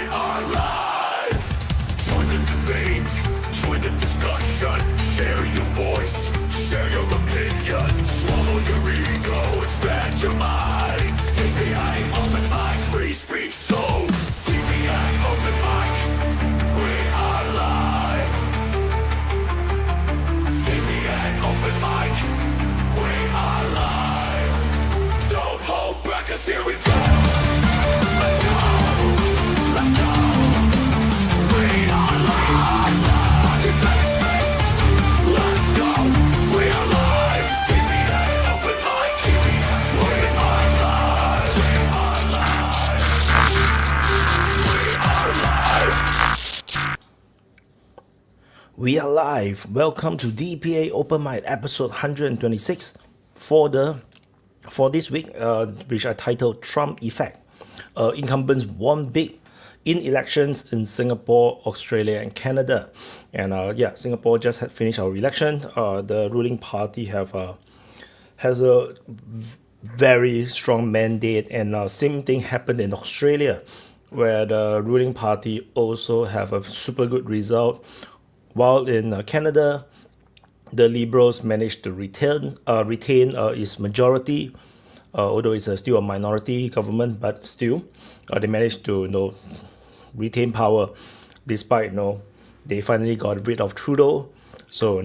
are live. Join the debate, join the discussion. Share your voice, share your opinion. Swallow your ego, expand your mind. DPA Open Mic, free speech zone. DPA Open Mic, we are live. DPA Open Mic, we are live. Don't hold back, 'cause here we go. Let's go, let's go. We are live. Let's go, we are live. DPA Open Mic, DPA, we are live. We are live. We are live. We are live. Welcome to DPA Open Mic episode 126 for this week, which I titled Trump Effect. Incumbents won big in elections in Singapore, Australia, and Canada. And Singapore just had finished our election. The ruling party has a very strong mandate, and same thing happened in Australia, where the ruling party also have a super good result. While in Canada, the Liberals managed to retain its majority, although it's still a minority government, but still, they managed to retain power, despite they finally got rid of Trudeau. So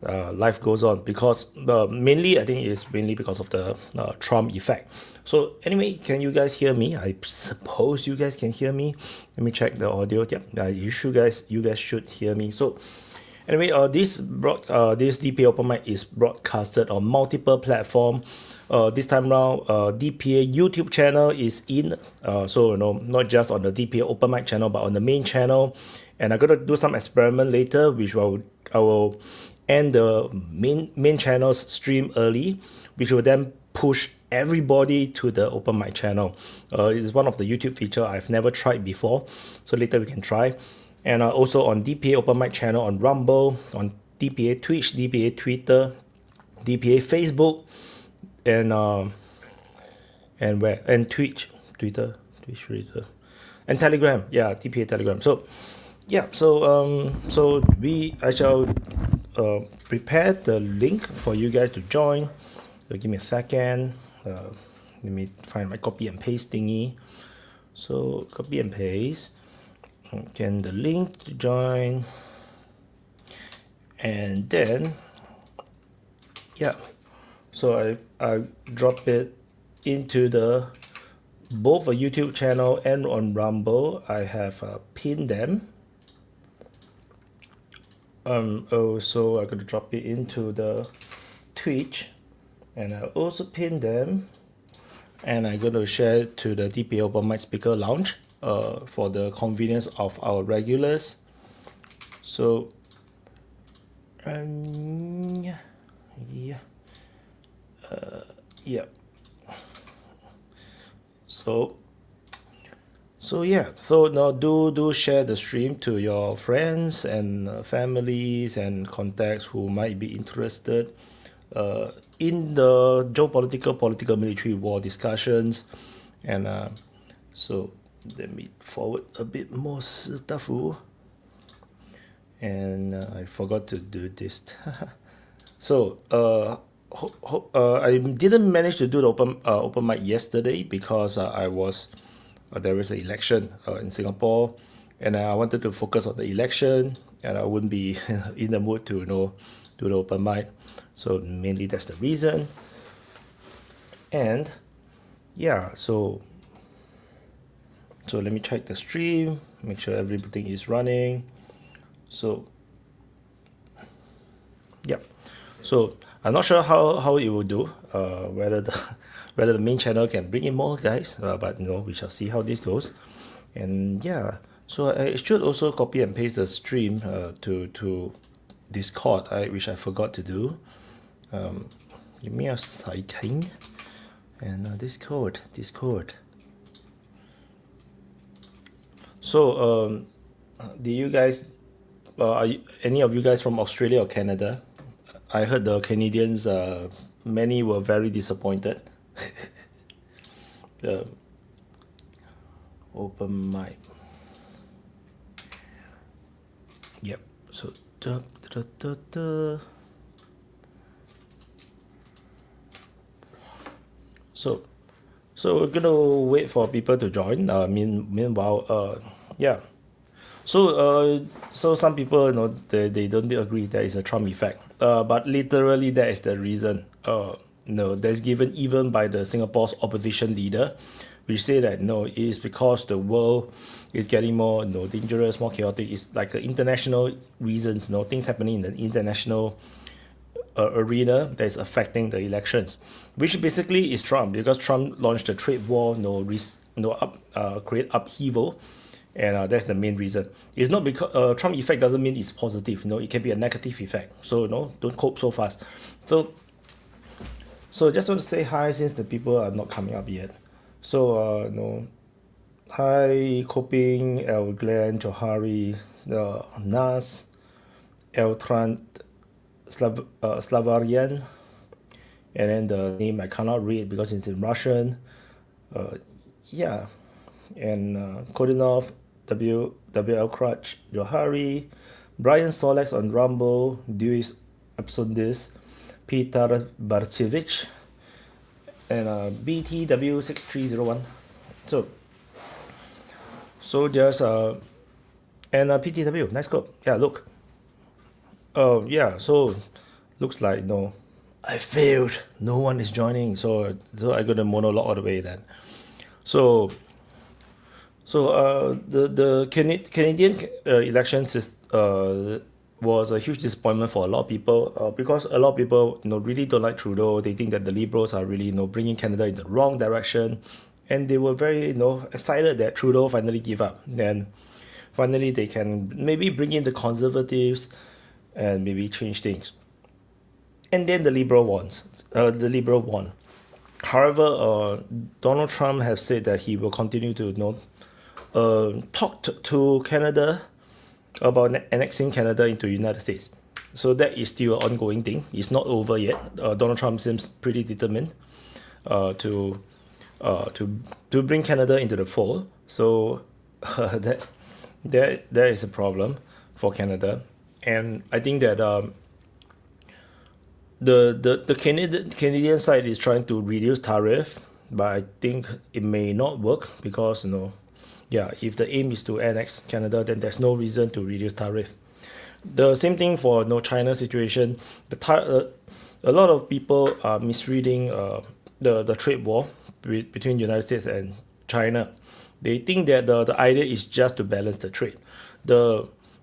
life goes on because mainly I think it's mainly because of the Trump effect. So anyway, can you guys hear me? I suppose you guys can hear me. Let me check the audio. Yeah, you guys should hear me. So anyway, this DPA Open Mic is broadcasted on multiple platforms. This time around, DPA YouTube channel is in, so not just on the DPA Open Mic channel, but on the main channel. And I'm gonna do some experiment later, which I will end the main channel's stream early, which will then push everybody to the Open Mic channel. It's one of the YouTube feature I've never tried before, so later we can try. And also on DPA Open Mic channel on Rumble, on DPA Twitch, DPA Twitter, DPA Facebook, and Twitch, Twitter, and Telegram. Yeah, DPA Telegram. So yeah, so I shall prepare the link for you guys to join. So give me a second. Let me find my copy and paste thingy. So copy and paste. Again, the link to join, and then so I drop it into both a YouTube channel and on Rumble. I have pinned them. Also I'm going to drop it into the Twitch, and I also pinned them, and I'm going to share it to the DPA Open Mic Speaker Lounge for the convenience of our regulars. So So now do share the stream to your friends and families and contacts who might be interested in the geopolitical military war discussions. And so let me forward a bit more stuff. And I forgot to do this. So I didn't manage to do the open mic yesterday because there was an election in Singapore, and I wanted to focus on the election, and I wouldn't be in the mood to do the open mic. So mainly that's the reason. And so let me check the stream, make sure everything is running. So so I'm not sure how it will do, whether the main channel can bring in more guys, but we shall see how this goes. And so I should also copy and paste the stream to Discord, which I forgot to do. Give me a second. And Discord. So do you guys, are any of you guys from Australia or Canada? I heard the Canadians, many were very disappointed. Open mic. Yep. So da, da, da, da. So we're gonna wait for people to join. Meanwhile, yeah. So some people, they don't agree there is a Trump effect. But literally that is the reason. That's given even by the Singapore's opposition leader, which say that it is because the world is getting more dangerous, more chaotic. It's like international reasons, things happening in the international arena that is affecting the elections, which basically is Trump, because Trump launched a trade war, create upheaval, and that's the main reason. It's not because Trump effect doesn't mean it's positive. It can be a negative effect. So don't cope so fast. So just want to say hi since the people are not coming up yet. So hi Coping, El Glenn, Johari, Nas, El Trant, Slavarian, and then the name I cannot read because it's in Russian. Yeah, and Kodinov, WL Crutch, Johari, Brian Solex on Rumble, Deus Absundis, Peter Barchevich, and BTW6301. So there's and PTW, nice go. Yeah, look. Oh yeah, so looks like I failed. No one is joining, so I got a monologue all the way then. So the Canadian elections was a huge disappointment for a lot of people, because a lot of people really don't like Trudeau. They think that the Liberals are really bringing Canada in the wrong direction, and they were very excited that Trudeau finally gave up. Then finally they can maybe bring in the Conservatives and maybe change things. And then the Liberal won. However, Donald Trump has said that he will continue to talk to Canada about annexing Canada into the United States. So that is still an ongoing thing. It's not over yet. Donald Trump seems pretty determined to bring Canada into the fold. So that is a problem for Canada. And I think that the Canadian side is trying to reduce tariff, but I think it may not work because if the aim is to annex Canada, then there's no reason to reduce tariff. The same thing for China situation. A lot of people are misreading the trade war between the United States and China. They think that the idea is just to balance the trade.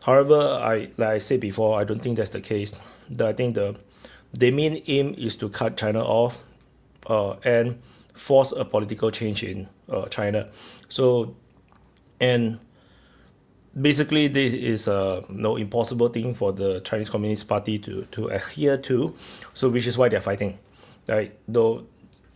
However, like I said before, I don't think that's the case. I think the main aim is to cut China off and force a political change in China. So, and basically this is no impossible thing for the Chinese Communist Party to adhere to. So which is why they're fighting, right? Though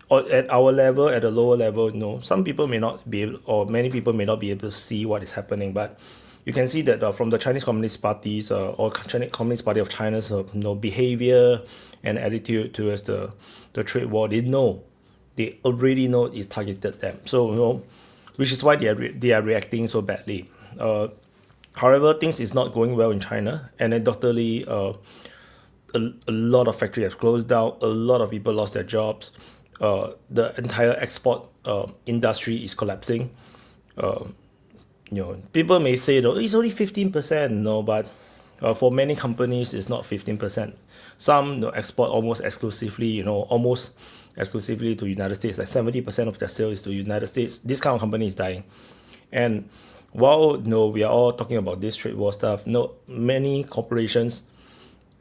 at our level, at a lower level, some people may not be able, or many people may not be able to see what is happening, but you can see that from the Chinese Communist Parties or Chinese Communist Party of China's behavior and attitude towards the trade war, they already know it's targeted them. So which is why they are reacting so badly. However, things is not going well in China. Anecdotally, a lot of factories have closed down. A lot of people lost their jobs. The entire export industry is collapsing. People may say it's only 15%. But for many companies, it's not 15%. Some export almost exclusively, to the United States. Like 70% of their sales is to the United States. This kind of company is dying. And while we are all talking about this trade war stuff, many corporations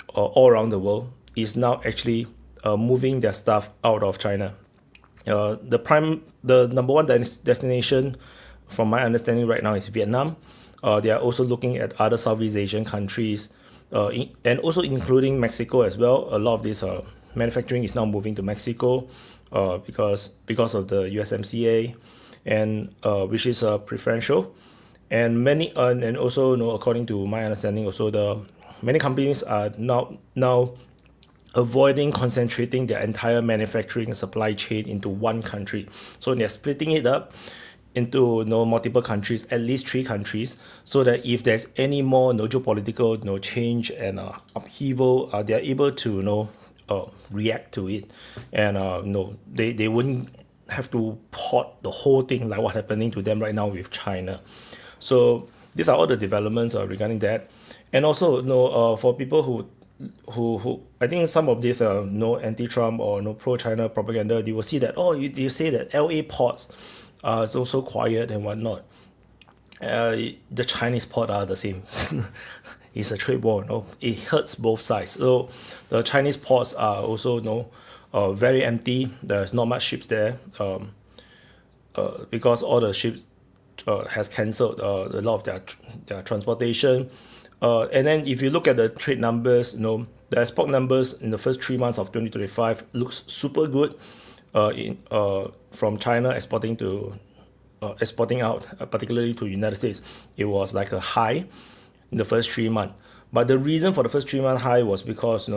all around the world is now actually moving their stuff out of China. The number one destination, from my understanding right now, is Vietnam. They are also looking at other Southeast Asian countries, and also including Mexico as well. A lot of this manufacturing is now moving to Mexico because of the USMCA, and which is preferential. And many and also according to my understanding, also many companies are now avoiding concentrating their entire manufacturing supply chain into one country. So they're splitting it up into multiple countries, at least 3 countries, so that if there's any more geopolitical change and upheaval, they are able to react to it, and they wouldn't have to port the whole thing like what's happening to them right now with China. So these are all the developments regarding that, and also for people who I think some of these anti-Trump or pro-China propaganda, they will see that you say that LA ports are so quiet and whatnot. The Chinese port are the same. It's a trade war. It hurts both sides. So the Chinese ports are also very empty. There's not much ships there because all the ships has cancelled a lot of their transportation. And then if you look at the trade numbers, the export numbers in the first 3 months of 2025 looks super good. From China exporting out, particularly to United States, it was like a high in the first 3 months. But the reason for the first 3 month high was because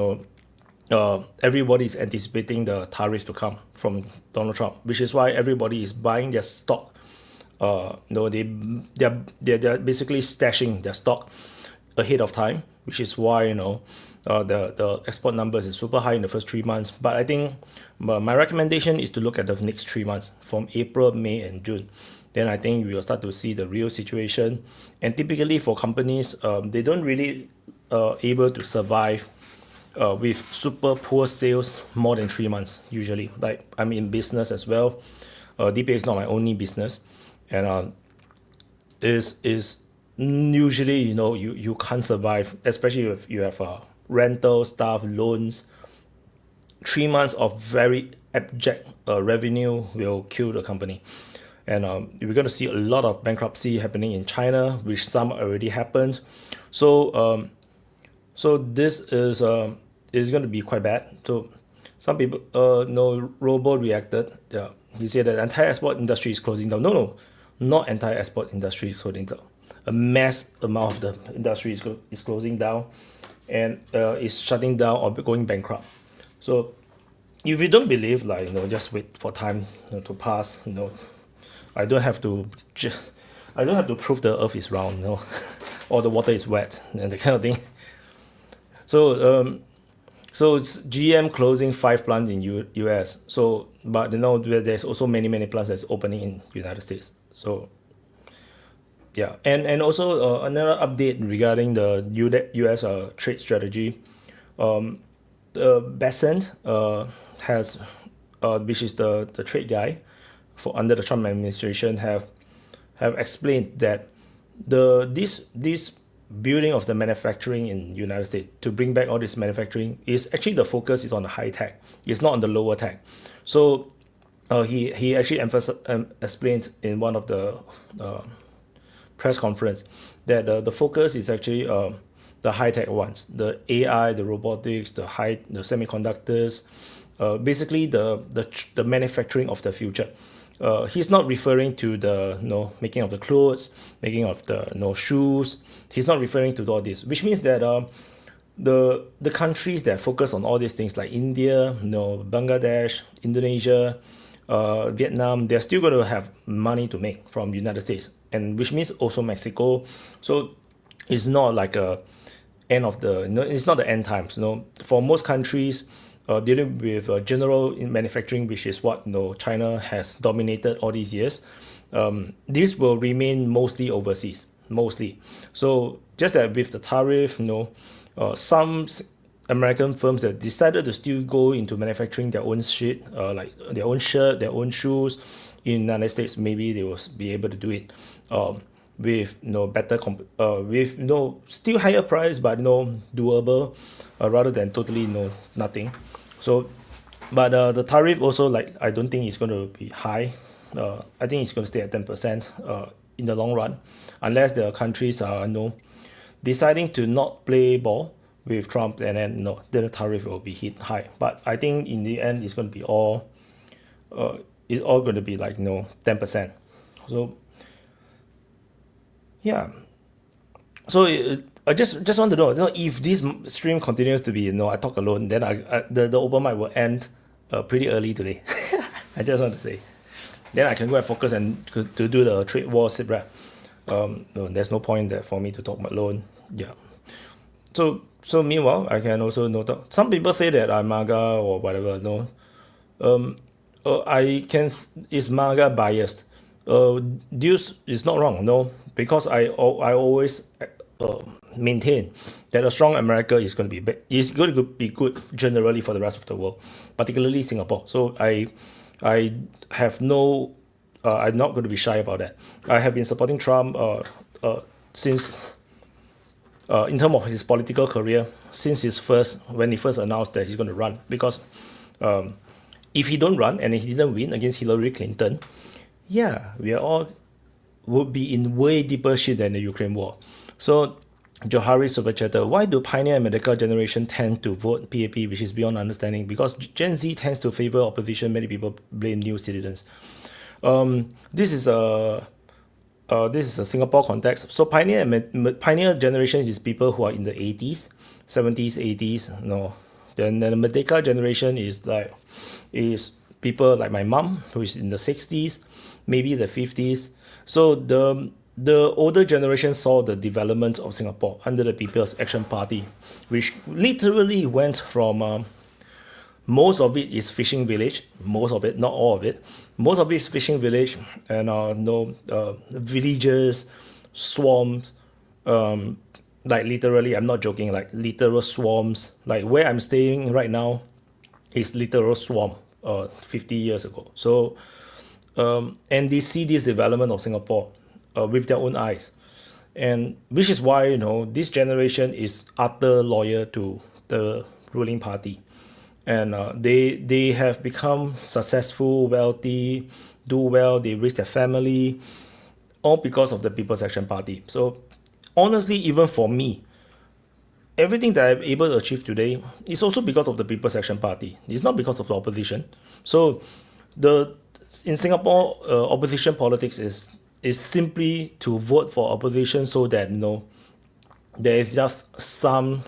everybody is anticipating the tariffs to come from Donald Trump, which is why everybody is buying their stock. They're basically stashing their stock ahead of time, which is why the export numbers is super high in the first 3 months. But I think my recommendation is to look at the next 3 months from April, May, and June. Then I think we will start to see the real situation. And typically for companies, they don't really able to survive with super poor sales more than 3 months usually. Like I'm in business as well. DPA is not my only business, and is usually you can't survive, especially if you have rental, staff, loans. 3 months of very abject revenue will kill the company. And we're going to see a lot of bankruptcy happening in China, which some already happened. So this is going to be quite bad. So some people Robo reacted. Yeah, he said that the entire export industry is closing down. No, not entire export industry is closing down. A mass amount of the industry is closing down, and is shutting down or going bankrupt. So if you don't believe, just wait for time to pass. I don't have to prove the earth is round, or the water is wet, and the kind of thing. So it's GM closing 5 plants in US. So but there's also many plants that's opening in United States. So yeah, and also another update regarding the US trade strategy. Besant has, which is the trade guy for under the Trump administration, have explained that this building of the manufacturing in United States to bring back all this manufacturing is actually the focus is on the high tech. It's not on the lower tech. So he actually explained in one of the press conference that the focus is actually the high tech ones, the AI, the robotics, the semiconductors, basically the manufacturing of the future. He's not referring to the making of the clothes, making of the shoes. He's not referring to all this, which means that the countries that focus on all these things like India, Bangladesh, Indonesia, Vietnam, they're still going to have money to make from United States, and which means also Mexico. So it's not like a end of the it's not the end times. For most countries dealing with general manufacturing, which is what China has dominated all these years, this will remain mostly overseas, mostly. So just that with the tariff, some American firms that decided to still go into manufacturing their own shit, like their own shirt, their own shoes in the United States, maybe they will be able to do it with better with still higher price, but doable, rather than totally nothing. So but the tariff also, I don't think it's going to be high. I think it's going to stay at 10% in the long run, unless the countries are deciding to not play ball with Trump, and then the tariff will be hit high. But I think in the end it's going to be all it's all going to be 10%. So yeah. So I just want to know, if this stream continues to be I talk alone, then the open mic will end pretty early today. I just want to say. then I can go and focus and to do the trade war sit rep. No, there's no point there for me to talk alone. Yeah. So meanwhile, I can also note out, some people say that I'm MAGA or whatever. No, I can is MAGA biased. This is not wrong. No, because I always maintain that a strong America is going to be good generally for the rest of the world, particularly Singapore. So I have no I'm not going to be shy about that. I have been supporting Trump since in terms of his political career since when he first announced that he's going to run, because if he don't run and he didn't win against Hillary Clinton, yeah, we are all would be in way deeper shit than the Ukraine war. So Johari Super Chatter, why do Pioneer and Medical generation tend to vote PAP, which is beyond understanding? Because Gen Z tends to favor opposition. Many people blame new citizens. This is a Singapore context. So Pioneer generation is people who are in the 80s, 70s, 80s. No, then the Merdeka generation is people like my mom, who is in the 60s, maybe the 50s. So the older generation saw the development of Singapore under the People's Action Party, which literally went from most of it is fishing village, most of it, not all of it. Most of it is fishing village and villages, swamps, like literally, I'm not joking, like literal swamps. Like where I'm staying right now is literal swamp 50 years ago. So, and they see this development of Singapore with their own eyes. And which is why, this generation is utter loyal to the ruling party. And they have become successful, wealthy, do well, they raise their family, all because of the People's Action Party. So honestly, even for me, everything that I'm able to achieve today is also because of the People's Action Party. It's not because of the opposition. So in Singapore, opposition politics is simply to vote for opposition so that there is just some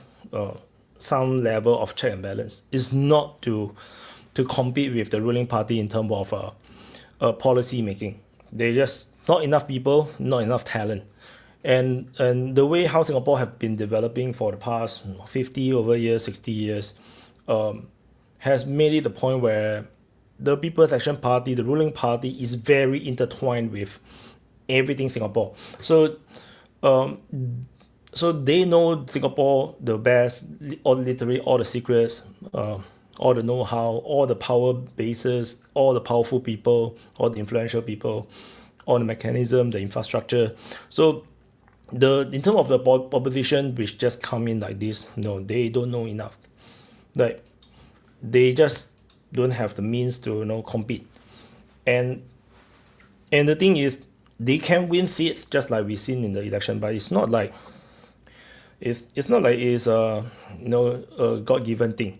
level of check and balance. It's not to compete with the ruling party in terms of policy making. They just not enough people, not enough talent, and the way how Singapore have been developing for the past 50 over years, 60 years, has made it the point where the People's Action Party, the ruling party, is very intertwined with everything Singapore. So they know Singapore the best, literally all the secrets, all the know-how, all the power bases, all the powerful people, all the influential people, all the mechanism, the infrastructure. So in terms of the opposition, which just come in like this, they don't know enough. Like they just don't have the means to compete. And the thing is, they can win seats just like we've seen in the election, but it's not like it's a God-given thing.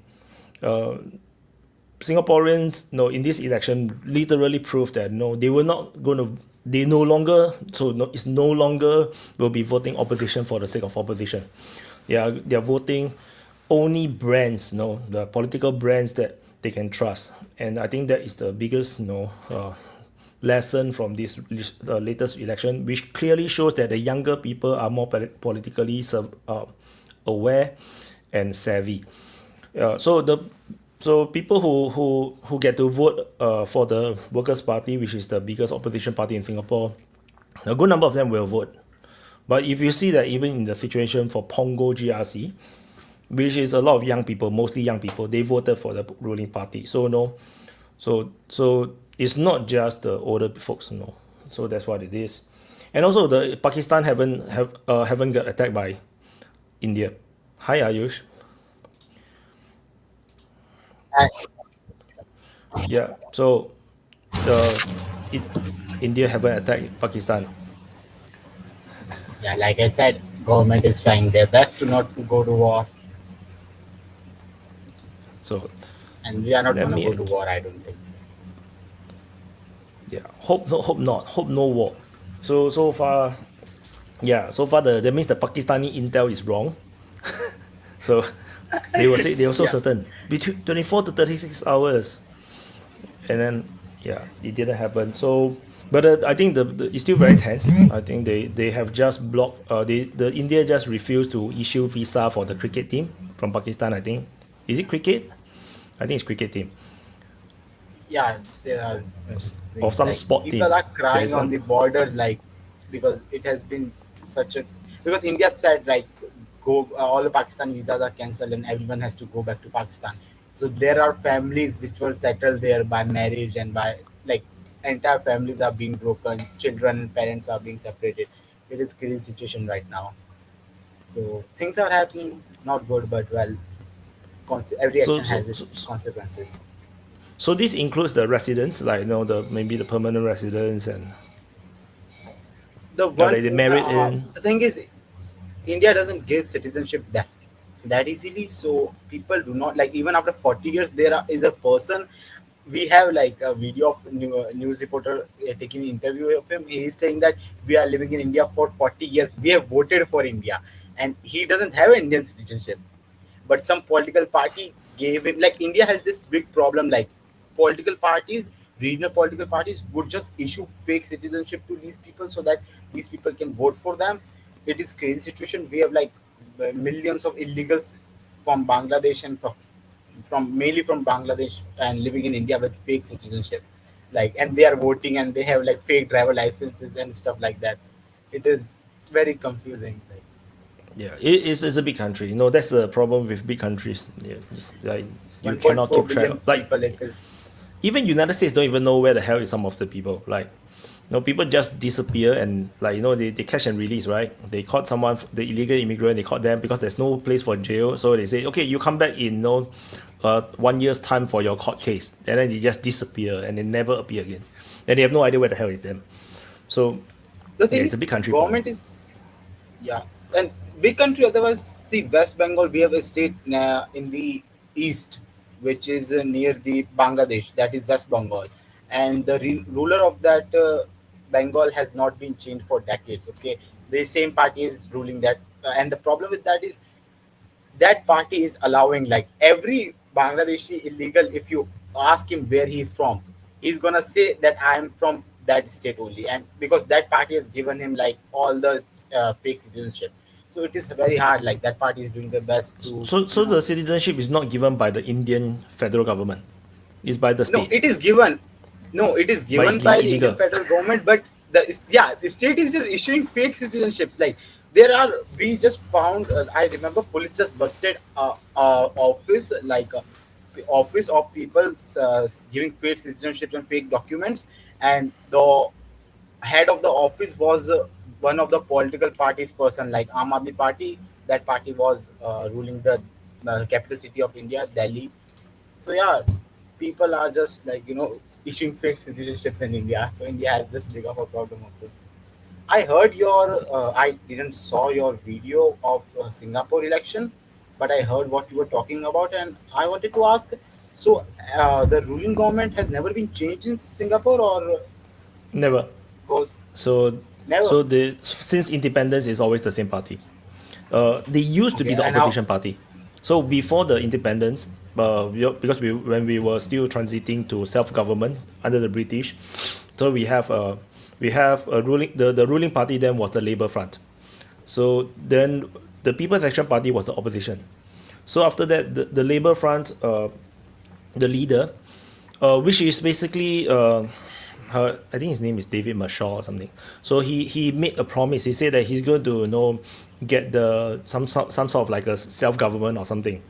Singaporeans, in this election, literally proved that they no longer will be voting opposition for the sake of opposition. They're voting only brands, the political brands that they can trust, and I think that is the biggest, lesson from this latest election, which clearly shows that the younger people are more politically aware and savvy. So people who get to vote for the Workers' Party, which is the biggest opposition party in Singapore, a good number of them will vote. But if you see that even in the situation for Punggol GRC, which is a lot of young people, mostly young people, they voted for the ruling party. So it's not just the older folks, So that's what it is. And also, the Pakistan haven't got attacked by India. Hi, Ayush. Yeah. So India haven't attacked Pakistan. Yeah, like I said, government is trying their best to not to go to war. So, and we are not going to go to war, I don't think so. Yeah, hope not. Hope no war. So far, that means the Pakistani intel is wrong. So they will say they're also certain between 24 to 36 hours, and then Yeah, it didn't happen. So, but I think it's still very tense. I think they have just blocked. The India just refused to issue visa for the cricket team from Pakistan. I think is it cricket? I think it's cricket team Yeah, there are or things some like sport people team. are crying There's on some. the borders, like because it has been such a because India said like go all the Pakistan visas are cancelled and everyone has to go back to Pakistan. So there are families which were settled there by marriage and by like entire families are being broken, children and parents are being separated. It is crazy situation right now. So things are happening not good, but well, every So action so has so, its consequences. so this includes the residents, like the maybe the permanent residents and The one like they married in. the thing is India doesn't give citizenship that easily, so people do not like even after 40 years is a person. We have like a video of news reporter taking an interview of him. He is saying that we are living in India for 40 years. We have voted for India, and he doesn't have an Indian citizenship, but some political party gave him. Like India has this big problem, like political parties, regional political parties would just issue fake citizenship to these people so that these people can vote for them. It is crazy situation. We have like millions of illegals from Bangladesh and from mainly from Bangladesh and living in India with fake citizenship, like, and they are voting and they have like fake driver licenses and stuff like that. It is very confusing. Like Yeah, it's a big country. That's the problem with big countries. Yeah, like you cannot 1.4 keep track. billion Like people. It is. even United States don't even know where the hell is some of the people. Like, people just disappear and like they catch and release, right? They caught someone, the illegal immigrant. They caught them because there's no place for jail. So they say, okay, you come back in 1 year's time for your court case, and then they just disappear and they never appear again, and they have no idea where the hell is them. So The yeah, thing it's is, a big country problem. government is yeah, and big country. Otherwise, see West Bengal. We have a state in the east, which is near the Bangladesh. That is West Bengal, and the ruler of that Bengal has not been changed for decades. Okay, the same party is ruling that, and the problem with that is that party is allowing like every Bangladeshi illegal. If you ask him where he is from, he's gonna say that I am from that state only, and because that party has given him like all the fake citizenship, so it is very hard. Like that party is doing their best to So the citizenship is not given by the Indian federal government. It's by the no, state, it is given. No, it is but given it's by the Indian illegal. federal government, but the state is just issuing fake citizenships. Like there are, we just found. I remember police just busted office like office of people giving fake citizenships and fake documents, and the head of the office was one of the political parties person like Aam Aadmi Party. That party was ruling the capital city of India, Delhi. So yeah, people are just like issuing fake citizenships in India. So India has this big of a problem also. I heard your. I didn't saw your video of Singapore election, but I heard what you were talking about, and I wanted to ask. So the ruling government has never been changed in Singapore, or Never. goes So never? so the since independence is always the same party. They used to be Okay, the and how? opposition party. So before the independence, because when we were still transiting to self government under the British, so we have a ruling the ruling party then was the Labour Front. So then the People's Action Party was the opposition. So after that, the Labour Front, the leader, which is basically I think his name is David Mashaw or something. So he made a promise. He said that he's going to get the some sort of like a self government or something,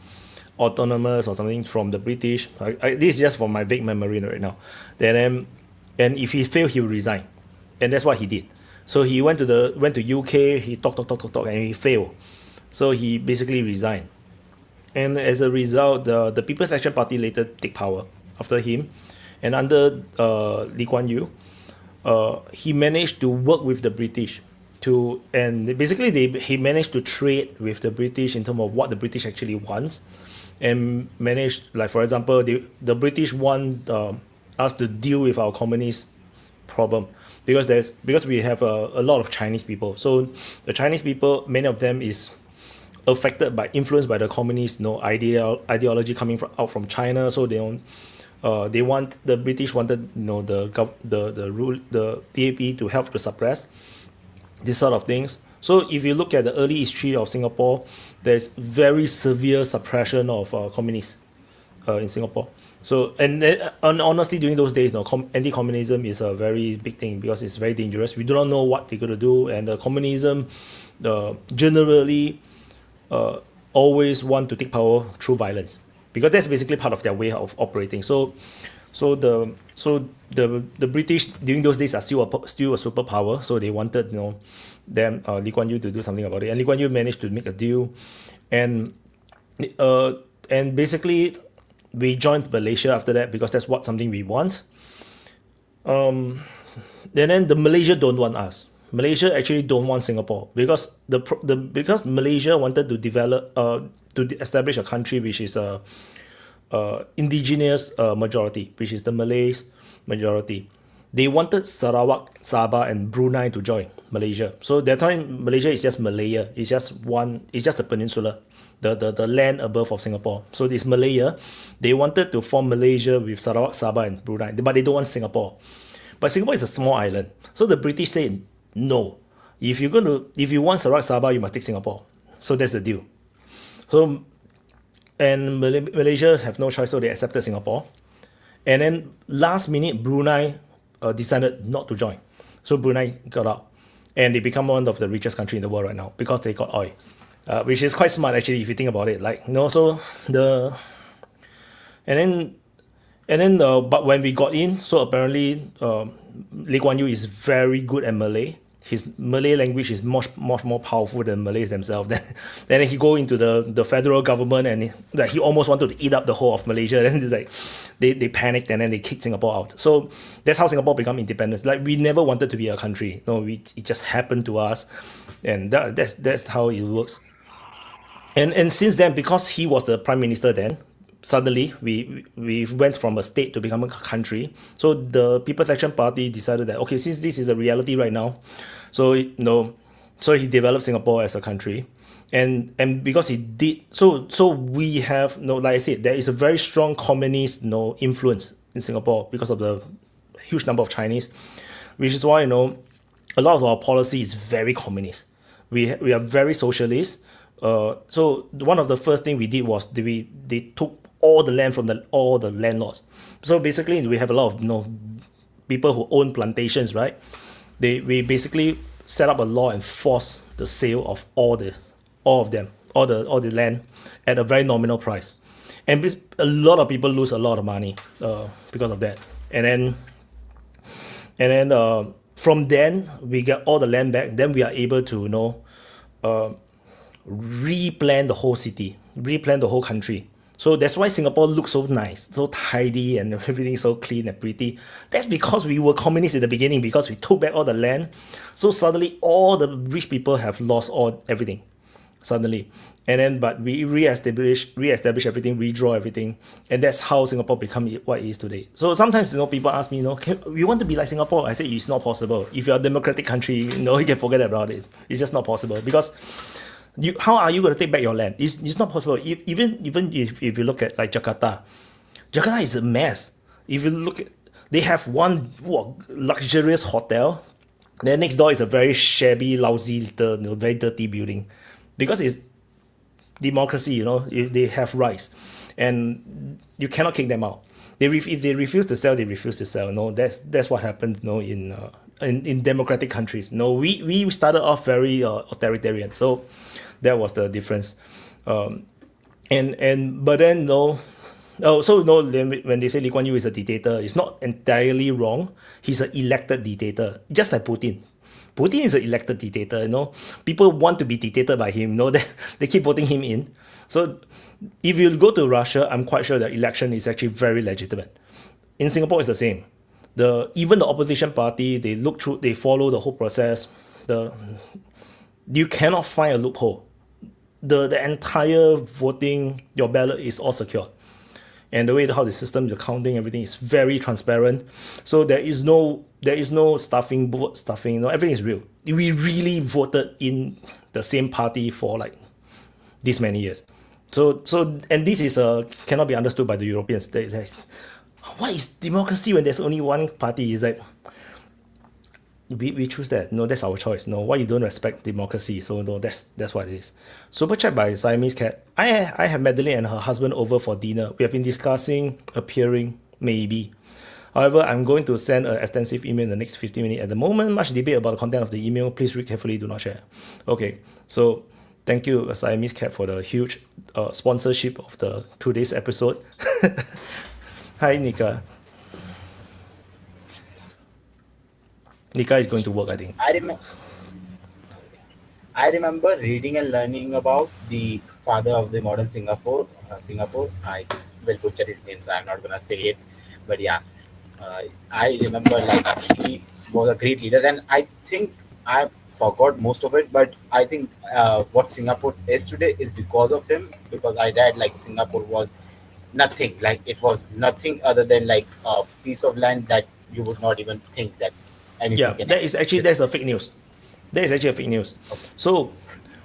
autonomous or something from the British. This is just from my vague memory right now. Then and if he failed, he will resign, and that's what he did. So he went to UK. He talk, and he failed. So he basically resigned. And as a result, the People's Action Party later take power after him, and under Lee Kuan Yew, he managed to work with the British and basically he managed to trade with the British in terms of what the British actually wants, and managed, like for example, the British want us to deal with our communist problem, because we have a lot of Chinese people. So the Chinese people, many of them is affected by influenced by the communist ideology coming out from China. So The British wanted the DAP to help to suppress this sort of things. So if you look at the early history of Singapore, there's very severe suppression of communists in Singapore. So and honestly, during those days, anti-communism is a very big thing because it's very dangerous. We do not know what they're going to do, and communism generally always want to take power through violence because that's basically part of their way of operating. So the British during those days are still a superpower. So they wanted Lee Kuan Yew to do something about it, and Lee Kuan Yew managed to make a deal, and basically we joined Malaysia after that because that's something we want. And then the Malaysia don't want us. Malaysia actually don't want Singapore because because Malaysia wanted to develop to establish a country which is a indigenous majority, which is the Malays majority. They wanted Sarawak, Sabah, and Brunei to join Malaysia. So that time Malaysia is just Malaya. It's just a peninsula, the land above of Singapore. So this Malaya, they wanted to form Malaysia with Sarawak, Sabah, and Brunei, but they don't want Singapore. But Singapore is a small island, so the British said no. If you want Sarawak, Sabah, you must take Singapore. So that's the deal. So and Malaysia have no choice, so they accepted Singapore. And then last minute, Brunei decided not to join. So Brunei got out, and they become one of the richest country in the world right now because they got oil, which is quite smart actually if you think about it. But when we got in, so apparently Lee Kuan Yew is very good at Malay. His Malay language is much more powerful than Malays themselves. Then he go into the federal government, and he almost wanted to eat up the whole of Malaysia. Then it's like they panicked, and then they kicked Singapore out. So that's how Singapore become independent. Like we never wanted to be a country. No, it just happened to us, and that's how it works. And since then, because he was the prime minister then, suddenly we went from a state to become a country. So the People's Action Party decided that okay, since this is a reality right now, so he developed Singapore as a country, and because he did so we have like I said, there is a very strong communist influence in Singapore because of the huge number of Chinese, which is why a lot of our policy is very communist. We are very socialist. So one of the first thing we did was they took all the land from all the landlords. So basically we have a lot of people who own plantations, right? We basically set up a law and force the sale of all the land at a very nominal price, and a lot of people lose a lot of money because of that. And then from then we get all the land back. Then we are able to replan the whole city, replan the whole country. So that's why Singapore looks so nice, so tidy, and everything so clean and pretty. That's because we were communists in the beginning, because we took back all the land. So suddenly all the rich people have lost everything suddenly. And then but we re-establish everything, redraw everything, and that's how Singapore become what it is today. So sometimes people ask me, we want to be like Singapore. I say it's not possible. If you're a democratic country, you can forget about it. It's just not possible because how are you going to take back your land? It's not possible. Even if you look at like Jakarta is a mess. If you look at, they have one luxurious hotel, then next door is a very shabby, lousy, very dirty building, because it's democracy. If they have rights, and you cannot kick them out. If they refuse to sell, they refuse to sell. That's what happens. In democratic countries. We started off very authoritarian, so that was the difference. But then when they say Lee Kuan Yew is a dictator, it's not entirely wrong. He's an elected dictator, just like Putin. Putin is an elected dictator. People want to be dictated by him. They keep voting him in. So if you go to Russia, I'm quite sure the election is actually very legitimate. In Singapore, it's the same. Even the opposition party, they follow the whole process. You cannot find a loophole. The entire voting, your ballot is all secure, and the way how the system, the counting, everything is very transparent. So there is no stuffing. Everything is real. We really voted in the same party for like this many years. So and this is cannot be understood by the Europeans. what is democracy when there's only one party? It's like, we choose that. No, that's our choice. No, why you don't respect democracy? So no, that's what it is. Super chat by Siamese Cat. I have Madeline and her husband over for dinner. We have been discussing appearing, maybe. However, I'm going to send an extensive email in the next 15 minutes. At the moment, much debate about the content of the email. Please read carefully, do not share. Okay, so thank you, Siamese Cat, for the huge sponsorship of the today's episode. Hi, Nika. Nika is going to work, I think. I remember reading and learning about the father of the modern Singapore. I will butcher his name, so I'm not gonna say it. But yeah, I remember like he was a great leader, and I think I forgot most of it. But I think what Singapore is today is because of him. Because I read like Singapore was nothing, like it was nothing other than like a piece of land that you would not even think that anything Yeah, can that is actually, exist. that's a fake news. That is actually a fake news. So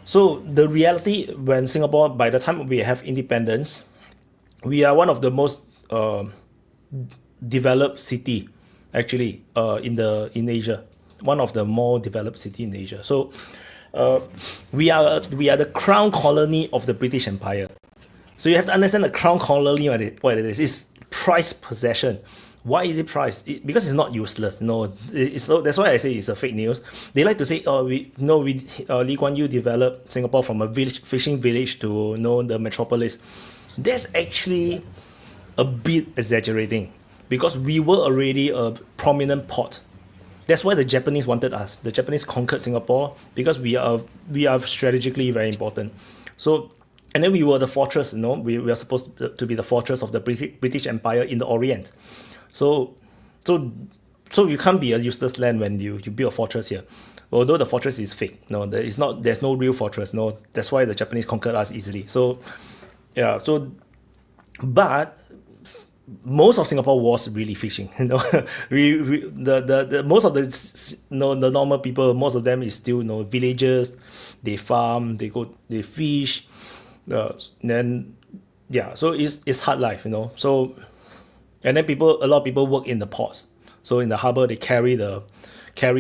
the reality, when Singapore, by the time we have independence, we are one of the most developed city actually in Asia, one of the more developed city in Asia. So we are the crown colony of the British Empire. So you have to understand the crown colony, what it is. It's prized possession. Why is it prized? Because it's not useless. No, so that's why I say it's a fake news. They like to say, Lee Kuan Yew developed Singapore from a fishing village to the metropolis. That's actually a bit exaggerating, because we were already a prominent port. That's why the Japanese wanted us. The Japanese conquered Singapore because we are strategically very important. So, and then we were the fortress. We are supposed to be the fortress of the British Empire in the Orient. So you can't be a useless land when you build a fortress here. Although the fortress is fake. No, there's no real fortress. No, that's why the Japanese conquered us easily. So, yeah. But most of Singapore was really fishing. The most of the normal people, most of them is still villagers. They farm, they fish. Then yeah, so it's hard life. So, and then a lot of people work in the ports. So in the harbor, they carry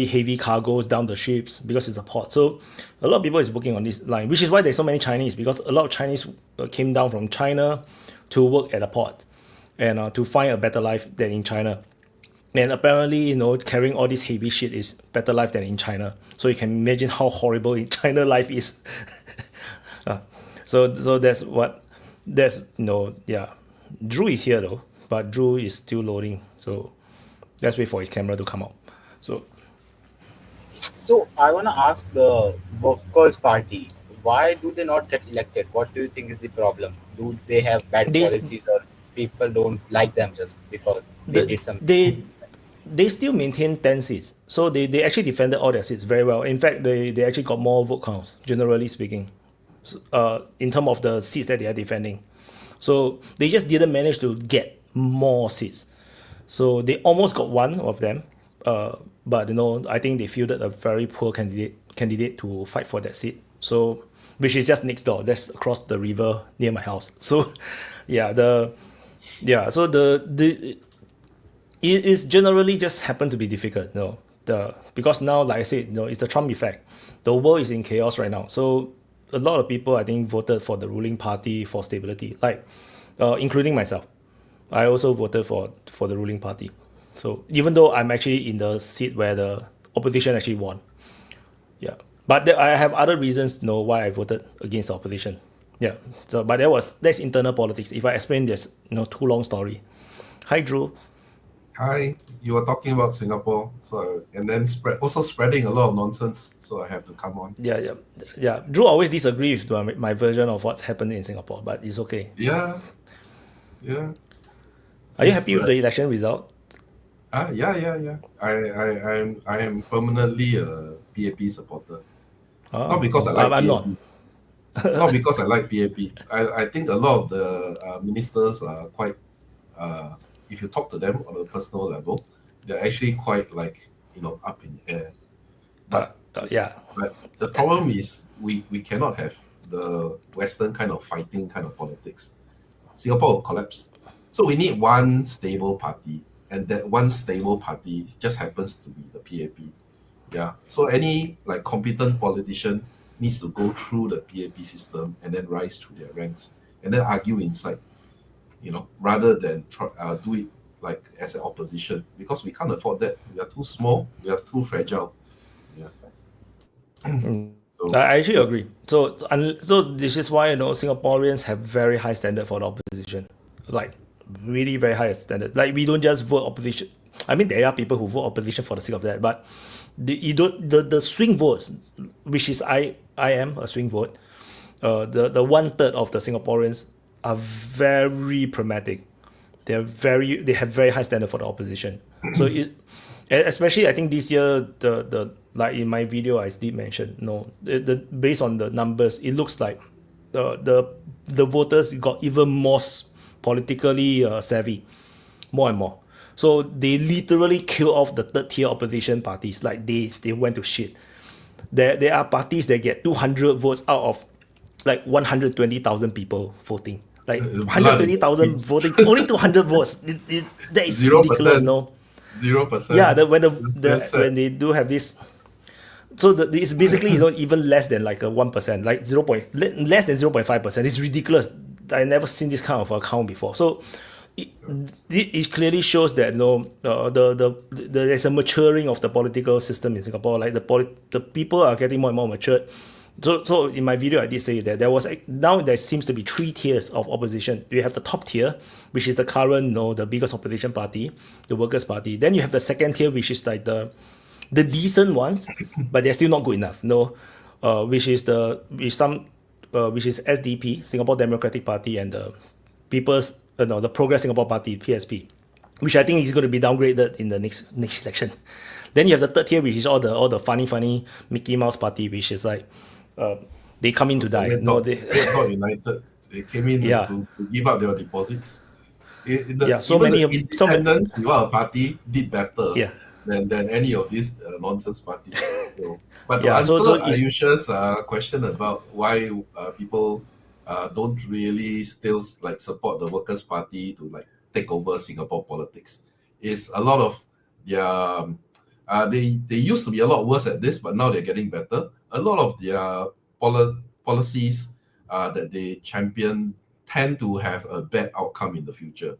heavy cargoes down the ships because it's a port. So a lot of people is working on this line, which is why there's so many Chinese, because a lot of Chinese came down from China to work at a port and to find a better life than in China. And apparently, carrying all this heavy shit is better life than in China. So you can imagine how horrible in China life is. So yeah. Drew is here though, but Drew is still loading. So let's wait for his camera to come out. So I want to ask the Workers' Party, why do they not get elected? What do you think is the problem? Do they have bad They policies, or people don't like them just because they did something? they still maintain 10 seats. So they actually defended all their seats very well. In fact, they actually got more vote counts, generally speaking, in terms of the seats that they are defending. So they just didn't manage to get more seats. So they almost got one of them, but I think they fielded a very poor candidate to fight for that seat. So, which is just next door. That's across the river near my house. So, yeah, so it is generally just happened to be difficult. Because now, like I said, it's the Trump effect. The world is in chaos right now. So a lot of people, I think, voted for the ruling party for stability, including myself. I also voted for the ruling party. So even though I'm actually in the seat where the opposition actually won. Yeah. But I have other reasons why I voted against the opposition. Yeah. So but that's internal politics. If I explain this, too long story. Hi Drew. Hi, you were talking about Singapore, and then spreading a lot of nonsense, so I have to come on. Yeah. Drew always disagrees with my version of what's happened in Singapore, but it's okay. Yeah. Are you happy with the election result? Yeah. I am permanently a PAP supporter. Not because I like I'm PAP. not. Not because I like PAP. I think a lot of the ministers are quite. If you talk to them on a personal level, they're actually quite up in the air. But But the problem is we cannot have the Western kind of fighting kind of politics. Singapore will collapse. So we need one stable party, and that one stable party just happens to be the PAP. Yeah. So any like competent politician needs to go through the PAP system and then rise through their ranks and then argue inside, rather than do it like as an opposition, because we can't afford that. We are too small. We are too fragile. Yeah. So I actually agree. So this is why Singaporeans have very high standard for the opposition, like really very high standard. Like we don't just vote opposition. I mean, there are people who vote opposition for the sake of that, but the swing votes, which is I am a swing vote. The 1/3 of the Singaporeans are very pragmatic. They have very high standard for the opposition. So especially I think this year the like in my video I did mention the based on the numbers, it looks like the voters got even more politically savvy, more and more. So they literally kill off the third tier opposition parties. Like they went to shit. There are parties that get 200 votes out of like 120,000 people voting. Like 120,000 voting, only 200 votes. That is 0%. ridiculous, no? 0%. Yeah, when they do have this, so it's basically even less than like a 1%, like less than 0.5%. It's ridiculous. I never seen this kind of account before. So it clearly shows that there's a maturing of the political system in Singapore. Like the people are getting more and more matured. So in my video I did say that now there seems to be 3 tiers of opposition. You have the top tier, which is the current the biggest opposition party, the Workers' Party. Then you have the second tier, which is like the decent ones, but they're still not good enough. Which is SDP, Singapore Democratic Party, and the the Progress Singapore Party, PSP, which I think is going to be downgraded in the next election. Then you have the third tier, which is all the funny Mickey Mouse Party, which is like they come in to die. Red Dot United. They came in to give up their deposits. So many independents without a party did better than any of these nonsense parties. But to answer Ayusha's question about why people don't really still like support the Workers' Party to like take over Singapore politics, is a lot of their they used to be a lot worse at this, but now they're getting better. A lot of their policies that they champion tend to have a bad outcome in the future.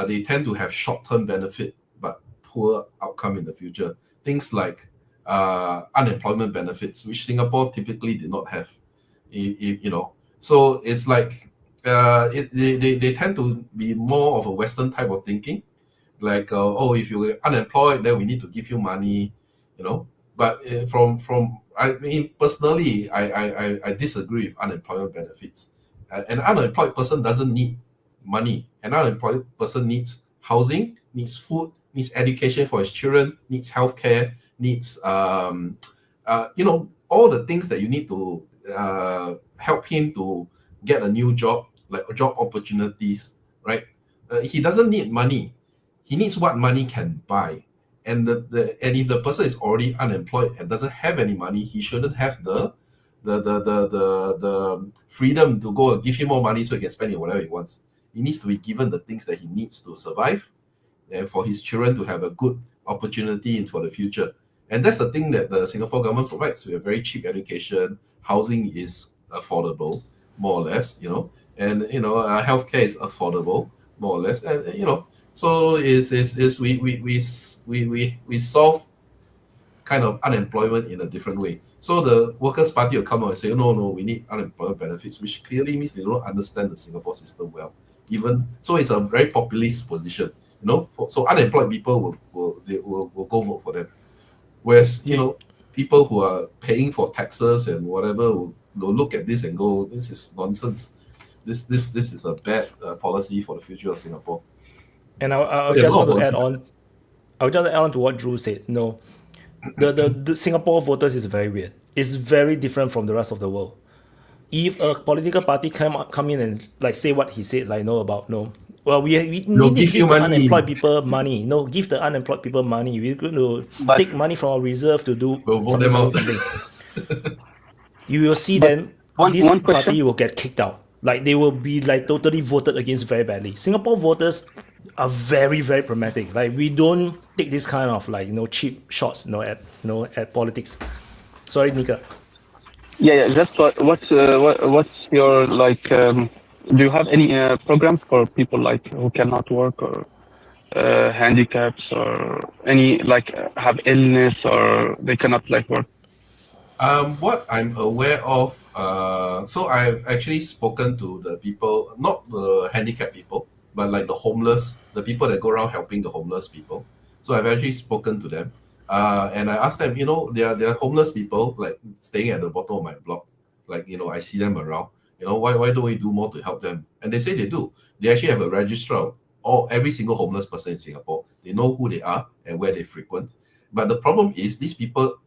They tend to have short-term benefit but poor outcome in the future. Things like unemployment benefits, which Singapore typically did not have. So it's like they tend to be more of a Western type of thinking. Like, if you're unemployed, then we need to give you money, But I mean, personally, I disagree with unemployment benefits. An unemployed person doesn't need money. An unemployed person needs housing, needs food, needs education for his children, needs healthcare, needs all the things that you need to help him to get a new job, like job opportunities, right? He doesn't need money. He needs what money can buy. And if the person is already unemployed and doesn't have any money, he shouldn't have the freedom to go and give him more money so he can spend it whatever he wants. He needs to be given the things that he needs to survive, and for his children to have a good opportunity for the future. And that's the thing that the Singapore government provides. We have very cheap education, housing is affordable, more or less, and healthcare is affordable, more or less, and so we solve kind of unemployment in a different way. So the Workers' Party will come out and say, no, we need unemployment benefits, which clearly means they don't understand the Singapore system well. So it's a very populist position, So unemployed people will go vote for them, whereas people who are paying for taxes and whatever will look at this and go, this is nonsense. This is a bad policy for the future of Singapore. And I just want to add on. I would just add on to what Drew said. The Singapore voters is very weird. It's very different from the rest of the world. If a political party come in and like say what he said, like well, we need to give the unemployed people money. Give the unemployed people money. We're going to take money from our reserve to do something. You will see then this party will get kicked out. Like they will be like totally voted against very badly. Singapore voters are very, very pragmatic. Like we don't take this kind of like cheap shots at politics. Sorry, Nika. Yeah. Just what's your like? Do you have any programs for people like who cannot work or handicaps or any like have illness or they cannot like work? What I'm aware of, so I've actually spoken to the people, not the handicapped people, but like the homeless, the people that go around helping the homeless people. So I've actually spoken to them, and I asked them, there are homeless people like staying at the bottom of my block, like I see them around. Why don't we do more to help them? And they say they do. They actually have a registrar of every single homeless person in Singapore. They know who they are and where they frequent. But the problem is these people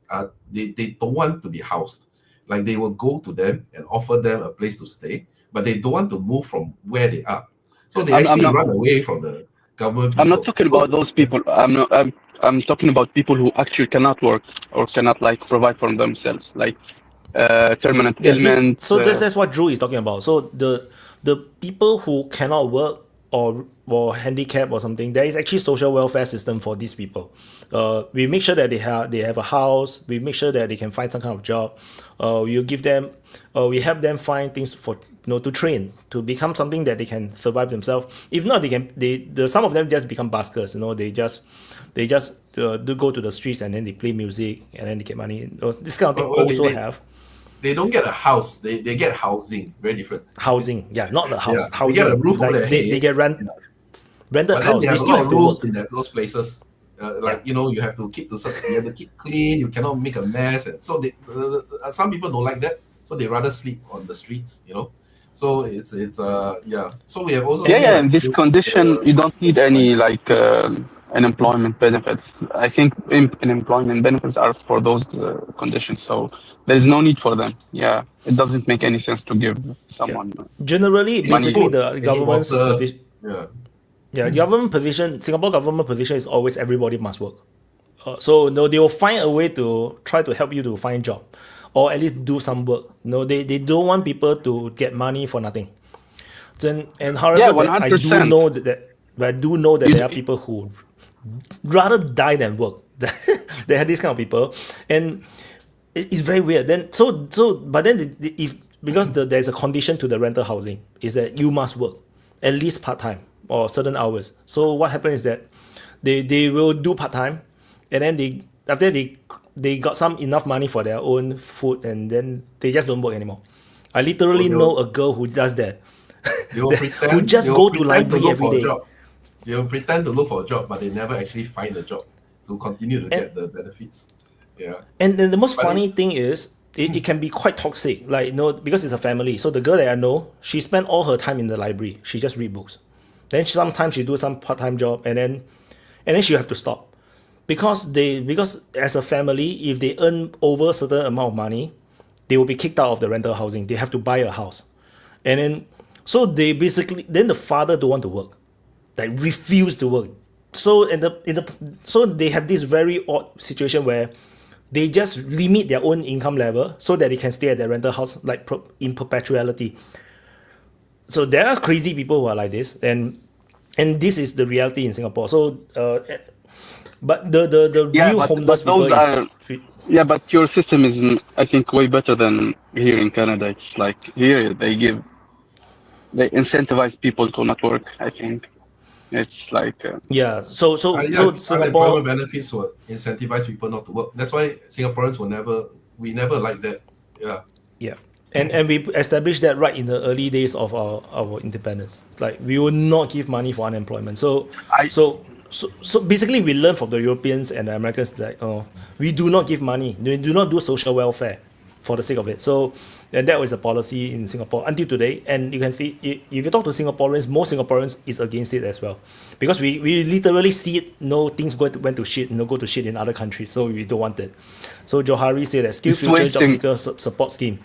they don't want to be housed. Like they will go to them and offer them a place to stay, but they don't want to move from where they are. So they actually run away from the government. I'm not talking about those people. I'm talking about people who actually cannot work or cannot like provide for themselves, like permanent ailment. That's what Drew is talking about. So the people who cannot work or handicap or something, there is actually social welfare system for these people. We make sure that they have a house. We make sure that they can find some kind of job. We give them, we help them find things for to train to become something that they can survive themselves. If not, some of them just become buskers. They just do go to the streets and then they play music and then they get money. This kind of thing have. They don't get a house. They get housing. Very different. Housing, yeah, not the house. Yeah. Housing. They get a roof like over their they head. get rented But house. they They have a still lot have of to rules work. in those places. You have to keep clean. You cannot make a mess, and so some people don't like that. So they rather sleep on the streets. So it's So we have also in this condition you don't need any like unemployment benefits. I think unemployment benefits are for those conditions, so there is no need for them. Yeah, it doesn't make any sense to give someone Generally, money. basically the Any government's water. position. Yeah. Government position. Singapore government position is always everybody must work. So they will find a way to try to help you to find job, or at least do some work. They don't want people to get money for nothing. However, Yeah, I do 100%. know that there are people who rather die than work. They have these kind of people, and it's very weird. Because there's a condition to the rental housing is that you must work at least part time or certain hours. So what happens is that they will do part time, and then after they got some enough money for their own food, and then they just don't work anymore. I literally know a girl who does that. They will pretend, who just go to library every day. They will pretend to look for a job, but they never actually find a job to continue to get the benefits. Yeah. And then the most funny thing is, it can be quite toxic. Like, because it's a family. So the girl that I know, she spent all her time in the library. She just read books. Then sometimes she do some part-time job, and then she have to stop. Because as a family, if they earn over a certain amount of money, they will be kicked out of the rental housing. They have to buy a house. And then, so they basically, then the father don't want to work. Like, refuse to work. So so they have this very odd situation where they just limit their own income level so that they can stay at their rental house like in perpetuality. So there are crazy people who are like this, and this is the reality in Singapore. So, but the real homeless people Yeah, but your system is, I think, way better than here in Canada. It's like here they incentivize people to not work. I think it's like So Singapore benefits will incentivize people not to work. That's why Singaporeans we never like that. Yeah. And we established that right in the early days of our independence. Like, we will not give money for unemployment. So basically we learn from the Europeans and the Americans that we do not give money. We do not do social welfare for the sake of it. So and that was a policy in Singapore until today. And you can see, if you talk to Singaporeans, most Singaporeans is against it as well, because we literally see it. Things went to shit. Go to shit in other countries. So we don't want it. So Johari said that Skill Future Job Seeker Support Scheme,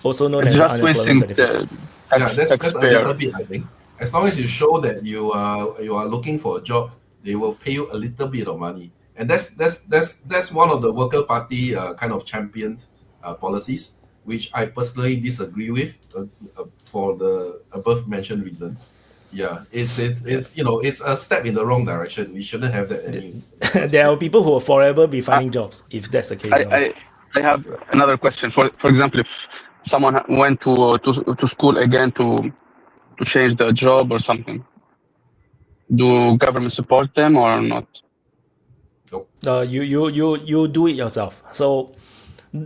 also known as unemployment benefits. That's a little bit, I think. As long as you show that you are looking for a job, they will pay you a little bit of money, and that's one of the Worker Party kind of championed policies, which I personally disagree with for the above mentioned reasons. Yeah, it's it's a step in the wrong direction. We shouldn't have that any. There are people who will forever be finding jobs if that's the case. I have another question. For example, if someone went to school again to change their job or something, do government support them or not? You do it yourself. So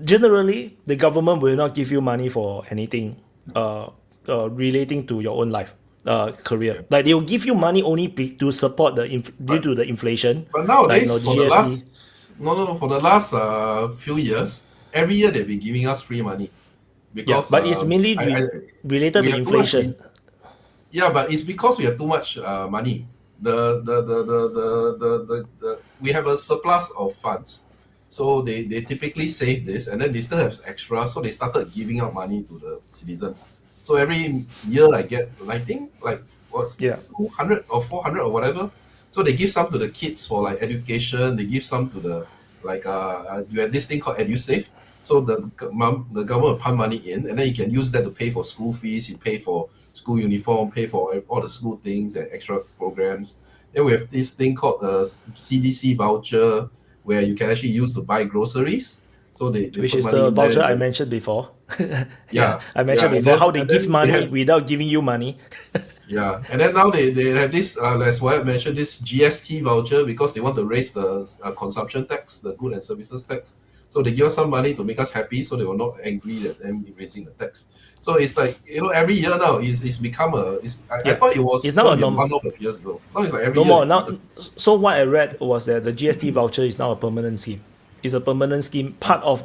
generally, the government will not give you money for anything relating to your own life, career. Like they will give you money only to support due to the inflation. But nowadays, like, for the last few years, every year they've been giving us free money. Because, but it's mainly related to inflation. Yeah, but it's because we have too much money. We have a surplus of funds, so they typically save this, and then they still have extra, so they started giving out money to the citizens. So every year I get, I think, like 200 or 400 or whatever. So they give some to the kids for like education. They give some to the you have this thing called EduSave. So the government will pump money in, and then you can use that to pay for school fees. You pay for school uniform, pay for all the school things and extra programs. Then we have this thing called a CDC voucher, where you can actually use to buy groceries. So they which put is money the in voucher there. I mentioned before. Yeah, I mentioned before how they give money without giving you money. Yeah, and then now they have this, as what I mentioned, this GST voucher, because they want to raise the consumption tax, the good and services tax. So they give us some money to make us happy, so they were not angry at them raising the tax. So it's like, every year now it's become I thought it was it's now a one-off a few years ago. Now it's like every no year. more now. So what I read was that the GST voucher is now a permanent scheme. It's a permanent scheme. Part of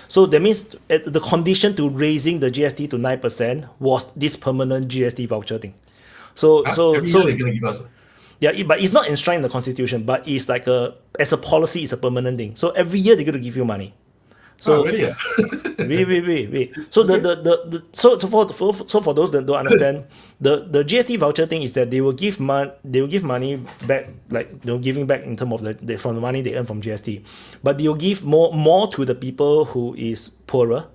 so that means the condition to raising the GST to 9% was this permanent GST voucher thing. Every year they're gonna give us. Yeah, but it's not enshrined in the constitution, but it's like as a policy, it's a permanent thing. So every year they're going to give you money. So really? wait. So so for those that don't understand, the GST voucher thing is that they will give money back, like they're giving back in terms of from the money they earn from GST, but they will give more to the people who is poorer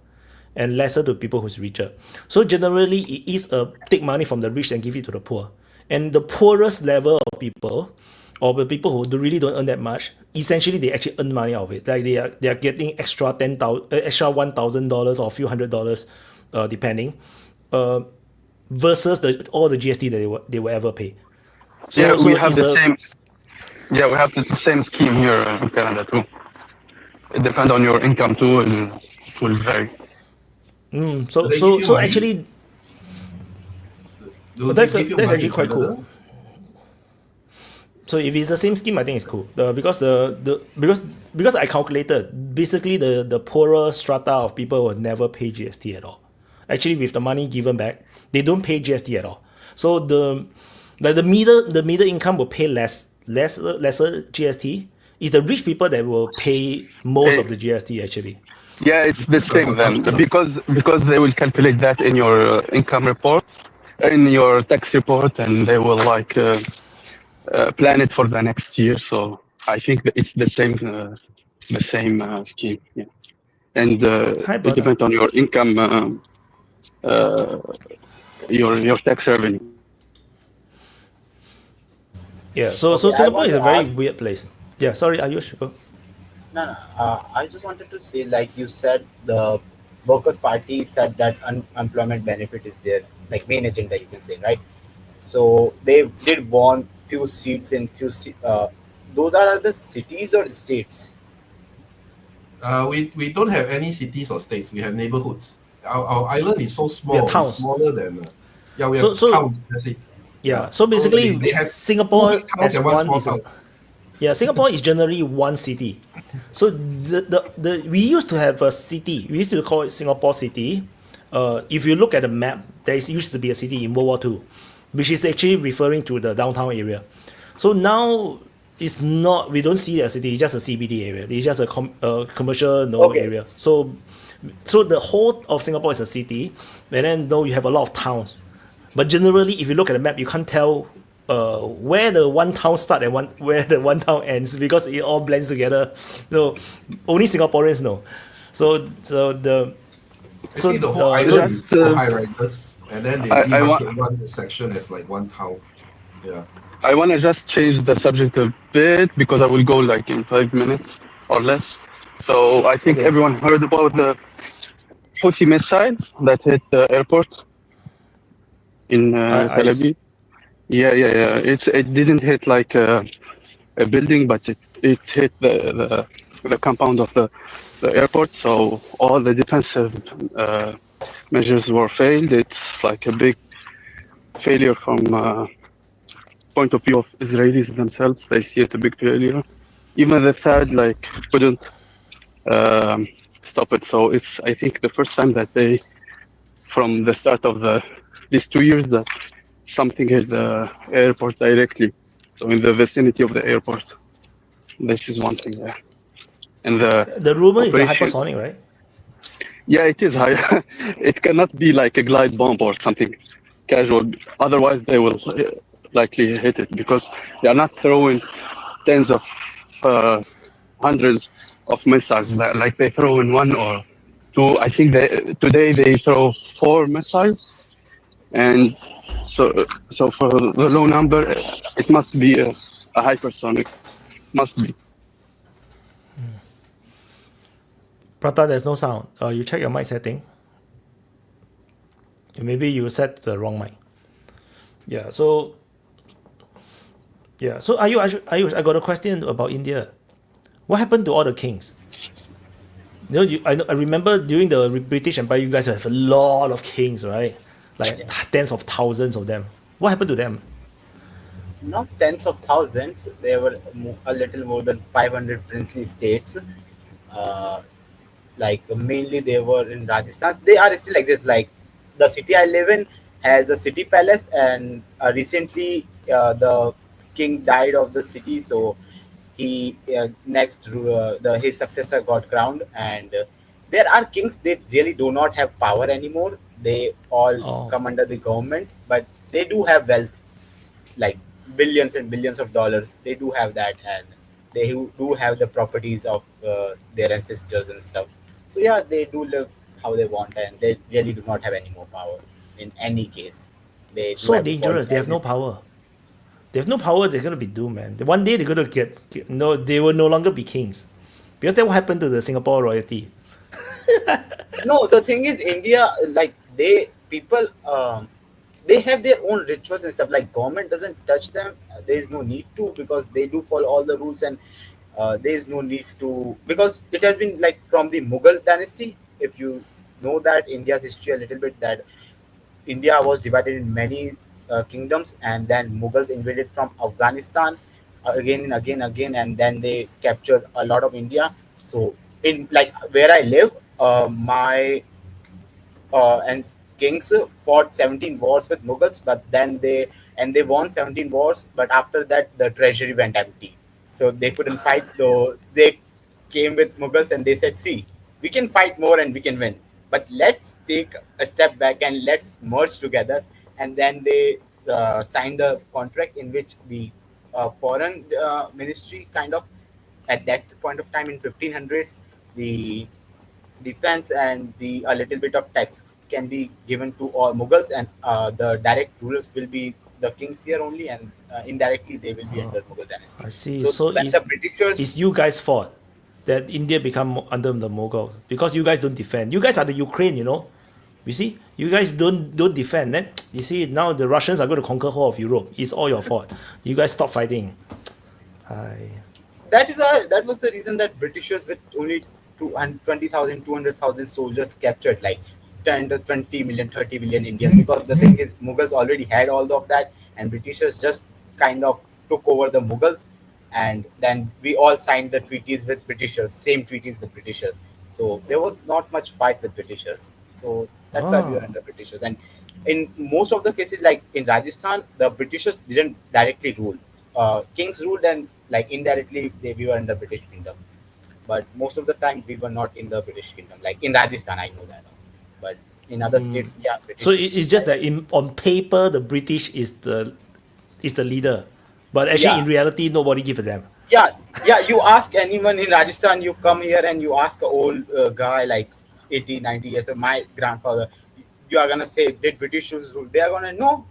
and lesser to people who's richer. So generally, it is take money from the rich and give it to the poor. And the poorest level of people, or the people who really don't earn that much, essentially they actually earn money out of it. Like they are getting extra $1,000 or a few $100, depending, versus all the GST that they will ever pay. So we have the same. Yeah, we have the same scheme here in Canada too. It depends on your income too, and it will vary. So actually. That's actually quite cool. So if it's the same scheme, I think it's cool. Because because I calculated, basically the poorer strata of people will never pay GST at all. Actually, with the money given back, they don't pay GST at all. So the middle income will pay lesser GST. It's the rich people that will pay most of the GST actually. Yeah, it's the same then, because they will calculate that in your income report, in your tax report, and they will plan it for the next year. So I think that it's the same scheme. Yeah, and it depends on your income, your tax revenue. Yeah. So Singapore is a very weird place. Yeah. Sorry, Ayush. No. I just wanted to say, like you said, the Workers' Party said that unemployment benefit is their main agenda, you can say, right? So they did want few seats in those are the cities or states? We don't have any cities or states. We have neighborhoods. Our island is so small, towns. Smaller than we have towns. That's it. Yeah. So basically, Singapore as one. Singapore is generally one city. So we used to have a city. We used to call it Singapore City. If you look at the map, there used to be a city in World War II, which is actually referring to the downtown area. So now it's not. We don't see a city. It's just a CBD area. It's just a commercial area. So the whole of Singapore is a city, and then you have a lot of towns. But generally, if you look at the map, you can't tell where the one town starts and where the one town ends, because it all blends together. So only Singaporeans know. The whole island is high rises. And then they I want demarcate one section as like one town. Yeah. I want to just change the subject a bit because I will go like in 5 minutes or less. So I think Okay. everyone heard about the Houthi missiles that hit the airport in I Tel Aviv. Yeah. It didn't hit like a building, but it hit the compound of the airport. So all the defensive measures were failed. It's like a big failure from point of view of Israelis themselves. They see it a big failure. Even the Third like couldn't stop it. So it's I think the first time that they, from the start of these 2 years, that something hit the airport directly. So in the vicinity of the airport, this is one thing. Yeah, and the rumor is a operation. hypersonic, right? Yeah, it is high. It cannot be like a glide bomb or something casual. Otherwise, they will likely hit it because they are not throwing tens of hundreds of missiles like they throw in one or two. I think today they throw 4 missiles, and so for the low number, it must be a hypersonic. Must be. Prata, there's no sound. You check your mic setting. Maybe you set the wrong mic. Yeah. So Ayush, I got a question about India. What happened to all the kings? I remember during the British Empire, you guys have a lot of kings, right? Like tens of thousands of them. What happened to them? Not tens of thousands. There were a little more than 500 princely states. Uh, mainly they were in Rajasthan. They are still exist. Like the city I live in has a city palace, and recently the king died of the city, so he his successor got crowned. And there are kings, they really do not have power anymore. They all Oh, come under the government, but they do have wealth, like billions and billions of dollars. They do have that, and they do have the properties of their ancestors and stuff. So yeah, they do live how they want, and they really do not have any more power in any case. They do so have to follow dangerous. They have no this. power. They have no power. They're gonna be doomed, man. One day they're gonna get no. They will no longer be kings, because then what happened to the Singapore royalty? No, the thing is, India, like they have their own rituals and stuff. Like government doesn't touch them. There is no need to, because they do follow all the rules, and there is no need to, because it has been like from the Mughal dynasty. If you know that India's history a little bit, that India was divided in many kingdoms, and then Mughals invaded from Afghanistan again and again, and then they captured a lot of India. So in like where I live, my and kings fought 17 wars with Mughals, but then they won 17 wars, but after that the treasury went empty, so they couldn't fight. So they came with Mughals and they said, "See, we can fight more and we can win, but let's take a step back and let's merge together." And then they signed a contract in which the foreign ministry kind of, at that point of time in 1500s, the defense and the a little bit of tax can be given to all Mughals, and the direct rulers will be the kings here only, and indirectly they will be under Mughal dynasty. I see. So So when the is Britishers, you guys fault that India become under the Mughals because you guys don't defend. You guys are the Ukraine, you know. You see, you guys don't defend. Then you see now the Russians are going to conquer whole of Europe. It's all your fault. You guys stop fighting. I that was the reason that Britishers with only 20,000, 200,000 soldiers captured like 10 to 20 million, 30 million Indians, because the thing is Mughals already had all of that, and Britishers just kind of took over the Mughals, and then we all signed the treaties with Britishers, same treaties with Britishers. So there was not much fight with Britishers. So that's why we were under Britishers. And in most of the cases, like in Rajasthan, the Britishers didn't directly rule. Kings ruled, and like indirectly we were under British Kingdom. But most of the time we were not in the British Kingdom. Like in Rajasthan, I know that. But in other states, yeah, British. so it's just that on paper the British is the leader, but actually in reality nobody give a damn. Yeah, you ask anyone in Rajasthan, you come here and you ask an old guy like 80, 90 years old, my grandfather, you are gonna say, did Britishers rule? They are gonna no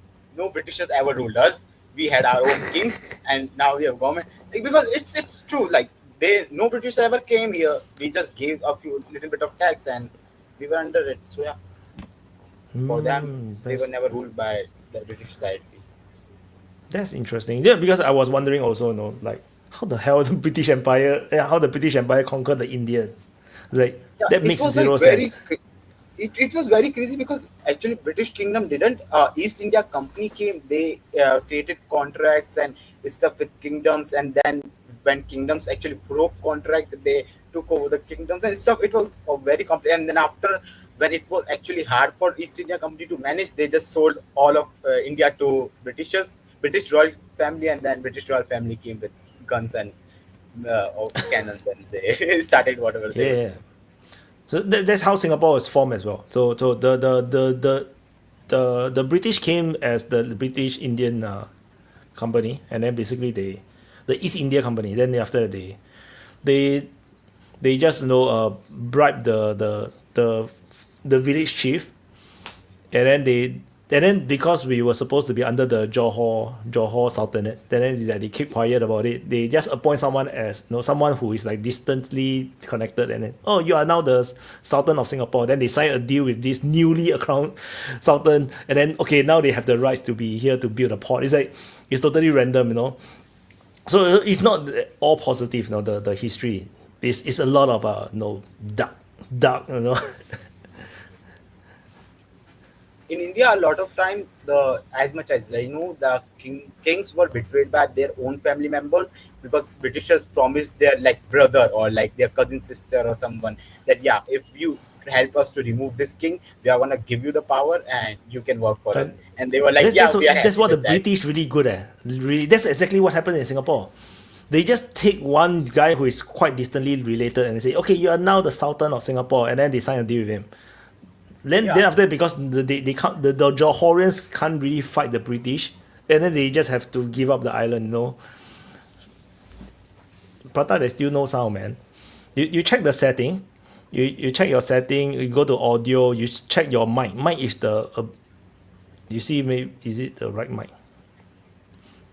Britishers ever ruled us. We had our own kings, and now we have government. Like, because it's true. Like no British ever came here. We just gave a few little bit of tax, and we were under it. So yeah, for them, they were that's, never ruled by the British directly. that's interesting. Yeah, because I was wondering also, like how the hell the British Empire, how the British Empire conquered the Indians. Like Yeah, that it makes was zero like sense. it was very crazy because actually British Kingdom didn't. East India Company came. They created contracts and stuff with kingdoms, and then when kingdoms actually broke contract, they took over the kingdoms and stuff. It was very complex. And then after, when it was actually hard for East India Company to manage, they just sold all of India to Britishers, British royal family, and then British royal family came with guns and or cannons, and they started whatever they were Yeah. doing. So that's how Singapore was formed as well. So the British came as the British Indian company, and then basically the East India Company. Then after they they just bribe the village chief, and then because we were supposed to be under the Johor Sultanate, then they keep quiet about it. They just appoint someone as someone who is like distantly connected, and then, oh, you are now the Sultan of Singapore. Then they sign a deal with this newly crowned Sultan, and then okay, now they have the rights to be here to build a port. It's like it's totally random. So it's not all positive. The history it's a lot of dark. In India, a lot of time, the as much as the kings were betrayed by their own family members because Britishers promised their like brother or like their cousin sister or someone that yeah, if you help us to remove this king, we are gonna give you the power and you can work for us. But And they were like, that's, yeah, that's, we are that's happy what the with that. British really good at. Really, that's exactly what happened in Singapore. They just take one guy who is quite distantly related and they say, okay, you are now the Sultan of Singapore, and then they sign a deal with him. Then Yeah. after that, because they can't, the Johorians can't really fight the British, and then they just have to give up the island. Prata, there's still no sound, man. You check the setting, you check your setting. You go to audio. You check your mic. Mic is you see, maybe is it the right mic?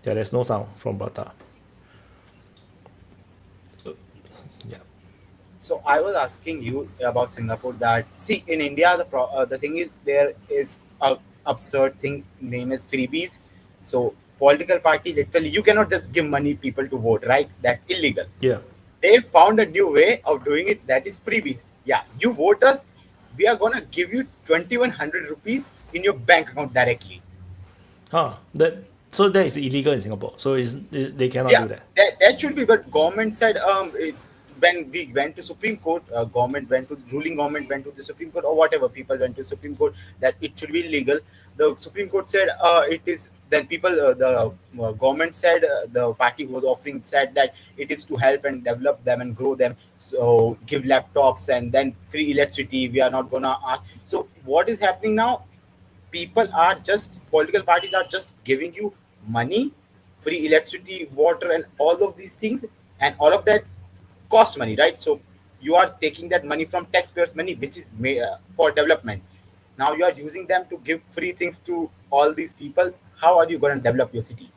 Yeah, there's no sound from Prata. Yeah. So I was asking you about Singapore that see in India the thing is there is a absurd thing named as freebies. So political party literally you cannot just give money people to vote, right? That's illegal. Yeah. They found a new way of doing it, that is freebies. Yeah, you vote us, we are gonna give you 2100 rupees in your bank account directly. So that is illegal in Singapore. So they cannot Yeah, do that. that should be, but government said when we went to Supreme Court, ruling government went to the Supreme Court or whatever, people went to Supreme Court that it should be legal. The Supreme Court said it is. Then people, the government said the party who was offering said that it is to help and develop them and grow them. So give laptops and then free electricity. We are not gonna ask. So what is happening now? Political parties are just giving you money, free electricity, water, and all of these things, and all of that cost money, right? So you are taking that money from taxpayers' money, which is for development. Now you are using them to give free things to all these people. How are you going to develop your city?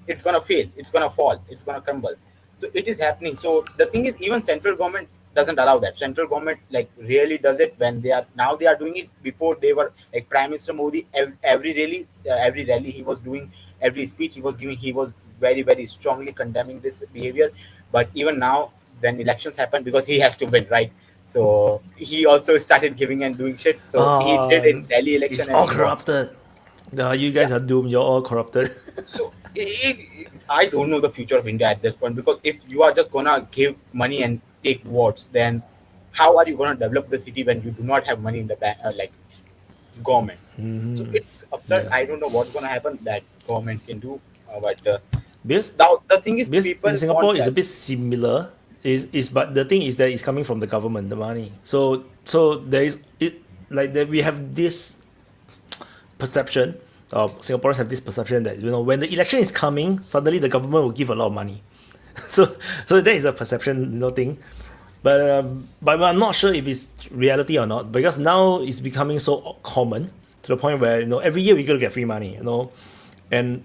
It's going to fail. It's going to fall. It's going to crumble. So it is happening. So the thing is, even central government doesn't allow that. Central government like really does it when they are doing it. Before they were like Prime Minister Modi, every rally he was doing, every speech he was giving, he was very very strongly condemning this behavior. But even now, when elections happen, because he has to win, right? So he also started giving and doing shit. So he did in Delhi election. It's and all he won. corrupted. You guys are doomed. You're all corrupted. So I don't know the future of India at this point, because if you are just gonna give money and take votes, then how are you gonna develop the city when you do not have money in the bank, like government? So it's absurd. Yeah. I don't know what's gonna happen that government can do, but because the thing is, because people in Singapore want is a that. bit similar. But the thing is that it's coming from the government, the money. So there is it like that we have this perception. Singaporeans have this perception that when the election is coming, suddenly the government will give a lot of money. so that is a perception thing. But I'm not sure if it's reality or not, because now it's becoming so common to the point where every year we're gonna get free money, and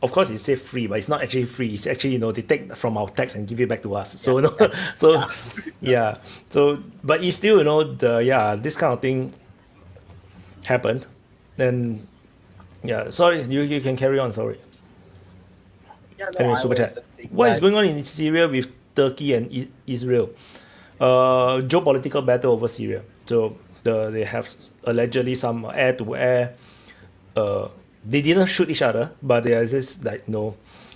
of course it says free, but it's not actually free. It's actually they take from our tax and give it back to us. So so but it's still this kind of thing happened, and sorry, you can carry on. Sorry. Yeah, no, Anyway, I super was chat. just saying What is that- going on in Syria with Turkey and Israel? Geopolitical battle over Syria. So they have allegedly some air-to-air. They didn't shoot each other, but there is this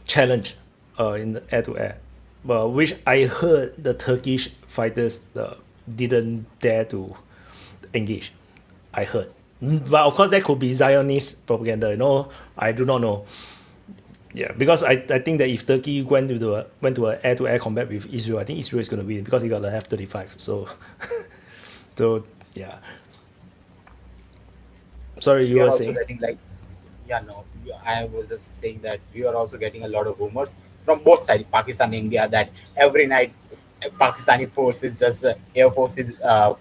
challenge in the air-to-air, which I heard the Turkish fighters didn't dare to engage. I heard, but of course that could be Zionist propaganda. I do not know. Yeah, because I think that if Turkey went to an air-to-air combat with Israel, I think Israel is going to win because they got the F-35. So, yeah. Sorry, you we are were also saying. getting I was just saying that we are also getting a lot of rumors from both sides, Pakistan and India, that every night Pakistani force is just Air Force is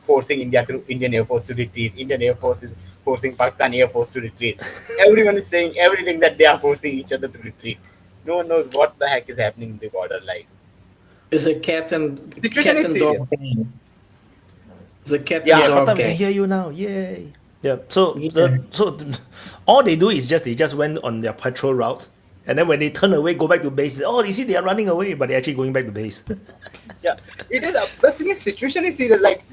forcing Indian Air Force to retreat. Indian Air Force is forcing Pakistani Air Force to retreat. Everyone is saying everything that they are forcing each other to retreat. No one knows what the heck is happening in the border. Like, It's a cat and situation is dog serious. game. It's a cat Yeah, and Fatam, dog we can game. hear you now. Yay. Yeah. So Yeah. all they do is they just went on their patrol routes, and then when they turn away, go back to base. Oh, you see, they are running away, but they're actually going back to base. Yeah, it is. The thing is, situation is serious. Like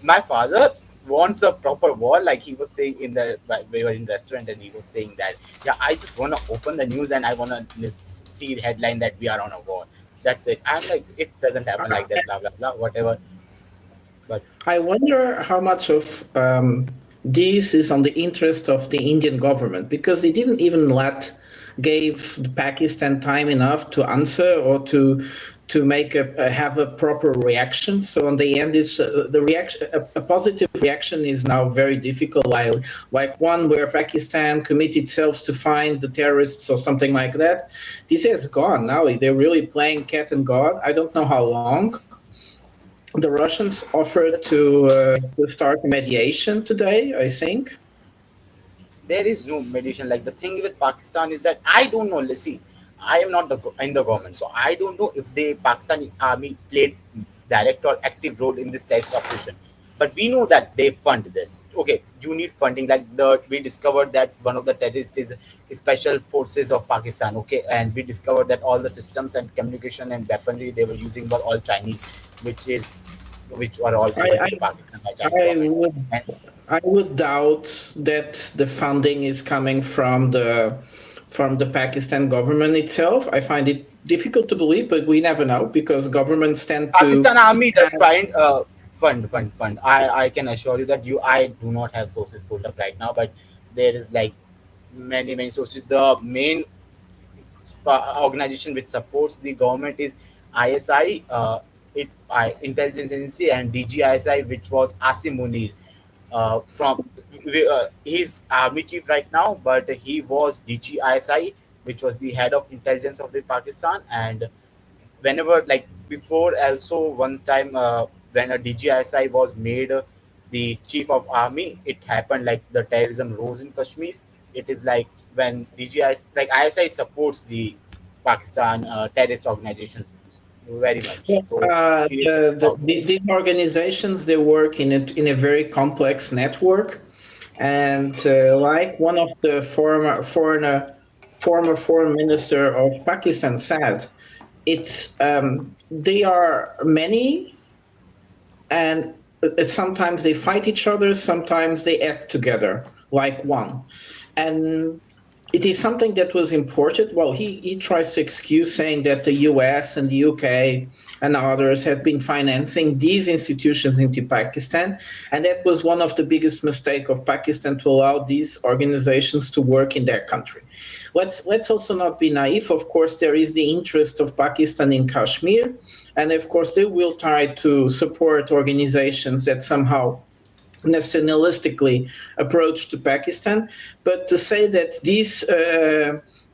my father wants a proper war. Like he was saying we were in restaurant and he was saying that I just want to open the news and I want to see the headline that we are on a war. That's it. I'm like, it doesn't happen like that. Blah blah blah. Whatever. But I wonder how much of this is on the interest of the Indian government, because they didn't even gave Pakistan time enough to answer or to make have a proper reaction. So on the end, it's the reaction. A positive reaction is now very difficult. Like one where Pakistan commit itself to find the terrorists or something like that. This has gone now. They're really playing cat and god. I don't know how long. The Russians offered to start mediation today, I think. there is no mediation. Like the thing with Pakistan is that I don't know. Let's see, I am not in the government, so I don't know if the Pakistani army played direct or active role in this test operation. But we know that they fund this. Okay, you need funding. Like we discovered that one of the terrorists is special forces of Pakistan. Okay, and we discovered that all the systems and communication and weaponry they were using were all Chinese, which were all given to Pakistan by Chinese government. I would doubt that the funding is coming from the Pakistan government itself. I find it difficult to believe, but we never know because governments tend to. Pakistan army does find fund. I can assure you that I do not have sources pulled up right now, but there is like many sources. The main organization which supports the government is ISI, intelligence agency, and DGISI, which was Asim Munir. From he's army chief right now, but he was DGISI, which was the head of intelligence of the Pakistan. And whenever, like before, also one time when a DGISI was made the chief of army, it happened like the terrorism rose in Kashmir. It is like when DGISI, like ISI supports the Pakistan terrorist organizations very much. So These organizations, they work in a very complex network, and like one of the former foreign minister of Pakistan said, it's they are many, and sometimes they fight each other, sometimes they act together like one, and it is something that was imported. Well, he tries to excuse saying that the US and the UK and others have been financing these institutions into Pakistan. And that was one of the biggest mistakes of Pakistan, to allow these organizations to work in their country. Let's also not be naive. Of course, there is the interest of Pakistan in Kashmir. And of course, they will try to support organizations that somehow nationalistically approach to Pakistan, but to say that these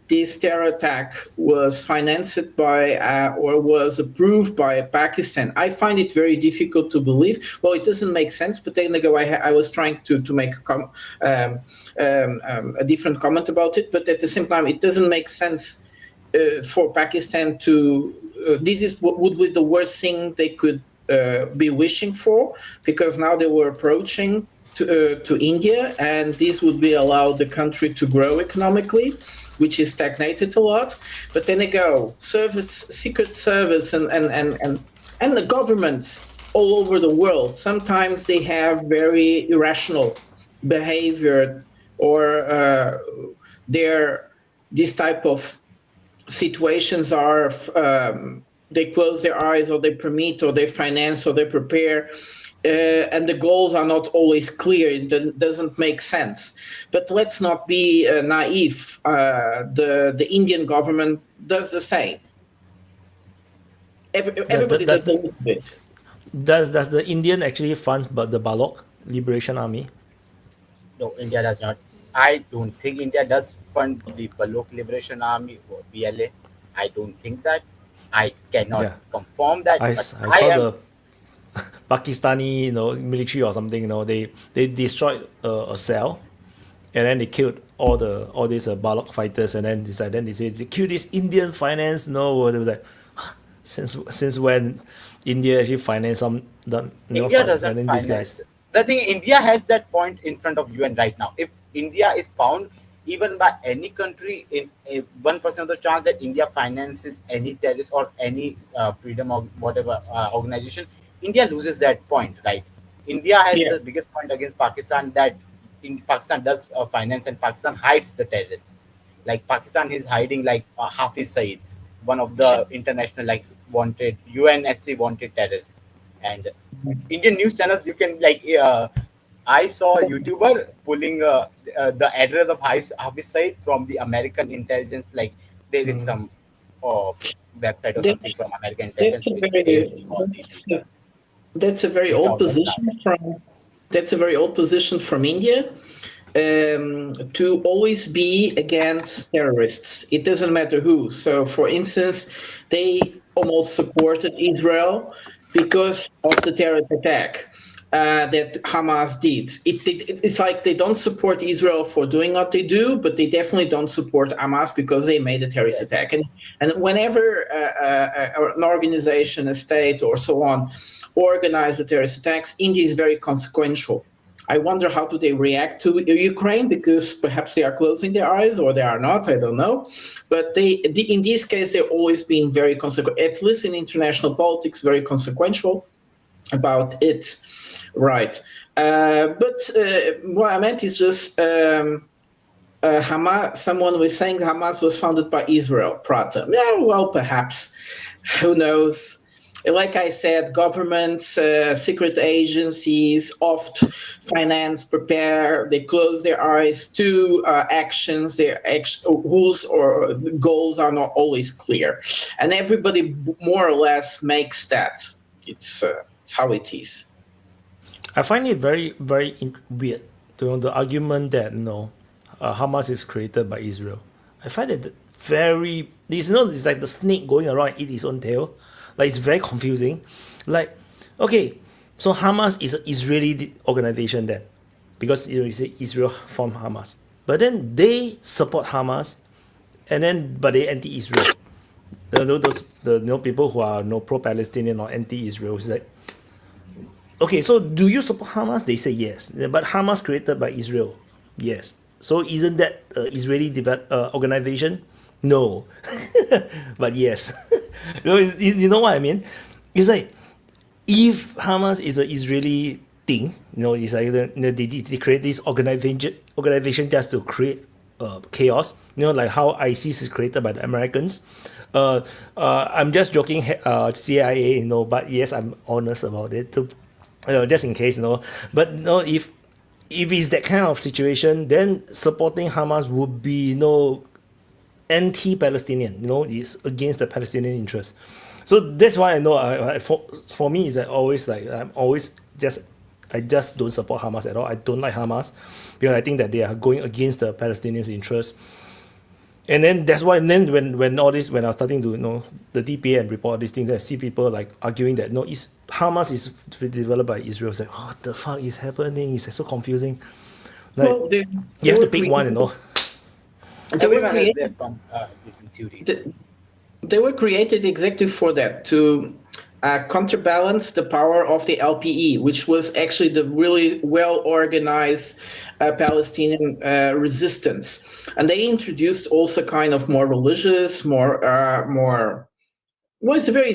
this terror attack was financed by or was approved by Pakistan. I find it very difficult to believe. Well, it doesn't make sense, but then ago I was trying to make a different comment about it, but at the same time, it doesn't make sense for Pakistan to. This is what would be the worst thing they could be wishing for, because now they were approaching to India, and this would be allow the country to grow economically, which is stagnated a lot. But then again, secret service, and the governments all over the world, sometimes they have very irrational behavior, or this type of situations are they close their eyes, or they permit, or they finance, or they prepare, and the goals are not always clear. It doesn't make sense. But let's not be naive. The Indian government does the same. Everybody does a little bit. Does the Indian actually funds but the Balok Liberation Army? No, India does not. I don't think India does fund the Balok Liberation Army or BLA. I don't think that. I cannot Yeah. confirm that. I but saw am, the Pakistani, military or something. They destroyed a cell, and then they killed all these Balok fighters, and then they said they killed this Indian finance. No, it was like, since when India actually finance India doesn't these finance. guys? The thing, India has that point in front of UN right now. If India is found even by any country, in 1% of the chance that India finances any terrorist or any freedom or whatever organization, India loses that point, right? India has Yeah. the biggest point against Pakistan, that in Pakistan does finance, and Pakistan hides the terrorists. Like Pakistan is hiding like Hafiz Saeed, one of the international wanted UNSC wanted terrorists, and Indian news channels, you can I saw a YouTuber pulling the address of Hafiz Saeed from the American intelligence. Like there is some website or something That's, from American that's intelligence a which says very all these details that's a very old without the position start. from India, to always be against terrorists. It doesn't matter who. So, for instance, they almost supported Israel because of the terrorist attack that Hamas did. It's like they don't support Israel for doing what they do, but they definitely don't support Hamas because they made a terrorist attack. And whenever an organization, a state, or so on, organize the terrorist attacks, India is very consequential. I wonder how do they react to Ukraine, because perhaps they are closing their eyes or they are not. I don't know. But in this case, they've always been very consequential, at least in international politics, very consequential about it. Right. But what I meant is just Hamas. Someone was saying Hamas was founded by Israel. Prata. Yeah, well, perhaps. Who knows? Like I said, governments, secret agencies oft finance, prepare, they close their eyes to actions. Their rules or goals are not always clear. And everybody more or less makes that. It's how it is. I find it very, very weird. The argument that Hamas is created by Israel. I find it very. It's like the snake going around and eat its own tail. Like it's very confusing. Like, okay, so Hamas is an Israeli organization then, because you say Israel formed Hamas, but then they support Hamas, but they anti-Israel. Those people who are pro-Palestinian or anti-Israel. It's like, okay, so do you support Hamas? They say yes, but Hamas created by Israel, yes. So isn't that Israeli organization? No, but yes. You know what I mean? It's like if Hamas is an Israeli thing, it's like they create this organization just to create chaos. Like how ISIS is created by the Americans. I'm just joking, CIA, but yes, I'm honest about it too, just in case, But if it's that kind of situation, then supporting Hamas would be anti-Palestinian, it's against the Palestinian interest. So that's why I know for me is always like I just don't support Hamas at all. I don't like Hamas because I think that they are going against the Palestinians' interest. And then that's why. And then when all this, when I was starting to the DPA and report these things, I see people like arguing that no, Hamas is developed by Israel. It's like, what the fuck is happening? It's like so confusing. Like Well, you have to pick one, They were Everyone has created. their different theories. They were created exactly for that, to counterbalance the power of the LPE, which was actually the really well organized Palestinian resistance. And they introduced also kind of more religious, more. Well, it's a very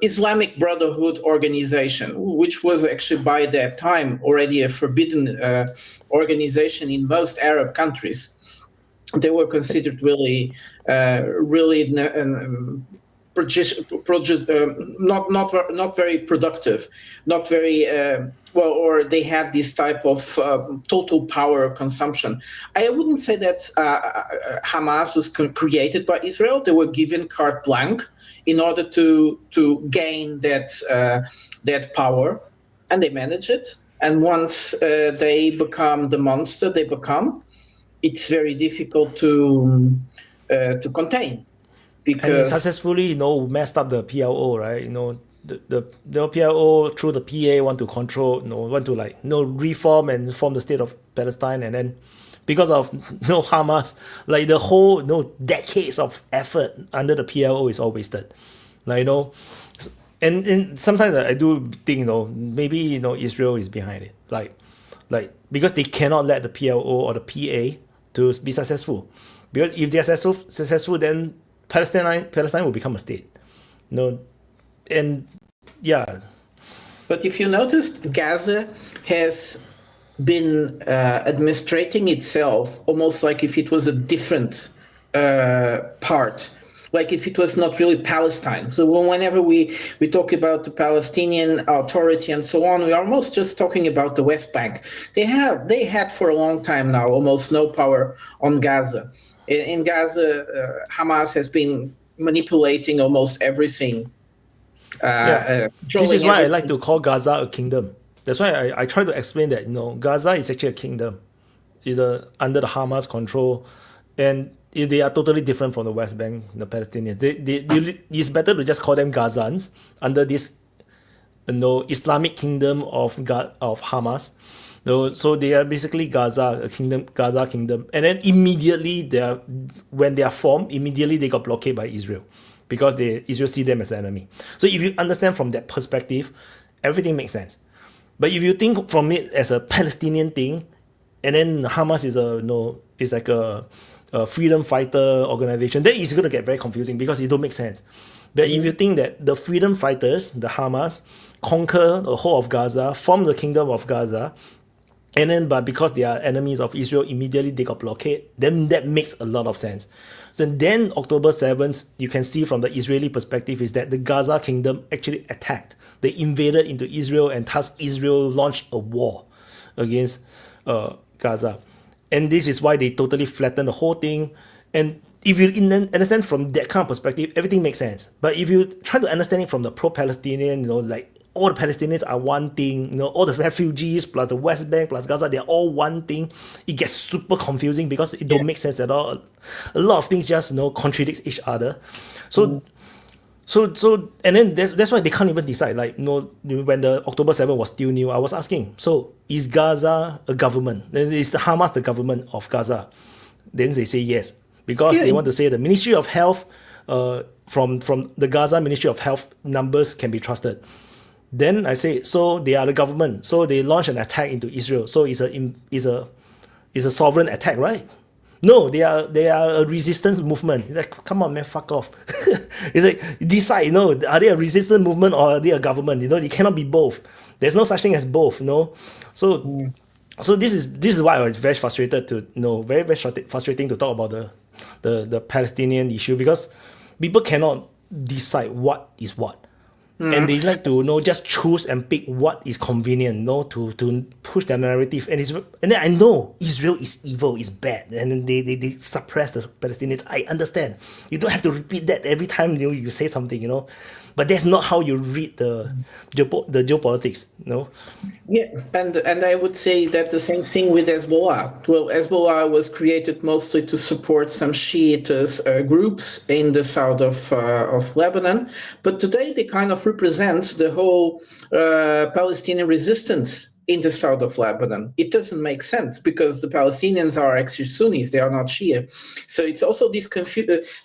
Islamic Brotherhood organization, which was actually by that time already a forbidden organization in most Arab countries. They were considered really not very productive, not very well, or they had this type of total power consumption. I wouldn't say that Hamas was created by Israel. They were given carte blanche in order to gain that power, and they manage it. And once they become the monster they become, it's very difficult to contain. And it Because successfully, messed up the PLO, right? The PLO through the PA want to control, want to reform and form the state of Palestine, and then because of Hamas, like the whole decades of effort under the PLO is all wasted, and sometimes I do think maybe Israel is behind it, like because they cannot let the PLO or the PA to be successful, because if they are successful, then Palestine will become a state. And yeah. But if you noticed, Gaza has been administrating itself almost like if it was a different part, like if it was not really Palestine. So whenever we talk about the Palestinian Authority and so on, we are almost just talking about the West Bank. They had for a long time now almost no power on Gaza. In Gaza, Hamas has been manipulating almost everything. This is why I like to call Gaza a kingdom. That's why I try to explain that Gaza is actually a kingdom, is under the Hamas control, and they are totally different from the West Bank, the Palestinians. It's better to just call them Gazans under this Islamic kingdom of Hamas. So they are basically Gaza kingdom, and then immediately when they are formed, immediately they got blockaded by Israel, because Israel see them as an enemy. So if you understand from that perspective, everything makes sense. But if you think from it as a Palestinian thing, and then Hamas is like a freedom fighter organization, then it's going to get very confusing because it don't make sense. But if you think that the freedom fighters, the Hamas, conquer the whole of Gaza, form the kingdom of Gaza, and then but because they are enemies of Israel, immediately they got blockaded, then that makes a lot of sense. So then October 7th, you can see from the Israeli perspective is that the Gaza kingdom actually attacked. They invaded into Israel, and thus Israel launched a war against Gaza. And this is why they totally flattened the whole thing. And if you understand from that kind of perspective, everything makes sense. But if you try to understand it from the pro-Palestinian, like all the Palestinians are one thing, all the refugees plus the West Bank plus Gaza, they're all one thing, it gets super confusing because it don't make sense at all. A lot of things just contradicts each other. So and then that's why they can't even decide. Like when the October 7th was still new, I was asking, so is Gaza a government? Is the Hamas the government of Gaza? Then they say yes, because they want to say the Ministry of Health, from the Gaza Ministry of Health numbers can be trusted. Then I say, so they are the government, so they launch an attack into Israel, so it's a sovereign attack, right? No, they are a resistance movement. It's like, come on, man, fuck off. It's like, decide, are they a resistance movement or are they a government? You cannot be both. There's no such thing as both, So this is why I was very frustrated very frustrating to talk about the Palestinian issue, because people cannot decide what is what. And they like to just choose and pick what is convenient, to push their narrative. And then I know Israel is evil, is bad, and then they suppress the Palestinians. I understand. You don't have to repeat that every time you say something, But that's not how you read the geopolitics, Yeah, and I would say that the same thing with Hezbollah. Well, Hezbollah was created mostly to support some Shiite groups in the south of Lebanon, but today they kind of represent the whole Palestinian resistance in the south of Lebanon. It doesn't make sense because the Palestinians are actually Sunnis, they are not Shia. So it's also this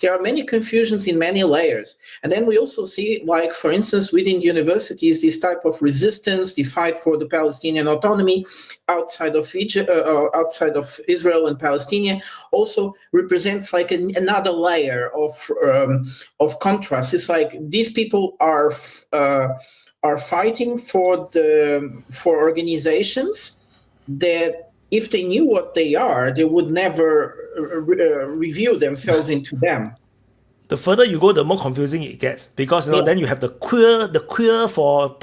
there are many confusions in many layers. And then we also see, like, for instance, within universities, this type of resistance, the fight for the Palestinian autonomy outside of Egypt, outside of Israel and Palestine, also represents like another layer of contrast. It's like these people are fighting for organizations that, if they knew what they are, they would never review themselves into them. The further you go, the more confusing it gets, because then you have the queer for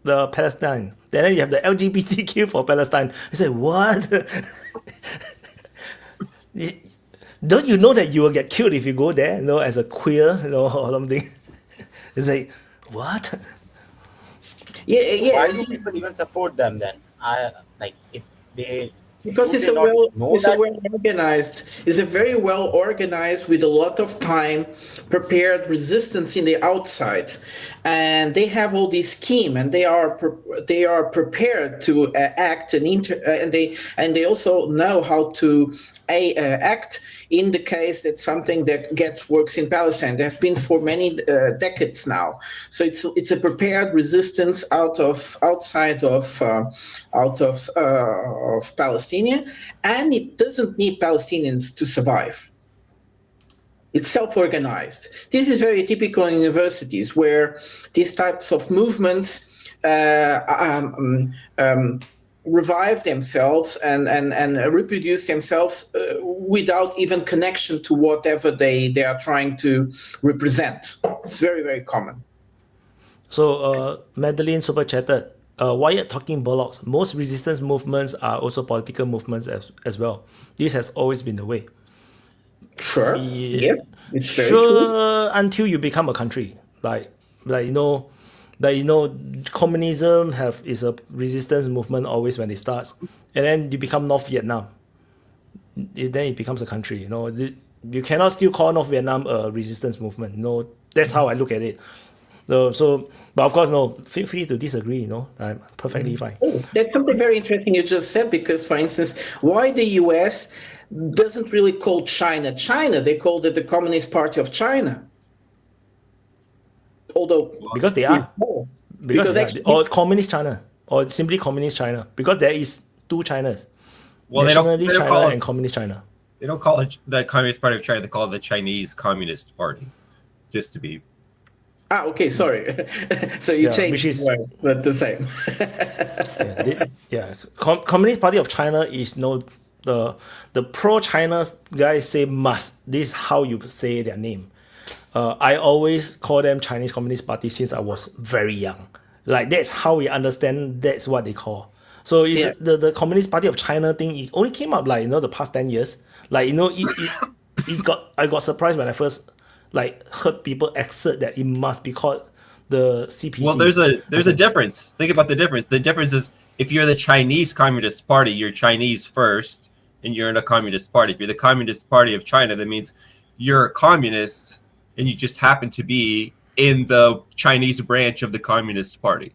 the Palestine, then you have the LGBTQ for Palestine. You say, what? Don't you know that you will get killed if you go there, as a queer, or something? It's like, what? Yeah. Why do people even support them then? If they Because it's a very well organized with a lot of time, prepared resistance in the outside, and they have all this scheme, and they are prepared to act and they also know how to act in the case that something that works in Palestine. There's been for many decades now. So it's a prepared resistance outside of Palestine, and it doesn't need Palestinians to survive. It's self-organized. This is very typical in universities, where these types of movements revive themselves and reproduce themselves without even connection to whatever they are trying to represent. It's very, very common. So, Madeline super chatted, Wyatt talking bollocks. Most resistance movements are also political movements as well. This has always been the way. Sure. Yeah. Yes, it's very true. Until you become a country, communism is a resistance movement always when it starts, and then you become North Vietnam. Then it becomes a country. You cannot still call North Vietnam a resistance movement. That's how I look at it. But of course, feel free to disagree. I'm perfectly fine. That's something very interesting you just said, because, for instance, why the US doesn't really call China China? They called it the Communist Party of China. Although because they are, or Communist China, or simply Communist China, because there is two Chinas. Well, Nationalist China and Communist China. They don't call it the Communist Party of China. They call it the Chinese Communist Party, just to be. Okay, sorry. So you changed, which is but the same. Communist Party of China is the pro-China guys say must. This is how you say their name. I always call them Chinese Communist Party since I was very young. Like, that's how we understand. That's what they call. So it's the Communist Party of China thing. It only came up the past 10 years. I got surprised when I first heard people assert that it must be called the CPC. Well, there's a difference. Think about the difference. The difference is, if you're the Chinese Communist Party, you're Chinese first, and you're in a Communist Party. If you're the Communist Party of China, that means you're a communist, and you just happen to be in the Chinese branch of the Communist Party.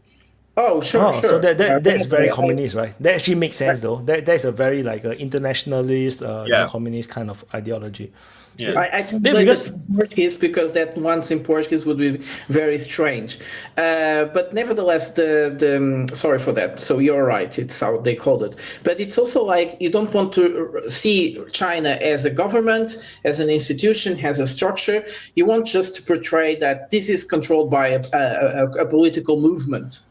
Oh, sure. So that's very communist, right? That actually makes sense, though. That's a very internationalist, communist kind of ideology. Yeah. I think because Portuguese, because that once in Portuguese would be very strange. But nevertheless, the sorry for that. So you're right. It's how they called it. But it's also you don't want to see China as a government, as an institution, as a structure. You want just to portray that this is controlled by a political movement.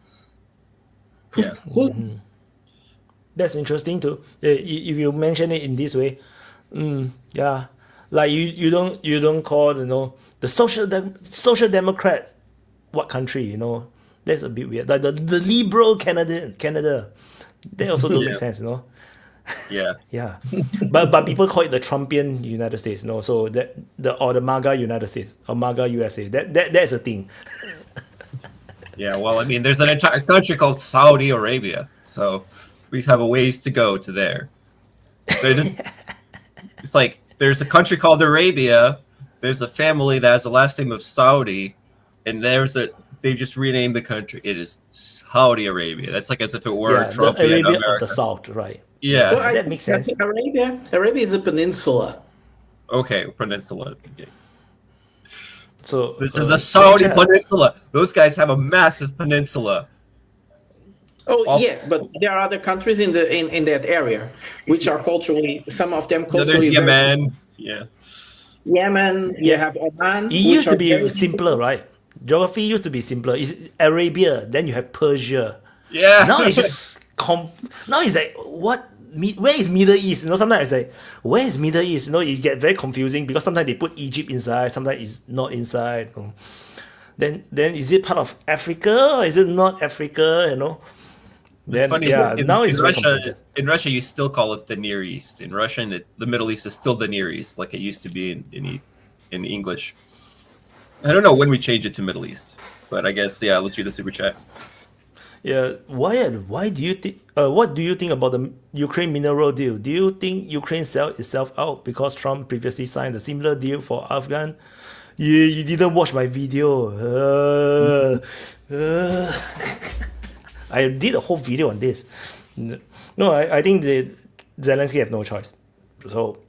Yeah. That's interesting too. If you mention it in this way, yeah. You don't call the social democrat what country, you know? That's a bit weird. Like the liberal Canada, they also don't make Yeah. sense, you know? Yeah. Yeah, but people call it the Trumpian United States, no? So that the MAGA United States or MAGA USA. That's a thing. Yeah, well, I mean, there's an entire country called Saudi Arabia, so we have a ways to go to there. So it's like there's a country called Arabia, there's a family that has the last name of Saudi, and they just renamed the country. It is Saudi Arabia. That's like as if it were Yeah, Trump the in Arabia America. of the South, right? Yeah. Well, That makes sense. Arabia is a peninsula. Okay, peninsula. Okay. So This is the Saudi yeah. peninsula. Those guys have a massive peninsula. Oh yeah, but there are other countries in that area which are culturally, some of them So there's culturally. Yemen. Yeah. Yemen, you Yeah. have Oman. It which used to are be very- simpler, right? Geography used to be simpler. It's Arabia, then you have Persia. Yeah. Now it's just now it's like what? Where is Middle East? You know, sometimes it's like where is Middle East? You know, it get very confusing because sometimes they put Egypt inside, sometimes it's not inside. You know. Then is it part of Africa or is it not Africa? You know. Then It's funny. yeah, now it's in very Russia. complicated. In Russia, you still call it the Near East. In Russian, the Middle East is still the Near East, like it used to be in English. I don't know when we change it to Middle East, but I guess yeah. Let's read the super chat. Yeah, why do you think? What do you think about the Ukraine mineral deal? Do you think Ukraine sell itself out because Trump previously signed a similar deal for Afghan? Yeah, you didn't watch my video. I did a whole video on this. No, I think the Zelensky have no choice. So,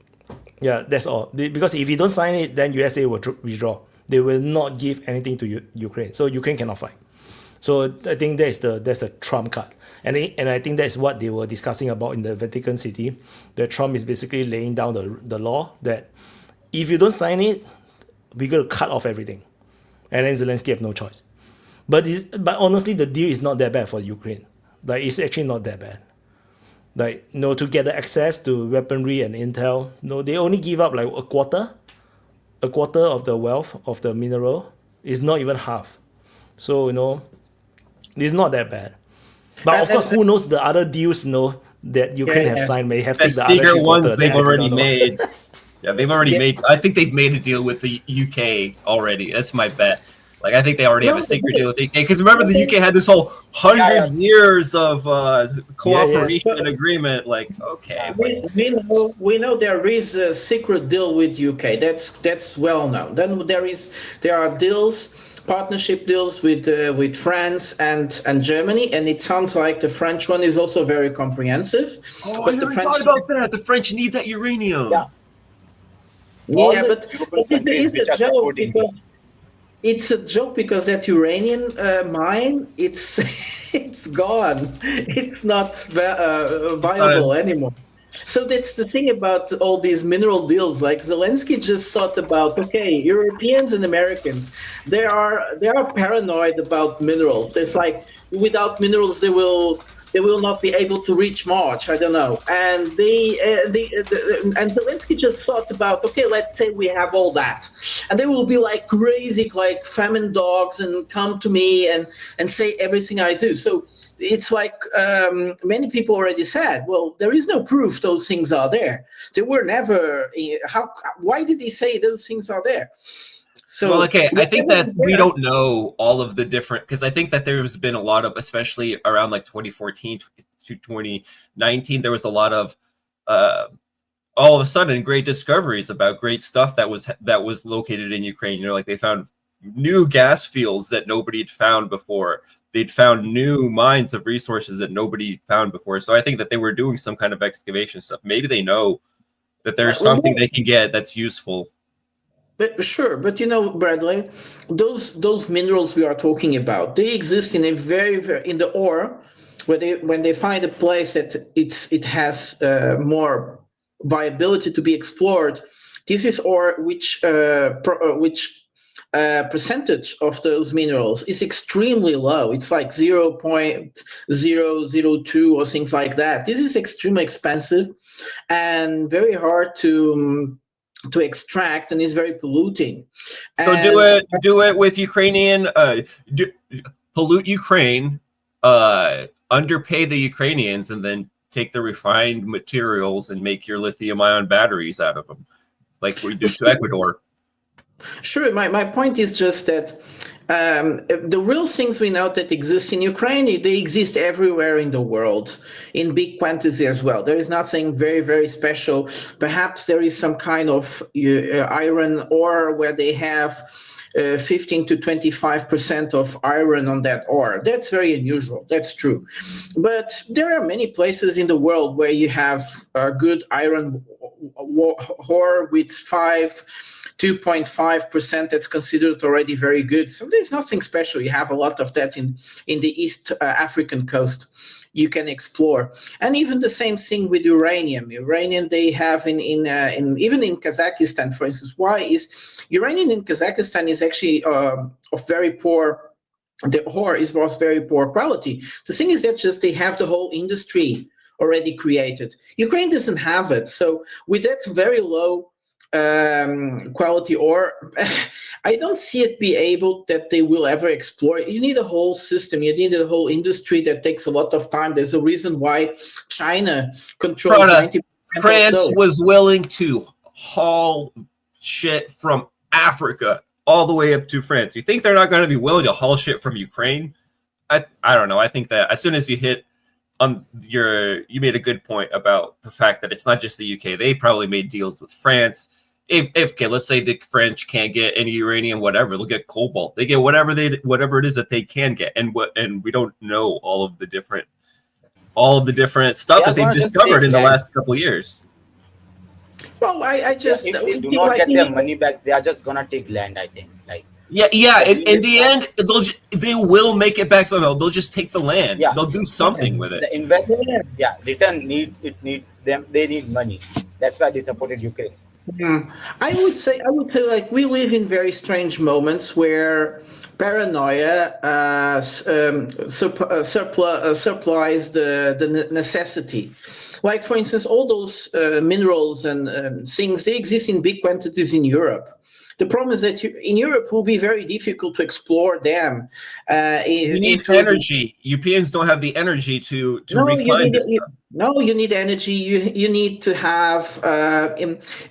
yeah, that's all. Because if you don't sign it, then USA will withdraw. They will not give anything to Ukraine. So Ukraine cannot fight. So I think that's the Trump card, and I think that's what they were discussing about in the Vatican City. That Trump is basically laying down the law that if you don't sign it, we're gonna cut off everything, and then Zelensky have no choice. But honestly, the deal is not that bad for Ukraine. Like it's actually not that bad. Like to get the access to weaponry and intel, they only give up like a quarter of the wealth of the mineral. It's not even half. So it's not that bad. But of course, who knows the other deals that Ukraine have signed may have The taken the other bigger three ones quarter they've that I do already not know. made. Yeah, they've already made. I think they've made a deal with the UK already. That's my bet. Like I think they already have a secret deal with the UK. Because remember, the UK had this whole 100 years of cooperation agreement. Like, okay, We know there is a secret deal with UK. That's well known. Then there are deals, partnership deals with France and Germany, and it sounds like the French one is also very comprehensive. oh, But I the never French- thought about that. The French need that uranium. Yeah. All Yeah, the but European it's countries which a are joke supporting because it's a joke because that uranium mine, it's it's gone. It's not viable anymore. So that's the thing about all these mineral deals. Like Zelensky just thought about, okay, Europeans and Americans, they are paranoid about minerals. It's like without minerals, they will not be able to reach March. I don't know. And and Zelensky just thought about, okay, let's say we have all that, and they will be like crazy, like famine dogs, and come to me and say everything I do. So it's like many people already said, well, there is no proof those things are there. They were never. Why did he say those things are there? So, well, okay, I think that we don't know all of the different, because I think that there's been a lot of, especially around like 2014 to 2019, there was a lot of all of a sudden great discoveries about great stuff that was located in Ukraine. Like they found new gas fields that nobody had found before. They'd found new mines of resources that nobody found before. So I think that they were doing some kind of excavation stuff. Maybe they know that there's something they can get that's useful. But sure, but Bradley, those minerals we are talking about, they exist in a very in the ore, when they find a place that it has more viability to be explored. This is ore which percentage of those minerals is extremely low. It's like 0.002 or things like that. This is extremely expensive and very hard to to extract and is very polluting. So do it with Ukrainian, pollute Ukraine, underpay the Ukrainians, and then take the refined materials and make your lithium-ion batteries out of them, like we do to Ecuador. Sure, my point is just that the real things we know that exist in Ukraine, they exist everywhere in the world in big quantities as well. There is nothing very, very special. Perhaps there is some kind of iron ore where they have 15 to 25% of iron on that ore. That's very unusual. That's true. But there are many places in the world where you have a good iron ore with 2.5% that's considered already very good. So there's nothing special. You have a lot of that in the East African coast you can explore. And even the same thing with uranium. Uranium they have in even in Kazakhstan, for instance. Why is uranium in Kazakhstan is actually of very poor, the ore was very poor quality. The thing is that just they have the whole industry already created. Ukraine doesn't have it. So with that very low quality ore, I don't see it be able that they will ever explore. You need a whole system. You need a whole industry that takes a lot of time. There's a reason why China controls 90%. France was willing to haul shit from Africa all the way up to France. You think they're not going to be willing to haul shit from Ukraine? I don't know. I think that as soon as you hit you made a good point about the fact that it's not just the UK. They probably made deals with France. If okay, let's say the French can't get any uranium, whatever, they'll get cobalt. They get whatever it is that they can get, and we don't know all of the different stuff that they've discovered in the last couple of years. Well, I just if they do not get their money back, they are just gonna take land. I think Yeah. In the end, they will make it back somehow. They'll just take the land. Yeah. They'll do something with it. The investment, return needs them. They need money. That's why they supported Ukraine. I would say like we live in very strange moments where paranoia supplies the necessity. Like for instance, all those minerals and things, they exist in big quantities in Europe. The problem is that in Europe it will be very difficult to explore them. You need energy. Europeans don't have the energy to refine this stuff. No, you need energy. You need to have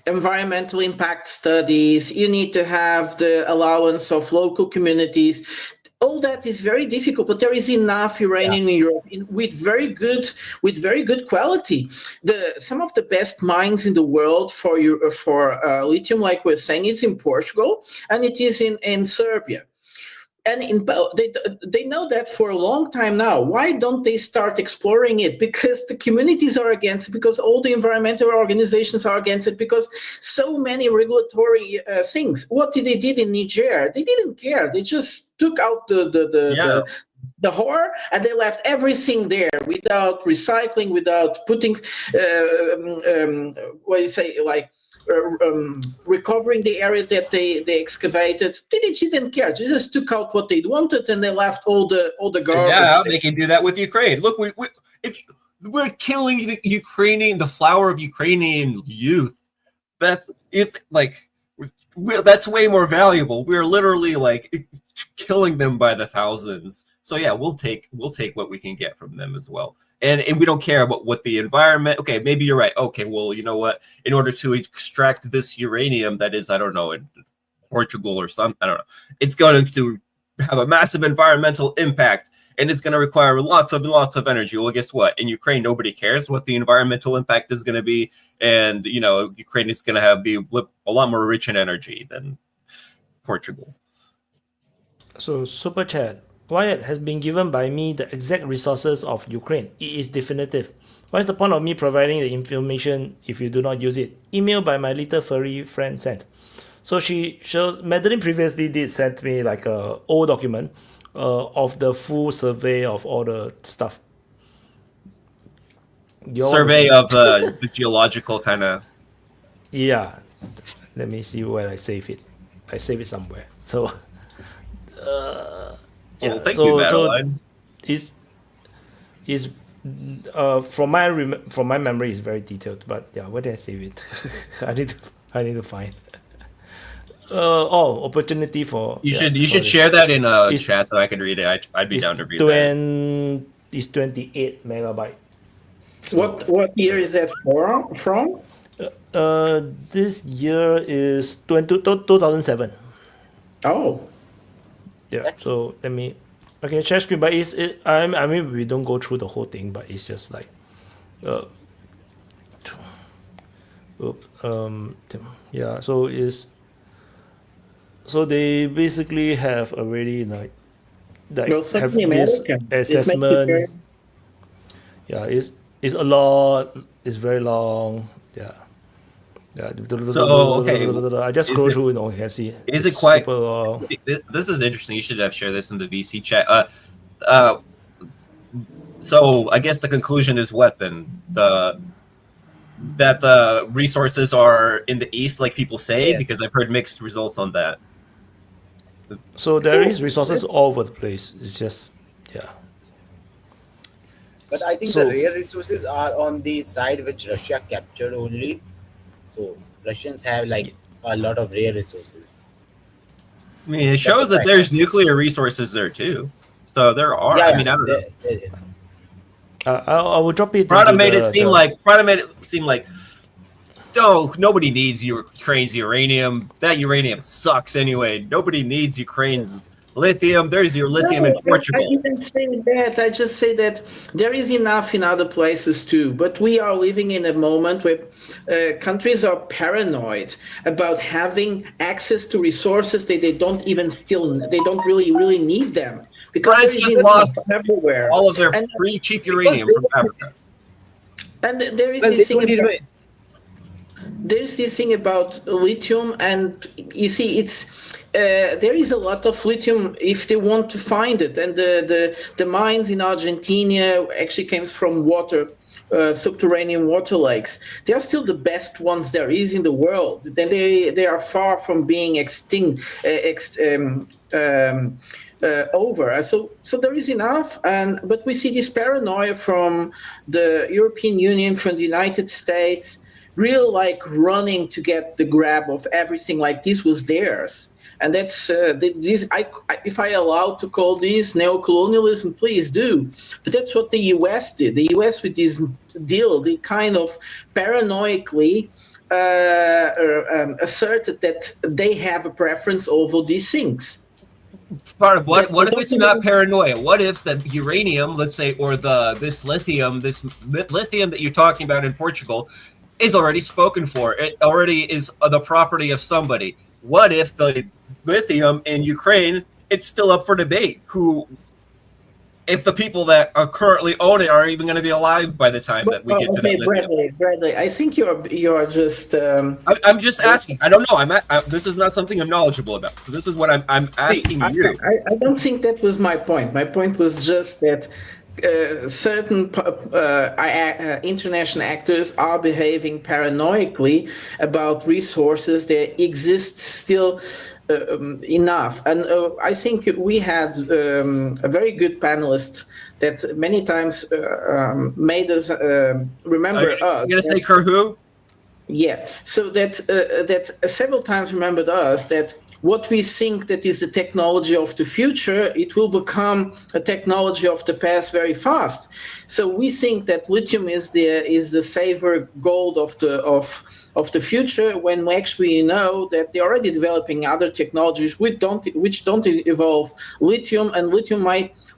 environmental impact studies. You need to have the allowance of local communities. All that is very difficult, but there is enough uranium in Europe with very good quality. Some of the best mines in the world for lithium, like we're saying, it's in Portugal and it is in Serbia. And they know that for a long time now. Why don't they start exploring it? Because the communities are against it, because all the environmental organizations are against it, because so many regulatory things. What they did in Niger? They didn't care. They just took out the ore and they left everything there without recycling, without putting recovering the area that they excavated. They didn't care. They just took out what they wanted and they left all the garbage. Yeah, they can do that with Ukraine. Look, we're killing the flower of Ukrainian youth. That's it. Like that's way more valuable. We're literally like killing them by the thousands. So yeah, we'll take what we can get from them as well. And we don't care about what the environment. Okay, maybe you're right. Okay, well, you know what? In order to extract this uranium that is, I don't know, in Portugal or something, I don't know. It's going to have a massive environmental impact, and it's going to require lots of energy. Well, guess what? In Ukraine, nobody cares what the environmental impact is going to be, and Ukraine is going to be a lot more rich in energy than Portugal. So super chat. Wyatt has been given by me the exact resources of Ukraine. It is definitive. What is the point of me providing the information if you do not use it? Email by my little furry friend sent. So Madeline previously did send me like a old document of the full survey of all the stuff. Survey of the geological kind of. Yeah. Let me see where I save it. I save it somewhere. So. Well, thank you, Madeline. Is from my memory, is very detailed. But yeah, where did I save it? I need to I need to find. Opportunity for You should sorry. share that in a It's- chat so I can read it. I'd be It's down to read that. It's 28 megabyte. What year is that from? This year is 2007. Oh, Yeah. That's- So let me. Okay, share screen, but I mean, we don't go through the whole thing, but it's just like, yeah. So they basically have already like well, have something this American. It makes it assessment. very- Yeah, it's a lot. It's very long. Yeah. Yeah. So, okay, I just is scroll it- through, you can see. is It's it quite- super long. This is interesting. You should have shared this in the VC chat. So I guess the conclusion is what then? That the resources are in the east, like people say, Yeah. because I've heard mixed results on that. So there is resources all over the place. It's just yeah. But I think So- the rare resources are on the side which Russia captured only. So Russians have like a lot of rare resources. I mean, it That's shows a that fact. there's nuclear resources there too. So there are. I mean, I don't know. there is. I will drop it. Prada into made it the- seem the- like oh, nobody needs Ukraine's uranium. That uranium sucks anyway. Nobody needs Ukraine's lithium. There's your lithium in No, Portugal. I didn't say that. I just say that there is enough in other places too. But we are living in a moment where countries are paranoid about having access to resources that they don't really need them because France there is just enough lost everywhere. All of their And- free cheap uranium they- from Africa. And there is Well, they this thing don't about, even- there's this thing about lithium, and you see it's there is a lot of lithium if they want to find it, and the mines in Argentina actually came from water. Subterranean water lakes. They are still the best ones there is in the world. Then they are far from being extinct, over. So there is enough, but we see this paranoia from the European Union, from the United States, real like running to get the grab of everything like this was theirs. And that's this. If I allowed to call this neocolonialism, please do. But that's what the U.S. did. The U.S. with this deal, they kind of paranoidly asserted that they have a preference over these things. Part of what if it's not paranoia? What if the uranium, let's say, or this lithium that you're talking about in Portugal is already spoken for? It already is the property of somebody. What if the lithium in Ukraine, it's still up for debate? If the people that are currently own it are even going to be alive by the time that we get to that lithium? Bradley, I think you're just. I'm just asking. I don't know. This is not something I'm knowledgeable about. So this is what I'm asking you. I don't think that was my point. My point was just that certain international actors are behaving paranoidally about resources that exist still enough. And I think we had a very good panelist that many times made us remember us. You're going to say Kerhu? Yeah, so that several times remembered us that what we think that is the technology of the future, it will become a technology of the past very fast. So we think that lithium is the saver gold of the future, when we actually know that they're already developing other technologies which don't involve lithium, and lithium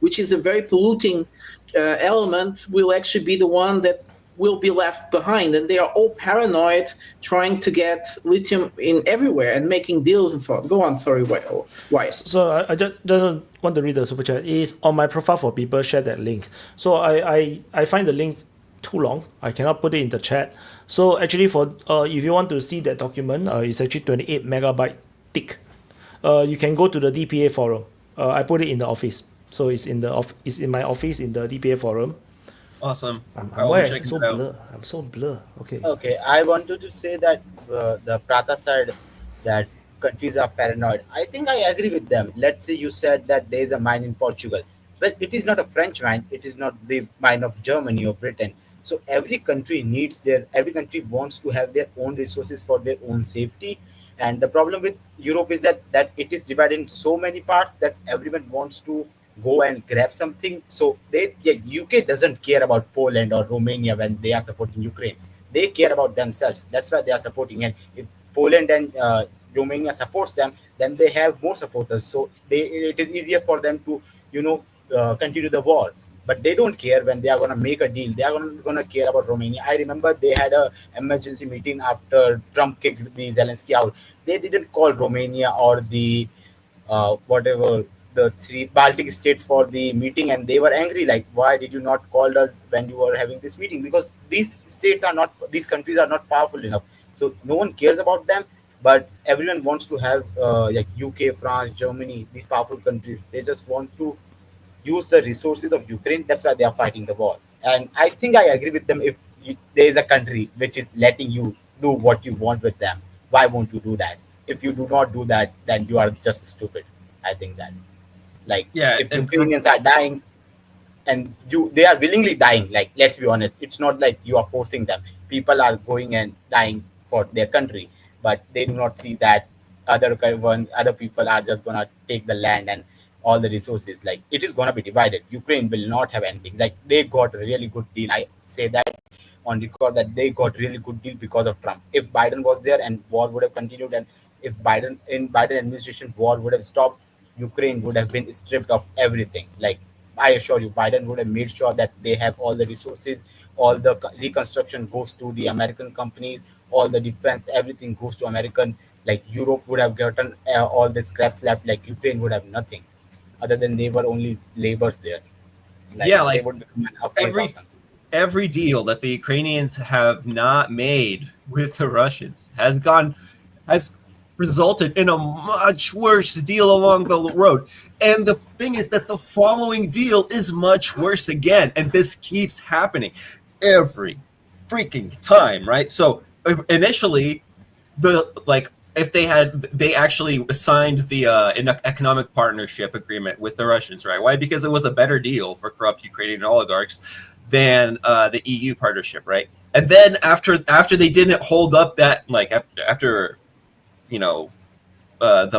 which is a very polluting element, will actually be the one that will be left behind. And they are all paranoid, trying to get lithium in everywhere and making deals and so on. Go on, sorry, why? So I just want to read the super chat. It's on my profile for people. Share that link. So I find the link too long. I cannot put it in the chat. So actually, for if you want to see that document, it's actually 28 megabyte thick. You can go to the DPA forum. I put it in the office. So it's in my office in the DPA forum. Awesome. Why I'm so blur? I'm so blur. Okay. Okay, I wanted to say that the Prata said that countries are paranoid. I think I agree with them. Let's say you said that there is a mine in Portugal. Well, it is not a French mine. It is not the mine of Germany or Britain. So every country wants to have their own resources for their own safety. And the problem with Europe is that it is divided in so many parts that everyone wants to go and grab something. So UK doesn't care about Poland or Romania when they are supporting Ukraine. They care about themselves. That's why they are supporting. And if Poland and Romania supports them, then they have more supporters. So it is easier for them to continue the war. But they don't care when they are going to make a deal. They are going to care about Romania. I remember they had a emergency meeting after Trump kicked the Zelensky out. They didn't call Romania or the whatever the three Baltic states for the meeting, and they were angry. Like, why did you not call us when you were having this meeting? Because these countries are not powerful enough. So no one cares about them. But everyone wants to have like UK, France, Germany, these powerful countries. They just want to use the resources of Ukraine. That's why they are fighting the war. And I think I agree with them. If there is a country which is letting you do what you want with them, why won't you do that? If you do not do that, then you are just stupid. I think that, like, Yeah, if and Ukrainians are dying, and they are willingly dying, like, let's be honest, it's not like you are forcing them. People are going and dying for their country, but they do not see that other people are just gonna take the land and all the resources. Like, it is gonna be divided. Ukraine will not have anything. Like, they got a really good deal. I say that on record that they got really good deal because of Trump. If Biden was there and war would have continued, and if Biden administration war would have stopped, Ukraine would have been stripped of everything. Like, I assure you, Biden would have made sure that they have all the resources, all the reconstruction goes to the American companies, all the defense, everything goes to American. Like, Europe would have gotten all the scraps left. Like, Ukraine would have nothing, other than they were only laborers there. Like, yeah, they like would become a every 4,000. every deal that the Ukrainians have not made with the Russians has resulted in a much worse deal along the road. And the thing is that the following deal is much worse again, and this keeps happening every freaking time, right? So initially, if they actually signed the an economic partnership agreement with the Russians, right? Why? Because it was a better deal for corrupt Ukrainian oligarchs than the EU partnership, right? And then after they didn't hold up that, like, after the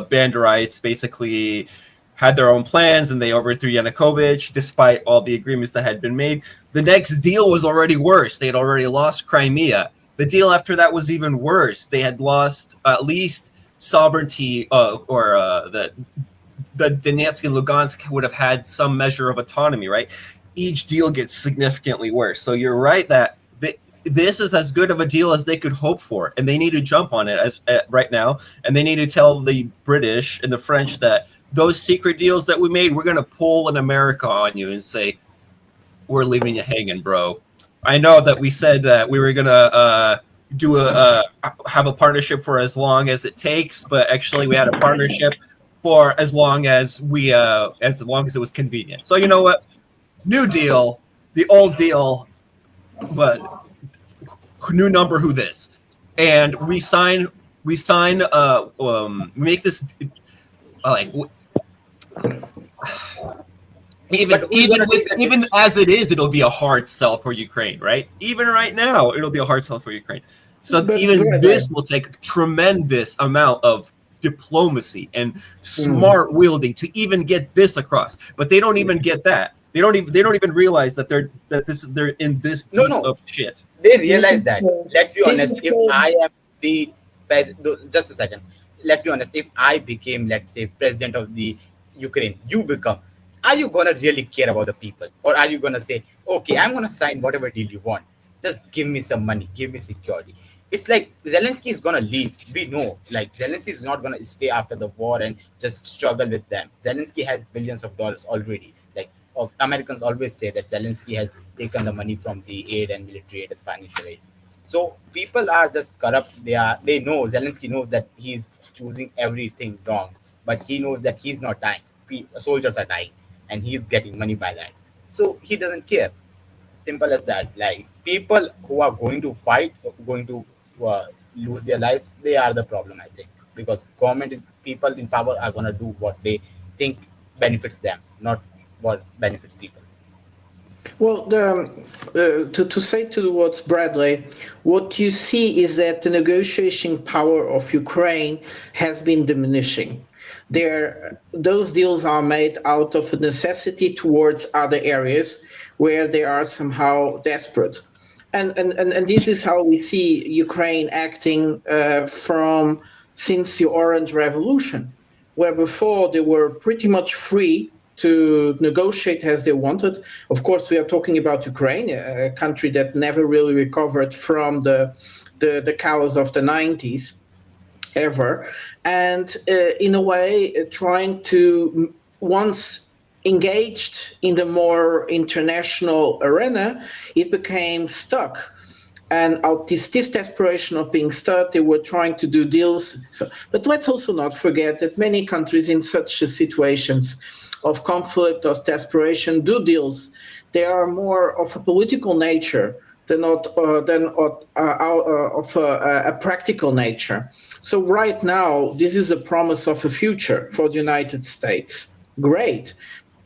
Banderites basically had their own plans and they overthrew Yanukovych despite all the agreements that had been made, the next deal was already worse. They had already lost Crimea. The deal after that was even worse. They had lost at least sovereignty, or the Donetsk and Lugansk would have had some measure of autonomy, right? Each deal gets significantly worse. So you're right that this is as good of a deal as they could hope for, and they need to jump on it right now. And they need to tell the British and the French that those secret deals that we made, we're going to pull an America on you and say, we're leaving you hanging, bro. I know that we said that we were going to have a partnership for as long as it takes, but actually we had a partnership for as long as it was convenient. So you know what? New deal, the old deal, but new number, who this? And we sign make this like even as it is, it'll be a hard sell for Ukraine, right? Even right now, it'll be a hard sell for Ukraine. So this will take tremendous amount of diplomacy and smart wielding to even get this across. But they don't even get that. They don't even realize that they're in this deep of shit. They realize that. Let's be honest. If I am the just a second. Let's be honest. If I became, let's say, president of the Ukraine, you become. Are you gonna really care about the people, or are you gonna say, okay, I'm gonna sign whatever deal you want, just give me some money, give me security? It's like Zelensky is gonna leave. We know, like, Zelensky is not gonna stay after the war and just struggle with them. Zelensky has billions of dollars already. Like, Americans always say that Zelensky has taken the money from the aid and military aid and financial aid. So people are just corrupt. They know, Zelensky knows that he's choosing everything wrong, but he knows that he's not dying. Soldiers are dying, and he's getting money by that. So he doesn't care. Simple as that. Like, people who are going to fight, going to lose their lives, they are the problem, I think, because people in power are gonna do what they think benefits them, not what benefits people. Well, to say to what Bradley, what you see is that the negotiation power of Ukraine has been diminishing. Those deals are made out of a necessity towards other areas where they are somehow desperate. And this is how we see Ukraine acting since the Orange Revolution, where before they were pretty much free to negotiate as they wanted. Of course, we are talking about Ukraine, a country that never really recovered from the chaos of the 90s ever. And in a way, trying to, once engaged in the more international arena, it became stuck. And out this desperation of being stuck, they were trying to do deals. But let's also not forget that many countries in such situations of conflict or desperation do deals. They are more of a political nature than of a practical nature. So right now, this is a promise of a future for the United States. Great.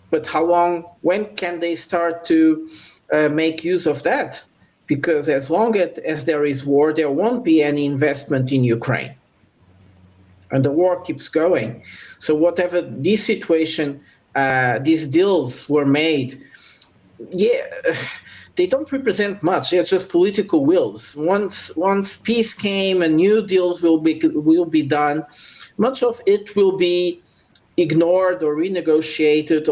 But how long, when can they start to make use of that? Because as long as there is war, there won't be any investment in Ukraine. And the war keeps going. So whatever this situation, these deals were made, they don't represent much. They're just political wills. Once peace came and new deals will be done, much of it will be ignored or renegotiated.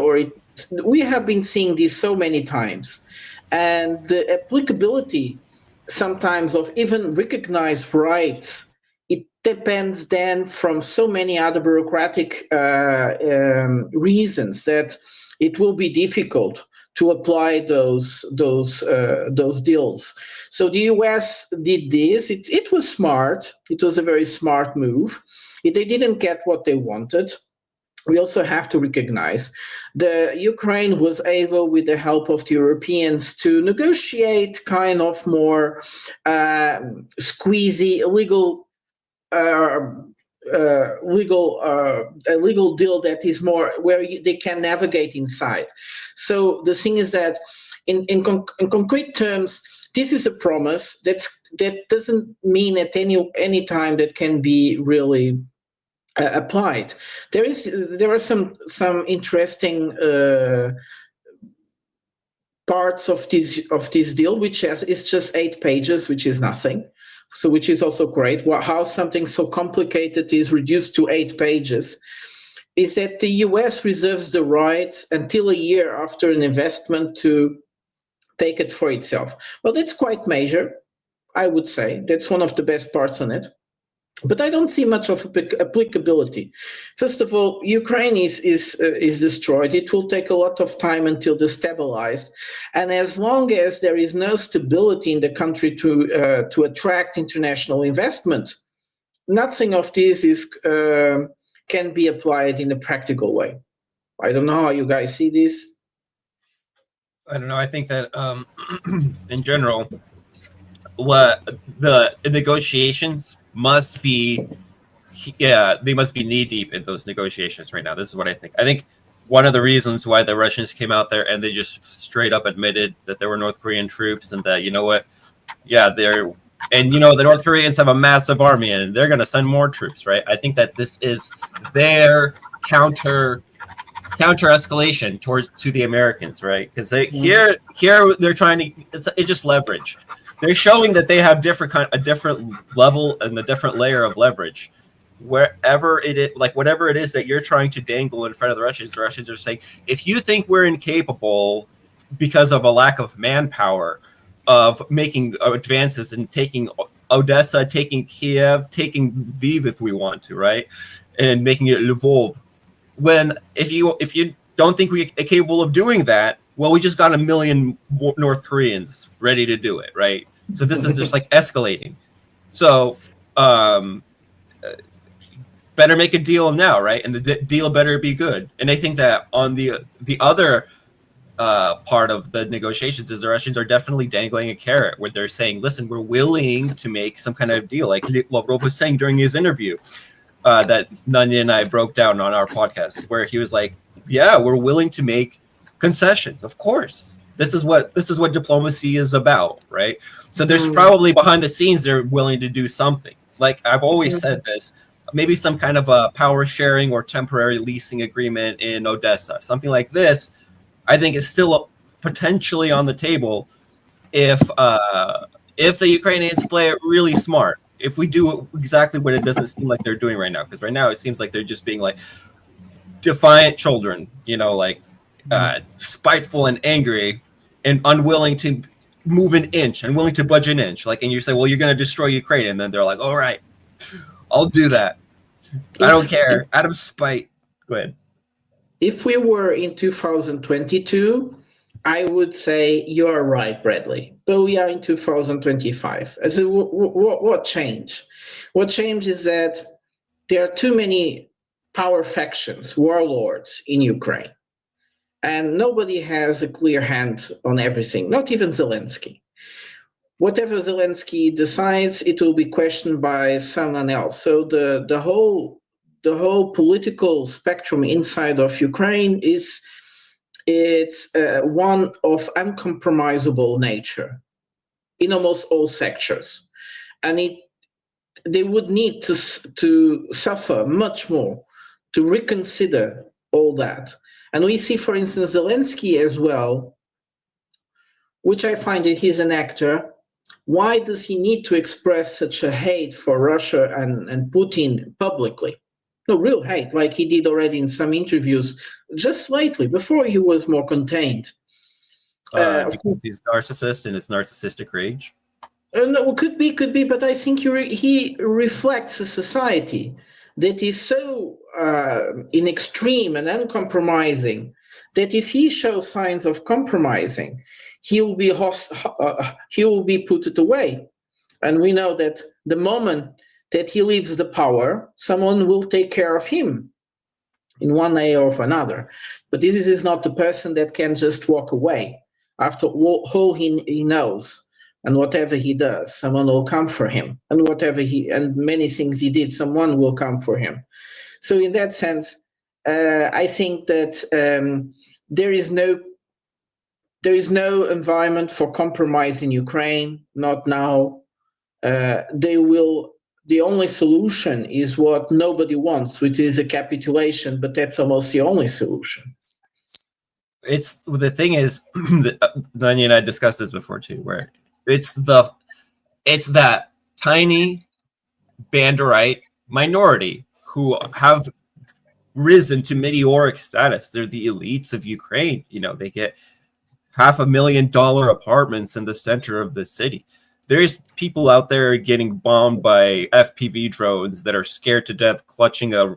We have been seeing this so many times. And the applicability sometimes of even recognized rights, it depends then from so many other bureaucratic reasons that it will be difficult to apply those deals. So the US did this. It was smart. It was a very smart move. They didn't get what they wanted. We also have to recognize the Ukraine was able, with the help of the Europeans, to negotiate kind of more squeezy legal deal that is more where they can navigate inside. So the thing is that in concrete terms, this is a promise that doesn't mean at any time that can be really applied. There are some interesting parts of this deal, which is just 8 pages, which is nothing. So, which is also great. How something so complicated is reduced to 8 pages is that the US reserves the right until a year after an investment to take it for itself. Well, that's quite major, I would say. That's one of the best parts on it. But I don't see much of applicability. First of all, Ukraine is destroyed. It will take a lot of time until destabilized, and as long as there is no stability in the country to attract international investment, nothing of this can be applied in a practical way. I don't know how you guys see this. I don't know. I think that in general, what the negotiations must be, they must be knee deep in those negotiations right now. This is what I think. I think one of the reasons why the Russians came out there and they just straight up admitted that there were North Korean troops and that, the North Koreans have a massive army and they're going to send more troops, right? I think that this is their counter escalation to the Americans, right? Because here they're trying to, it's just leverage. They're showing that they have a different level and a different layer of leverage. Wherever it is, like whatever it is that you're trying to dangle in front of the Russians are saying, if you think we're incapable because of a lack of manpower of making advances and taking Odessa, taking Kiev, taking Lviv if we want to, right? And making it Lvov. If you don't think we're capable of doing that, well, we just got 1 million North Koreans ready to do it, right? So this is just like escalating. So better make a deal now, right? And the deal better be good. And I think that on the other part of the negotiations is the Russians are definitely dangling a carrot where they're saying, listen, we're willing to make some kind of deal. Like Lavrov was saying during his interview that Nanya and I broke down on our podcast, where he was like, yeah, we're willing to make concessions, of course. This is what diplomacy is about, right? So there's probably behind the scenes they're willing to do something. Like I've always said this, maybe some kind of a power sharing or temporary leasing agreement in Odessa, something like this. I think is still potentially on the table if the Ukrainians play it really smart. If we do exactly what it doesn't seem like they're doing right now, because right now it seems like they're just being like defiant children, like spiteful and angry and unwilling to move an inch, unwilling to budge an inch. Like, and you say, well, you're going to destroy Ukraine. And then they're like, all right, I'll do that. I don't care. Out of spite. Go ahead. If we were in 2022, I would say you are right, Bradley. But we are in 2025. So what changed? What changed is that there are too many power factions, warlords in Ukraine. And nobody has a clear hand on everything, not even Zelensky. Whatever Zelensky decides, it will be questioned by someone else. So the whole political spectrum inside of Ukraine it's one of uncompromisable nature in almost all sectors, and they would need to suffer much more to reconsider all that. And we see, for instance, Zelensky as well, which I find that he's an actor. Why does he need to express such a hate for Russia and Putin publicly? No, real hate, like he did already in some interviews just lately, before he was more contained. Because he's narcissist and it's narcissistic rage. No, could be, but I think he reflects a society that is so in extreme and uncompromising that if he shows signs of compromising, he will be put away. And we know that the moment that he leaves the power, someone will take care of him in one way or another. But this is not the person that can just walk away. After all he knows and whatever he does, someone will come for him. And and many things he did, someone will come for him. So in that sense, I think that there is no environment for compromise in Ukraine, not now. The only solution is what nobody wants, which is a capitulation, but that's almost the only solution. It's the thing is, Danya and I discussed this before too, where it's that tiny Banderite minority who have risen to meteoric status. They're the elites of Ukraine. They get $500,000 apartments in the center of the city. There's people out there getting bombed by FPV drones that are scared to death, clutching a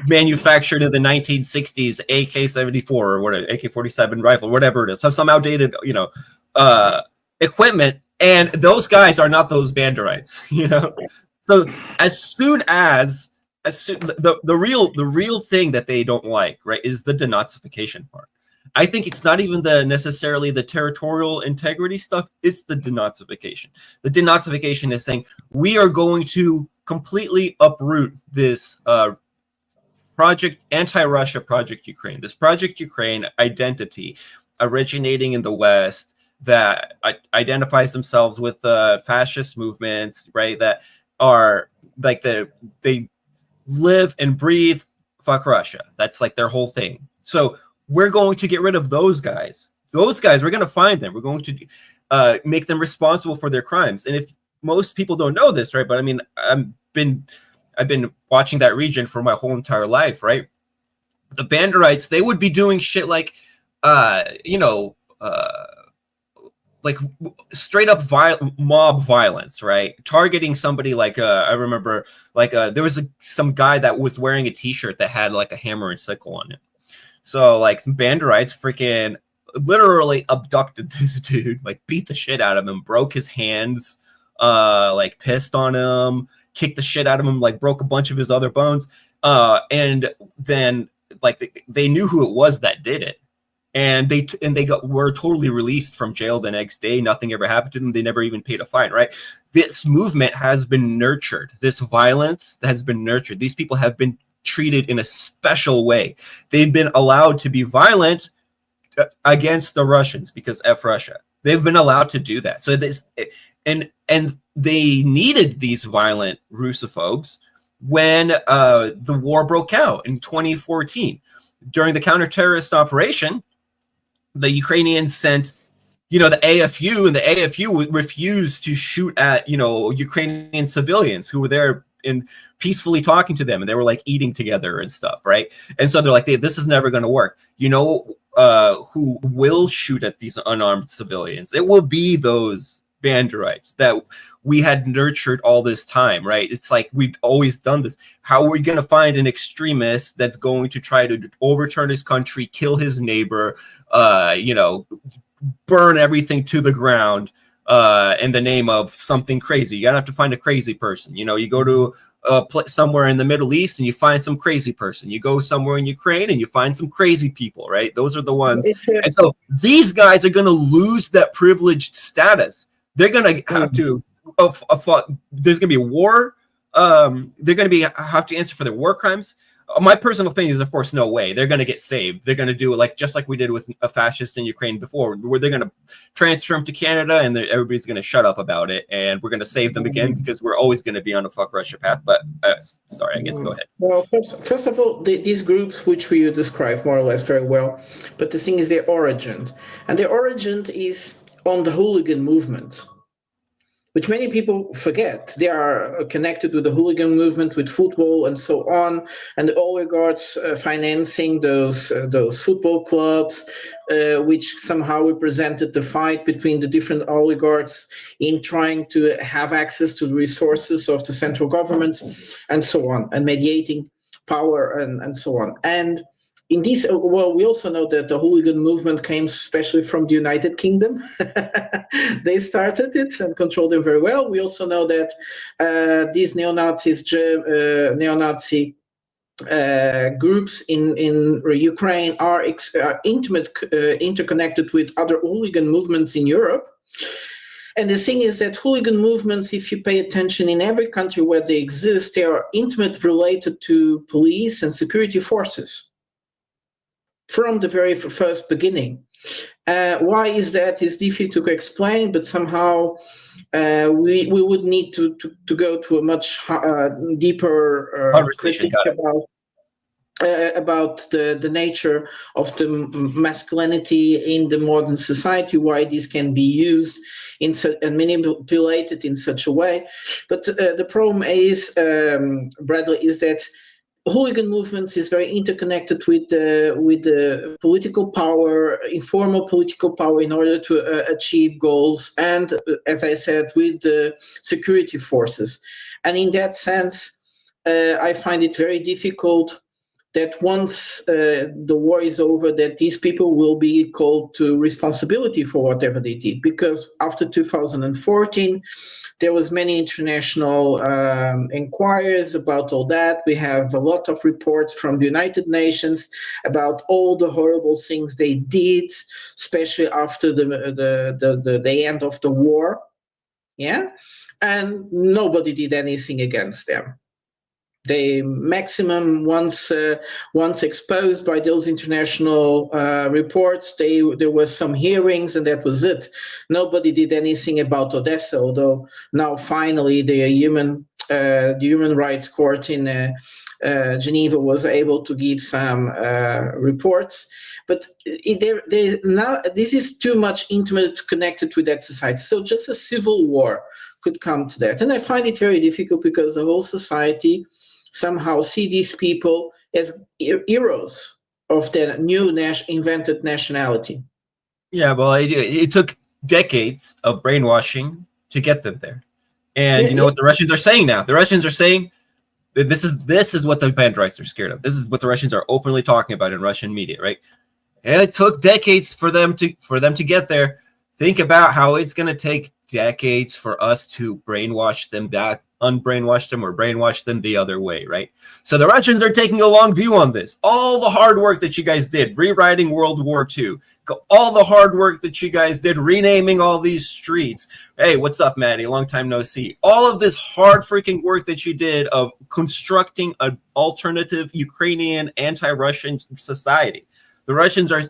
manufactured in the 1960s AK-74 or whatever, AK-47 rifle, whatever it is, some outdated, equipment. And those guys are not those Banderites, So as soon the real thing that they don't like, right, is the denazification part. I think it's not even necessarily the territorial integrity stuff. It's the denazification. The denazification is saying we are going to completely uproot this anti-Russia Project Ukraine. This Project Ukraine identity originating in the West that identifies themselves with fascist movements, right? That are like they live and breathe fuck Russia. That's like their whole thing. So we're going to get rid of those guys. Those guys, we're going to find them. We're going to make them responsible for their crimes. And if most people don't know this, right? But I mean, I've been watching that region for my whole entire life, right? The Banderites, they would be doing shit like, like straight up mob violence, right? Targeting somebody like I remember, like there was some guy that was wearing a T-shirt that had like a hammer and sickle on it. So like some Banderites freaking literally abducted this dude, like beat the shit out of him, broke his hands, like pissed on him, kicked the shit out of him, like broke a bunch of his other bones. And then like they knew who it was that did it. And were totally released from jail the next day. Nothing ever happened to them. They never even paid a fine, right? This movement has been nurtured. This violence has been nurtured. These people have been treated in a special way. They've been allowed to be violent against the Russians because F Russia. They've been allowed to do that. So this and they needed these violent Russophobes when the war broke out in 2014. During the counter-terrorist operation, the Ukrainians sent, the AFU, and the AFU refused to shoot at, Ukrainian civilians who were there and peacefully talking to them, and they were like eating together and stuff, right? And so they're like, this is never going to work. Who will shoot at these unarmed civilians? It will be those Banderites that we had nurtured all this time, right? It's like we've always done this. How are we going to find an extremist that's going to try to overturn his country, kill his neighbor, burn everything to the ground in the name of something crazy? You gotta have to find a crazy person. You go to somewhere in the Middle East and you find some crazy person. You go somewhere in Ukraine and you find some crazy people, right? Those are the ones. And so these guys are going to lose that privileged status. They're going to have to. There's going to be a war. They're going to have to answer for their war crimes. My personal opinion is, of course, no way. They're going to get saved. They're going to do it just like we did with a fascist in Ukraine before, where they're going to transfer them to Canada and everybody's going to shut up about it. And we're going to save them again because we're always going to be on a fuck Russia path. But sorry, I guess go ahead. Well, first of all, these groups, which we describe more or less very well, but the thing is their origin. And their origin is on the hooligan movement, which many people forget. They are connected with the hooligan movement, with football and so on, and the oligarchs financing those football clubs, which somehow represented the fight between the different oligarchs in trying to have access to the resources of the central government and so on, and mediating power and so on. And in this, we also know that the hooligan movement came especially from the United Kingdom. They started it and controlled it very well. We also know that these neo-Nazi groups in Ukraine are interconnected with other hooligan movements in Europe. And the thing is that hooligan movements, if you pay attention, in every country where they exist, they are intimately related to police and security forces from the very first beginning. Why is that? It's difficult to explain, but somehow we would need to go to a much deeper critique about the nature of the masculinity in the modern society, why this can be used and manipulated in such a way. But the problem is, Bradley, is that hooligan movements is very interconnected with the political power, informal political power, in order to achieve goals, and as I said, with the security forces. And in that sense, I find it very difficult that once the war is over, that these people will be called to responsibility for whatever they did, because after 2014, there was many international inquiries about all that. We have a lot of reports from the United Nations about all the horrible things they did, especially after the end of the war. Yeah, and nobody did anything against them. They maximum once exposed by those international reports, there were some hearings and that was it. Nobody did anything about Odessa, although now finally the Human Rights Court in Geneva was able to give some reports. But now this is too much intimate connected with that society. So just a civil war could come to that. And I find it very difficult because the whole society somehow see these people as heroes of their new invented nationality. Yeah, well, it took decades of brainwashing to get them there. And you know what the Russians are saying now? The Russians are saying that this is what the Banderites are scared of. This is what the Russians are openly talking about in Russian media, right? And it took decades for them to get there. Think about how it's going to take decades for us to brainwash them back, unbrainwash them, or brainwash them the other way, right? So the Russians are taking a long view on this. All the hard work that you guys did, rewriting World War II, all the hard work that you guys did, renaming all these streets. Hey, what's up, Maddie? Long time no see. All of this hard freaking work that you did of constructing an alternative Ukrainian anti-Russian society. The Russians are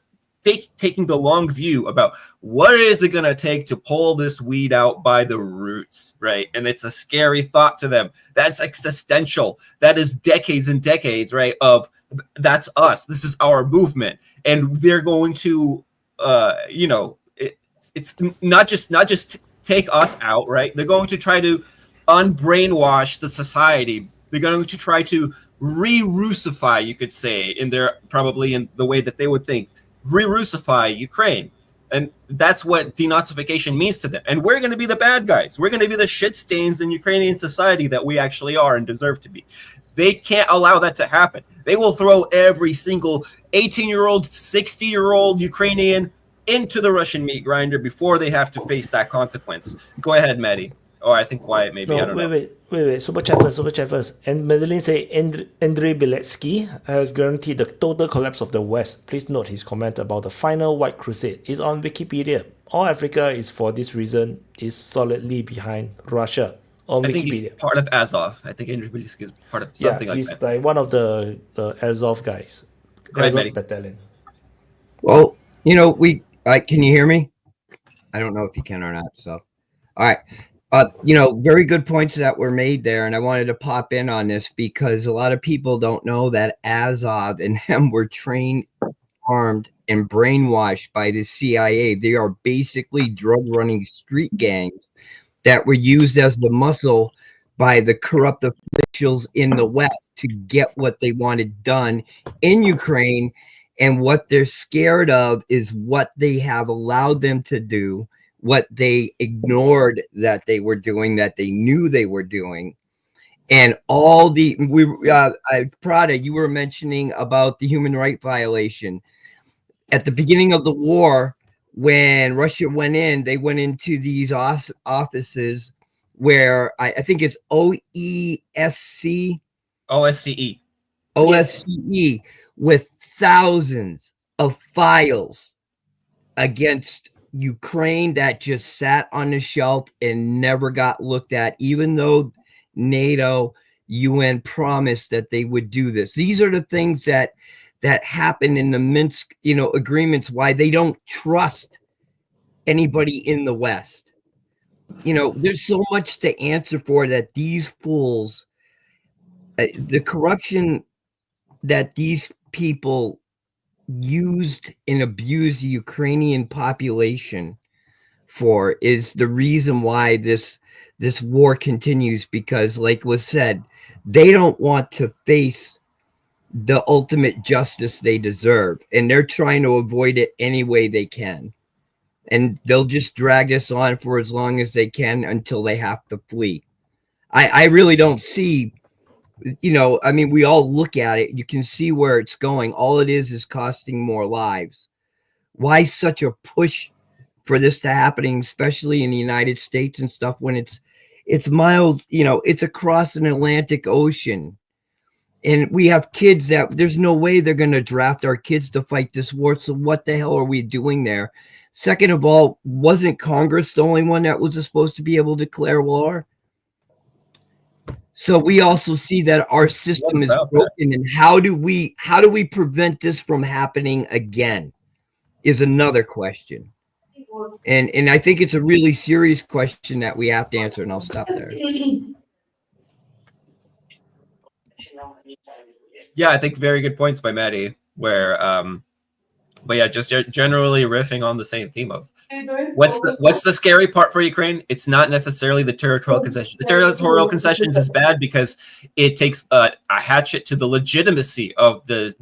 taking the long view about what is it going to take to pull this weed out by the roots, right? And it's a scary thought to them. That's existential. That is decades and decades, right? Of that's us. This is our movement, and they're going to, it's not just take us out, right? They're going to try to unbrainwash the society. They're going to try to re-Russify, you could say, in the way that they would think, re-Russify Ukraine. And that's what denazification means to them. And we're going to be the bad guys. We're going to be the shit stains in Ukrainian society that we actually are and deserve to be. They can't allow that to happen. They will throw every single 18-year-old, 60-year-old Ukrainian into the Russian meat grinder before they have to face that consequence. Go ahead, Maddie. Or I think Wyatt maybe. I don't know. Wait. Super chat first. And Madeline say Andrei Beletsky has guaranteed the total collapse of the West. Please note his comment about the final White Crusade is on Wikipedia. All Africa is, for this reason, is solidly behind Russia. On I Wikipedia. think he's part of Azov. I think Andrei Beletsky is part of something like that. He's like one of the Azov guys. Go ahead, Azov Maddie. battalion. Well, can you hear me? I don't know if you can or not. So, all right. Very good points that were made there. And I wanted to pop in on this because a lot of people don't know that Azov and them were trained, armed, and brainwashed by the CIA. They are basically drug running street gangs that were used as the muscle by the corrupt officials in the West to get what they wanted done in Ukraine. And what they're scared of is what they have allowed them to do, what they ignored that they were doing, that they knew they were doing. And Prada, you were mentioning about the human rights violation. At the beginning of the war, when Russia went in, they went into these offices where I think it's OSCE, with thousands of files against Ukraine that just sat on the shelf and never got looked at, even though NATO, UN promised that they would do this. These are the things that happen in the Minsk, agreements, why they don't trust anybody in the West. There's so much to answer for that these fools, the corruption that these people used and abused the Ukrainian population for is the reason why this war continues, because like was said, they don't want to face the ultimate justice they deserve, and they're trying to avoid it any way they can, and they'll just drag this on for as long as they can until they have to flee. I really don't see, we all look at it. You can see where it's going. All it is costing more lives. Why such a push for this to happening, especially in the United States and stuff, when it's miles, it's across an Atlantic Ocean. And we have kids that there's no way they're going to draft our kids to fight this war. So what the hell are we doing there? Second of all, wasn't Congress the only one that was supposed to be able to declare war? So we also see that our system is broken, and how do we prevent this from happening again is another question. And I think it's a really serious question that we have to answer, and I'll stop there. Yeah, I think very good points by Maddie, where but yeah, just generally riffing on the same theme of what's the scary part for Ukraine? It's not necessarily the territorial concession. The territorial concessions is bad because it takes a hatchet to the legitimacy of the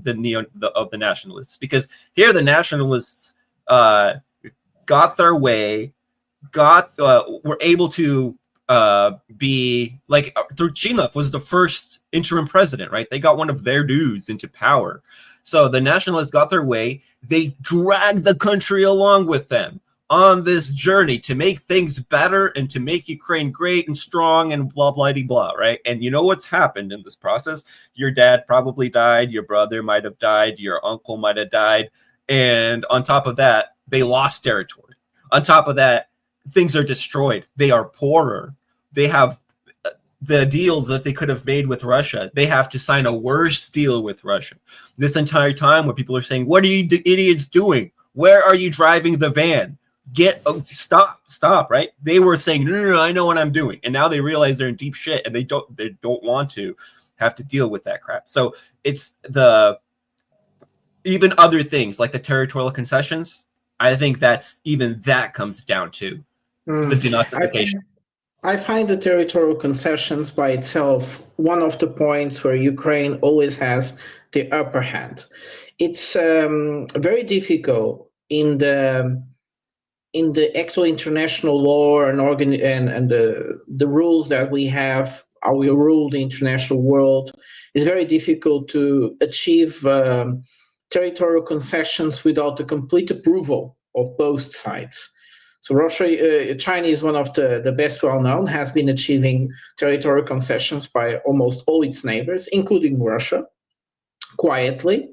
nationalists. Because here the nationalists got their way, were able to be like Turchinov was the first interim president, right? They got one of their dudes into power. So the nationalists got their way. They dragged the country along with them on this journey to make things better and to make Ukraine great and strong and blah, blah, blah, right? And you know what's happened in this process? Your dad probably died. Your brother might have died. Your uncle might have died. And on top of that, they lost territory. On top of that, things are destroyed. They are poorer. They have the deals that they could have made with Russia. They have to sign a worse deal with Russia. This entire time where people are saying, what are you idiots doing? Where are you driving the van? Stop, right? They were saying, no, I know what I'm doing. And now they realize they're in deep shit and they don't want to have to deal with that crap. So it's even other things like the territorial concessions. I think that comes down to the denazification. I find the territorial concessions by itself one of the points where Ukraine always has the upper hand. It's very difficult in the actual international law and the rules that we have, how we rule the international world. It's very difficult to achieve territorial concessions without the complete approval of both sides. So China is one of the best well-known, has been achieving territorial concessions by almost all its neighbors, including Russia, quietly.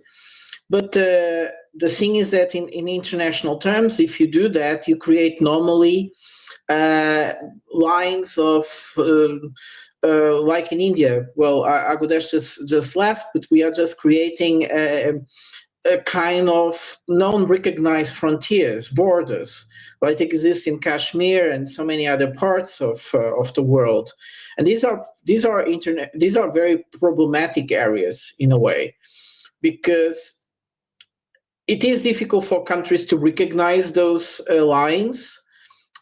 But the thing is that in international terms, if you do that, you create normally lines of, like in India. Well, Agudesh just left, but we are just creating a kind of non-recognized frontiers, borders, like exist in Kashmir and so many other parts of the world. And these are very problematic areas in a way, because it is difficult for countries to recognize those lines.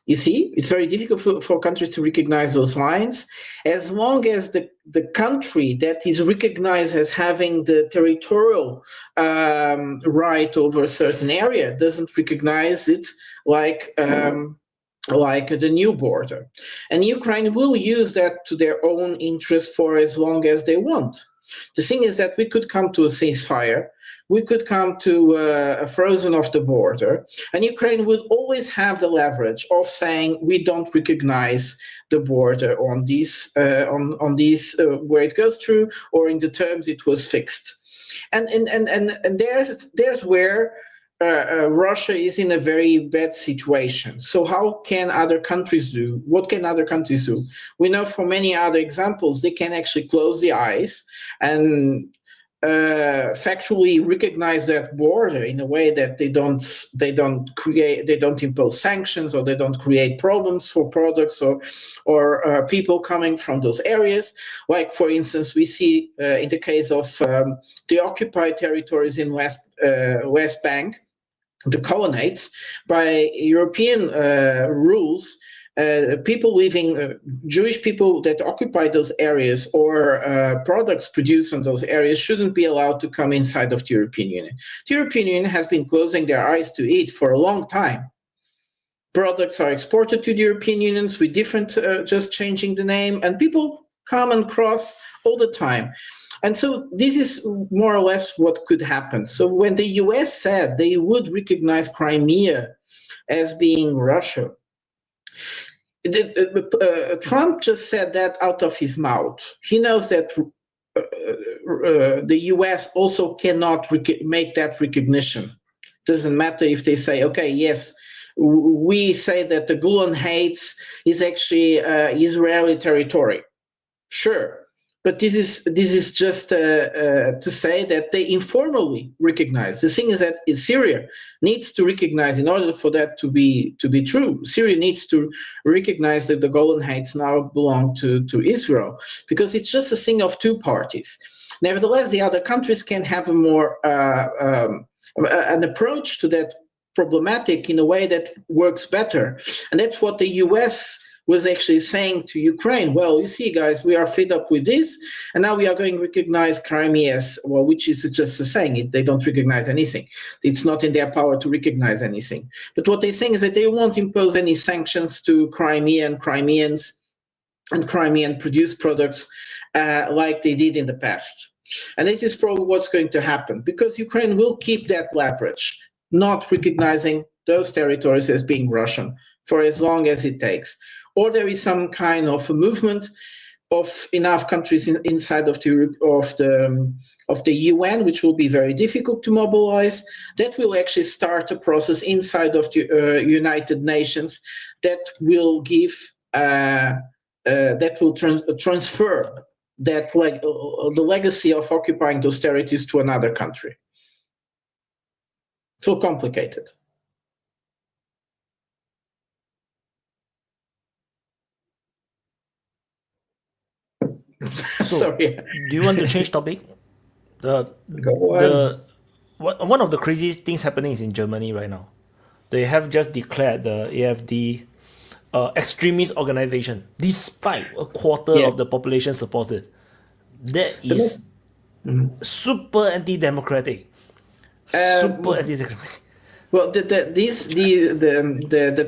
You see, it's very difficult for countries to recognize those lines, as long as the country that is recognized as having the territorial right over a certain area doesn't recognize it like the new border. And Ukraine will use that to their own interest for as long as they want. The thing is that we could come to a ceasefire, we could come to a frozen of the border, and Ukraine would always have the leverage of saying we don't recognize the border on these where it goes through, or in the terms it was fixed. And there's where Russia is in a very bad situation. So how can other countries do? What can other countries do? We know from many other examples, they can actually close the eyes and factually recognize that border in a way that they don't impose sanctions, or they don't create problems for products or people coming from those areas. Like, for instance, we see in the case of the occupied territories in West Bank, the colonies, by European rules, people living, Jewish people that occupy those areas, or products produced in those areas, shouldn't be allowed to come inside of the European Union. The European Union has been closing their eyes to it for a long time. Products are exported to the European Union with different, just changing the name, and people come and cross all the time. And so this is more or less what could happen. So when the US said they would recognize Crimea as being Russia, Trump just said that out of his mouth. He knows that the US also cannot make that recognition. Doesn't matter if they say, okay, yes, we say that the Golan Heights is actually Israeli territory. Sure. But this is just to say that they informally recognize. The thing is that Syria needs to recognize, in order for that to be true, Syria needs to recognize that the Golan Heights now belong to Israel, because it's just a thing of two parties. Nevertheless, the other countries can have a more an approach to that problematic in a way that works better, and that's what the US was actually saying to Ukraine. Well, you see, guys, we are fed up with this, and now we are going to recognize Crimea as, well, which is just a saying. They don't recognize anything. It's not in their power to recognize anything. But what they're saying is that they won't impose any sanctions to Crimea and Crimeans and Crimean-produced products like they did in the past. And this is probably what's going to happen, because Ukraine will keep that leverage, not recognizing those territories as being Russian for as long as it takes. Or there is some kind of a movement of enough countries inside of the UN, which will be very difficult to mobilize, that will actually start a process inside of the United Nations that will give that will transfer that the legacy of occupying those territories to another country. So complicated. So, Sorry. do you want to change topic? The Go on. one of the craziest things happening is in Germany right now. They have just declared the AfD extremist organization, despite a quarter Yeah. of the population supports it. That The is most- super anti-democratic. Super anti-democratic. Well, the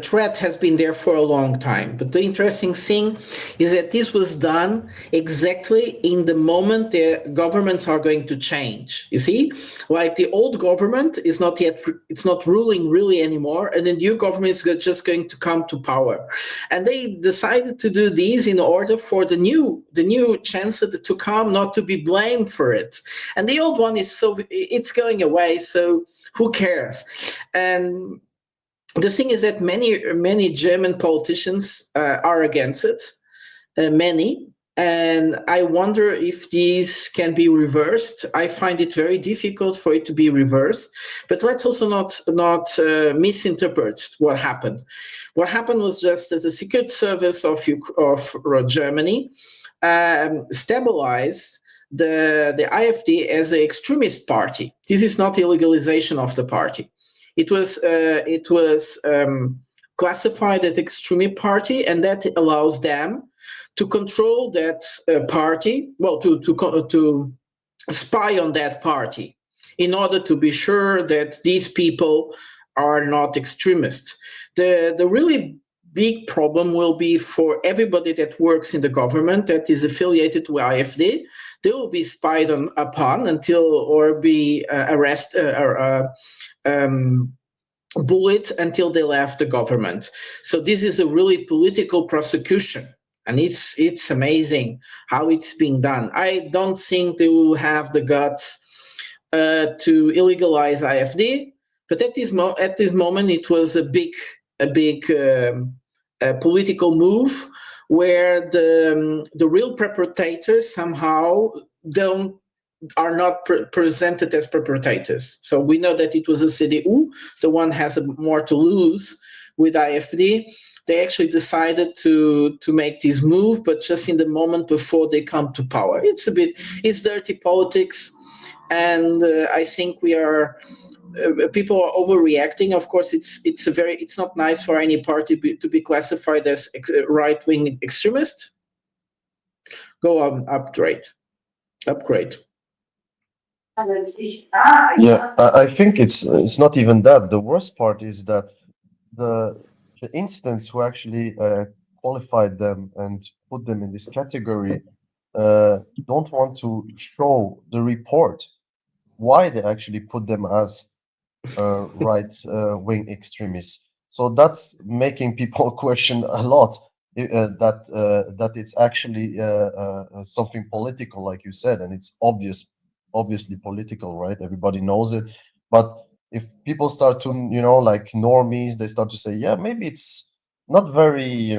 threat has been there for a long time. But the interesting thing is that this was done exactly in the moment the governments are going to change. You see, like the old government is not yet, it's not ruling really anymore, and the new government is just going to come to power. And they decided to do this in order for the new chancellor to come, not to be blamed for it. And the old one is it's going away. So who cares? And the thing is that many German politicians are against it, many, and I wonder if these can be reversed. I find it very difficult for it to be reversed. But let's also not misinterpret what happened. What happened was just that the Secret Service of Germany stabilized the AfD as an extremist party. This is not illegalization of the party. It was classified as extremist party, and that allows them to control that party. Well, to spy on that party in order to be sure that these people are not extremists. The really big problem will be for everybody that works in the government that is affiliated to AfD. They will be spied upon or be arrested or bullied until they left the government. So this is a really political prosecution, and it's amazing how it's being done. I don't think they will have the guts to illegalize AfD, but at this moment it was a big political move where the real perpetrators somehow are not presented as perpetrators. So we know that it was a CDU, the one has more to lose with AfD. They actually decided to make this move, but just in the moment before they come to power. It's dirty politics, and I think people are overreacting. Of course, it's not nice for any party to be classified as right-wing extremist. Go on, upgrade. Yeah, I think it's not even that. The worst part is that the instance who actually qualified them and put them in this category don't want to show the report why they actually put them as right wing extremists. So that's making people question a lot that it's actually something political, like you said, and it's obviously political, right? Everybody knows it. But if people start to, like normies, they start to say, yeah, maybe it's not very,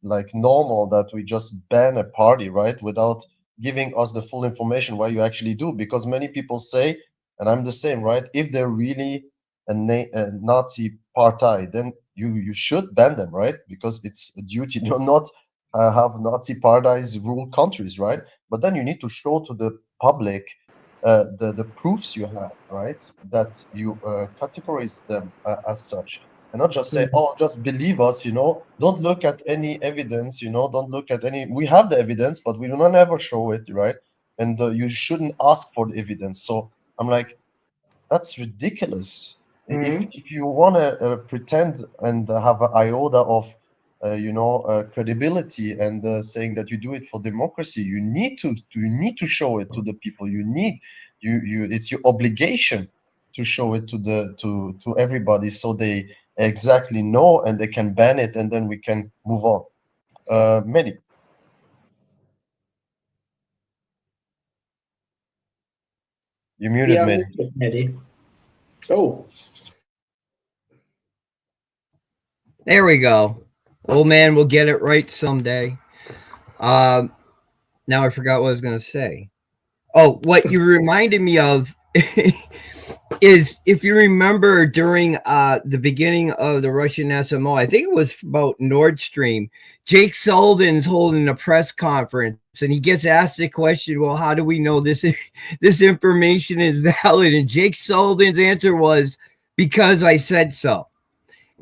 like normal that we just ban a party, right, without giving us the full information why you actually do. Because many people say, and I'm the same, right? If they're really a Nazi party, then you should ban them, right? Because it's a duty to not have Nazi parties rule countries, right? But then you need to show to the public the proofs you have, right? That you categorize them as such, and not just say, "Oh, just believe us," Don't look at any evidence, Don't look at any. We have the evidence, but we do not ever show it, right? And you shouldn't ask for the evidence. So I'm like, that's ridiculous. If you want to pretend and have an iota of, credibility and saying that you do it for democracy, you need to show it to the people. It's your obligation to show it to everybody, so they exactly know and they can ban it, and then we can move on. Mehdi. You muted, Yeah, Mehdi. Oh, There we go. Old man will get it right someday. Now I forgot what I was going to say. Oh, what you reminded me of is, if you remember during the beginning of the Russian SMO, I think it was about Nord Stream, Jake Sullivan's holding a press conference and he gets asked the question, well, how do we know this this information is valid? And Jake Sullivan's answer was, because I said so.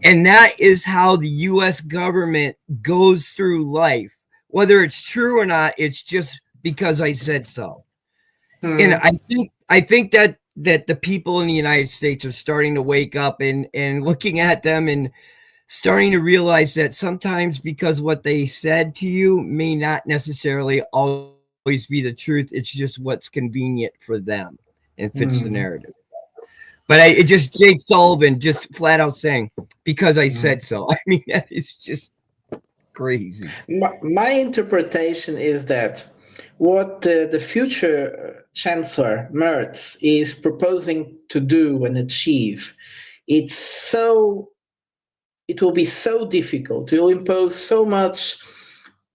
And that is how the US government goes through life. Whether it's true or not, it's just because I said so. And I think that the people in the United States are starting to wake up and looking at them and starting to realize that sometimes because what they said to you may not necessarily always be the truth. It's just what's convenient for them and fits the narrative. But it just Jake Sullivan just flat out saying, because I said so. I mean, that is just crazy. My interpretation is that what the future Chancellor Merz is proposing to do and achieve, it will be so difficult. It will impose so much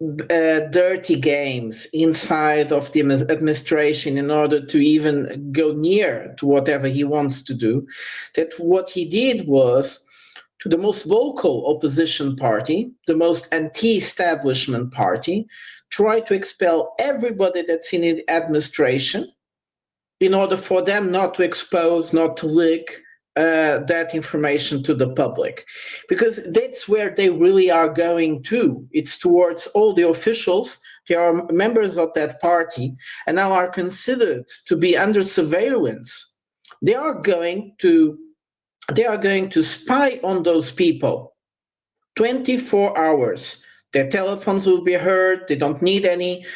dirty games inside of the administration in order to even go near to whatever he wants to do, that what he did was, to the most vocal opposition party, the most anti-establishment party, try to expel everybody that's in the administration in order for them not to expose, not to leak that information to the public. Because that's where they really are going to. It's towards all the officials. They are members of that party and now are considered to be under surveillance. They are going to spy on those people 24 hours. Their telephones will be heard. They don't need any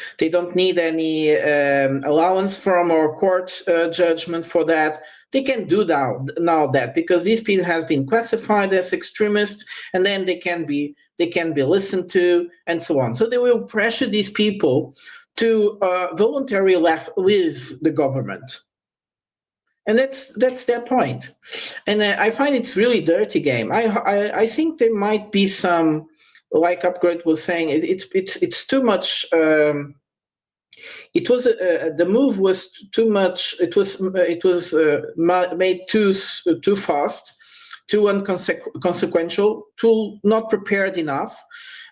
allowance from or court judgment for that. They can do now that because these people have been classified as extremists, and then they can be listened to and so on. So they will pressure these people to voluntarily leave the government. And that's their point. And I find it's really dirty game. I think there might be some, like Upgrade was saying, it's too much. It was the move was too much. It was made too fast, too inconsequential, too not prepared enough.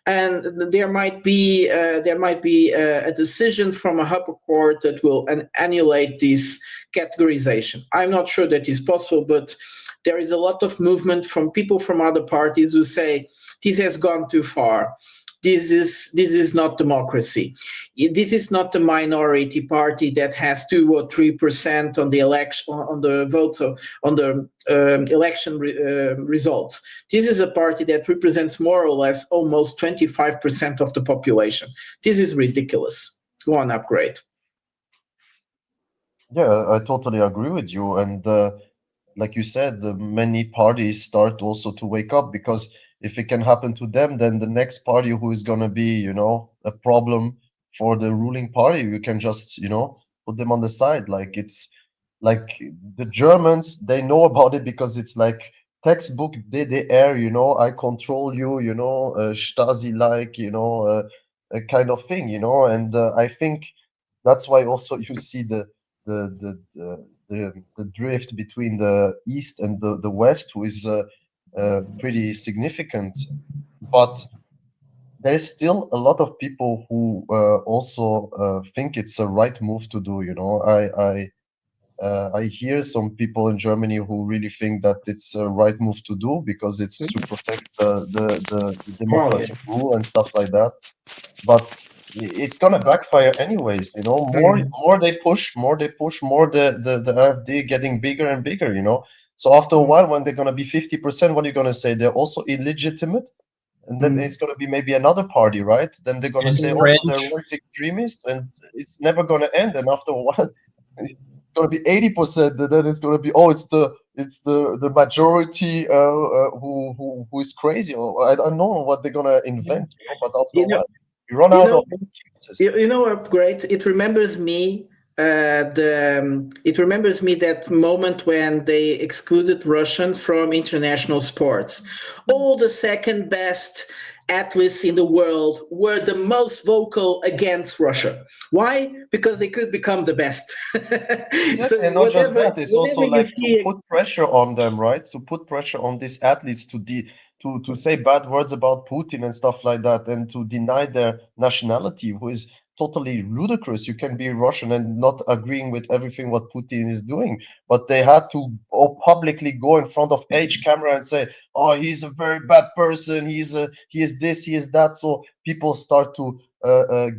And there might be a decision from a upper court that will annulate this categorization. I'm not sure that is possible, but there is a lot of movement from people from other parties who say this has gone too far. This is not democracy. This is not the minority party that has 2 or 3% on the election, on the votes, on the election results. This is a party that represents more or less almost 25% of the population. This is ridiculous. Go on, Upgrade. Yeah, I totally agree with you. And like you said, many parties start also to wake up, because if it can happen to them, then the next party who is going to be, a problem for the ruling party, you can just, put them on the side. Like, it's like the Germans, they know about it because it's like textbook DDR, I control you, Stasi-like, a kind of thing, and I think that's why also you see the drift between the East and the West, who is pretty significant. But there's still a lot of people who also think it's a right move to do. I hear some people in Germany who really think that it's a right move to do because it's to protect the democratic rule and stuff like that. But it's gonna backfire anyways. More they push, more the AfD getting bigger and bigger. So after a while, when they're gonna be 50%, what are you gonna say? They're also illegitimate, and then it's gonna be maybe another party, right? Then they're gonna say also they're extremists, and it's never gonna end. And after a while, it's gonna be 80%. And then it's gonna be it's the majority who is crazy. Or I don't know what they're gonna invent. But after a while, you run out of excuses. Upgrade. It remembers me. It remembers me that moment when they excluded Russians from international sports. All the second best athletes in the world were the most vocal against Russia. Why? Because they could become the best. Exactly. And not just that, it's also like to put pressure on them, right? To put pressure on these athletes to say bad words about Putin and stuff like that, and to deny their nationality, who is totally ludicrous. You can be Russian and not agreeing with everything what Putin is doing, but they had to publicly go in front of each camera and say, "Oh, he's a very bad person. He is this, he is that." So people start to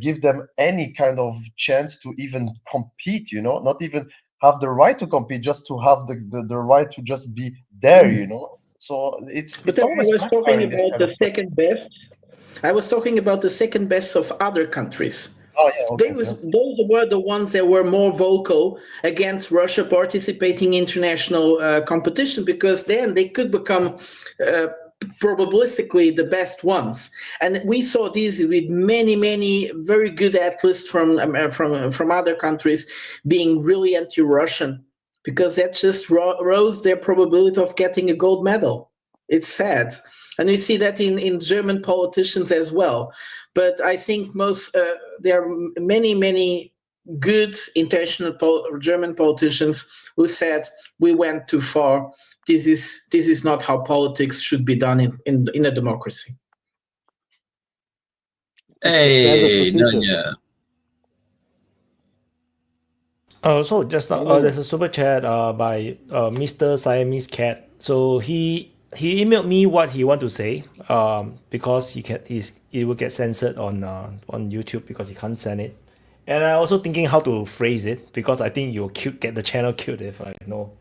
give them any kind of chance to even compete. Not even have the right to compete, just to have the right to just be there. So it's But I always was talking backfiring this about kind the of stuff. second best. I was talking about the second best of other countries. Oh yeah, okay, yeah. Those were the ones that were more vocal against Russia participating in international competition, because then they could become probabilistically the best ones. And we saw this with many very good athletes from other countries being really anti-Russian, because that just rose their probability of getting a gold medal. It's sad. And we see that in German politicians as well. But I think there are many good intentional German politicians who said we went too far. This is not how politics should be done in a democracy. Hey, Nanya. So just there's a super chat by Mr. Siamese Cat. So he emailed me what he want to say because it will get censored on YouTube because he can't send it. And I also thinking how to phrase it, because I think you'll get the channel killed if I know.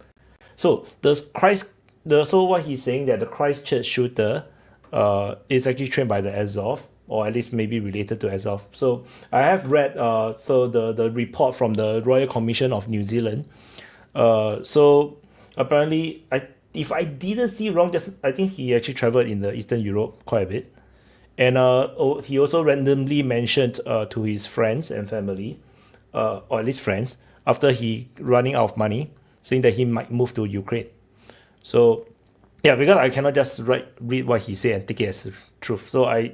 So so what he's saying that the Christchurch shooter is actually trained by the Azov, or at least maybe related to Azov. So I have read the report from the Royal Commission of New Zealand. So apparently, if I didn't see wrong, I think he actually traveled in the Eastern Europe quite a bit. And he also randomly mentioned to his friends and family, or at least friends, after he running out of money, saying that he might move to Ukraine. So yeah, because I cannot just read what he said and take it as truth. So I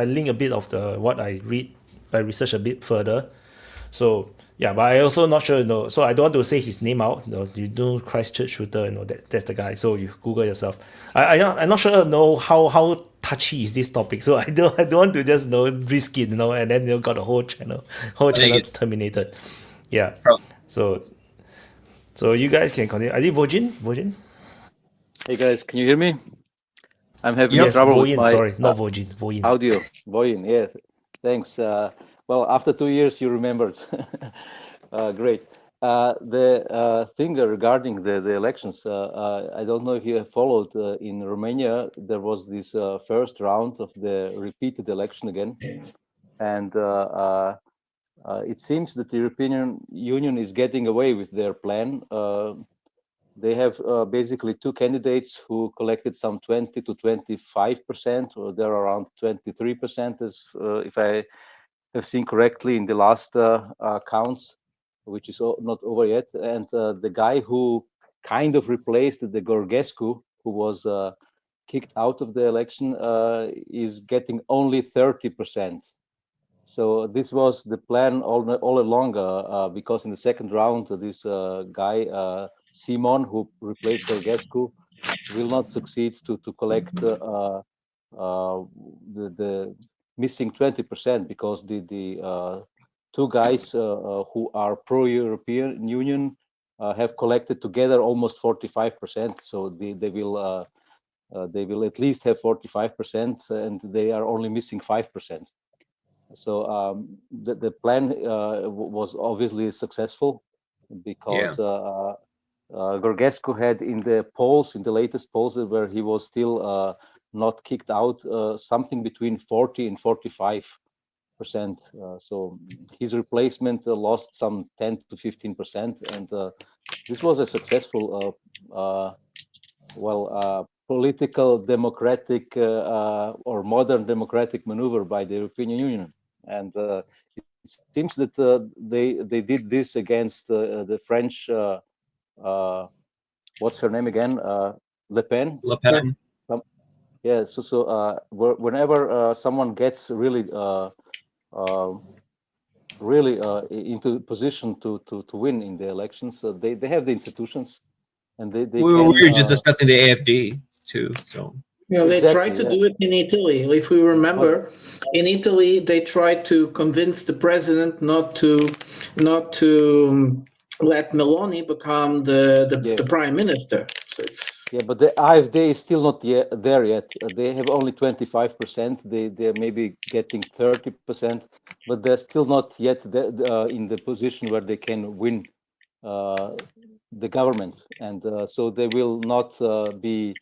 link a bit of what I read. I research a bit further. So yeah, but I also not sure. So I don't want to say his name out. You know, Christchurch shooter. That's the guy. So you Google yourself. I'm not sure. How touchy is this topic. So I don't want to just risk it. And then got the whole channel terminated. Yeah. So you guys can continue. I think Vojin. Hey guys, can you hear me? I'm having Yes, trouble Voyin, with my sorry, not Vojin, Voyin. audio. Voyin, yeah. Thanks. Well, after 2 years, you remembered. Great. The thing regarding the elections, I don't know if you have followed. In Romania, there was this first round of the repeated election again, and it seems that the European Union is getting away with their plan. They have basically two candidates who collected some 20 to 25%, or they're around 23%, as if I have seen correctly in the last counts, which is not over yet. And the guy who kind of replaced the Gorgescu, who was kicked out of the election, is getting only 30%. So this was the plan all along, because in the second round, this guy, Simon, who replaced Gorgescu, will not succeed to collect the missing 20%, because the two guys who are pro-European Union have collected together almost 45%. So they will at least have 45%, and they are only missing 5%. So the plan was obviously successful, because Gorgescu had in the latest polls where he was still not kicked out, something between 40 and 45%. So his replacement lost some 10 to 15%, and this was a successful, political democratic or modern democratic maneuver by the European Union. And it seems that they did this against the French. What's her name again? Le Pen. Le Pen. Yeah. So whenever someone gets really into position to win in the elections, they have the institutions, and they We can. were just discussing the AFD too. So They tried to Exactly, do it in Italy. If we remember, in Italy, they tried to convince the president not to let Meloni become yeah. the prime minister. So it's Yeah, but the AfD is still not yet there yet. They have only 25%. They're maybe getting 30%, but they're still not yet in the position where they can win the government, and so they will not be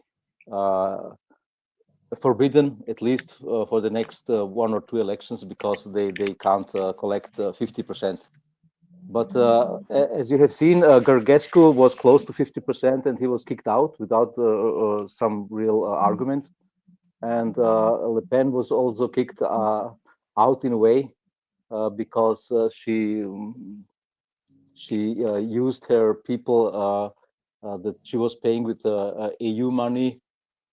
forbidden, at least for the next one or two elections, because they can't collect 50%. But as you have seen, Gergescu was close to 50%, and he was kicked out without some real argument. And Le Pen was also kicked out in a way because she used her people that she was paying with EU money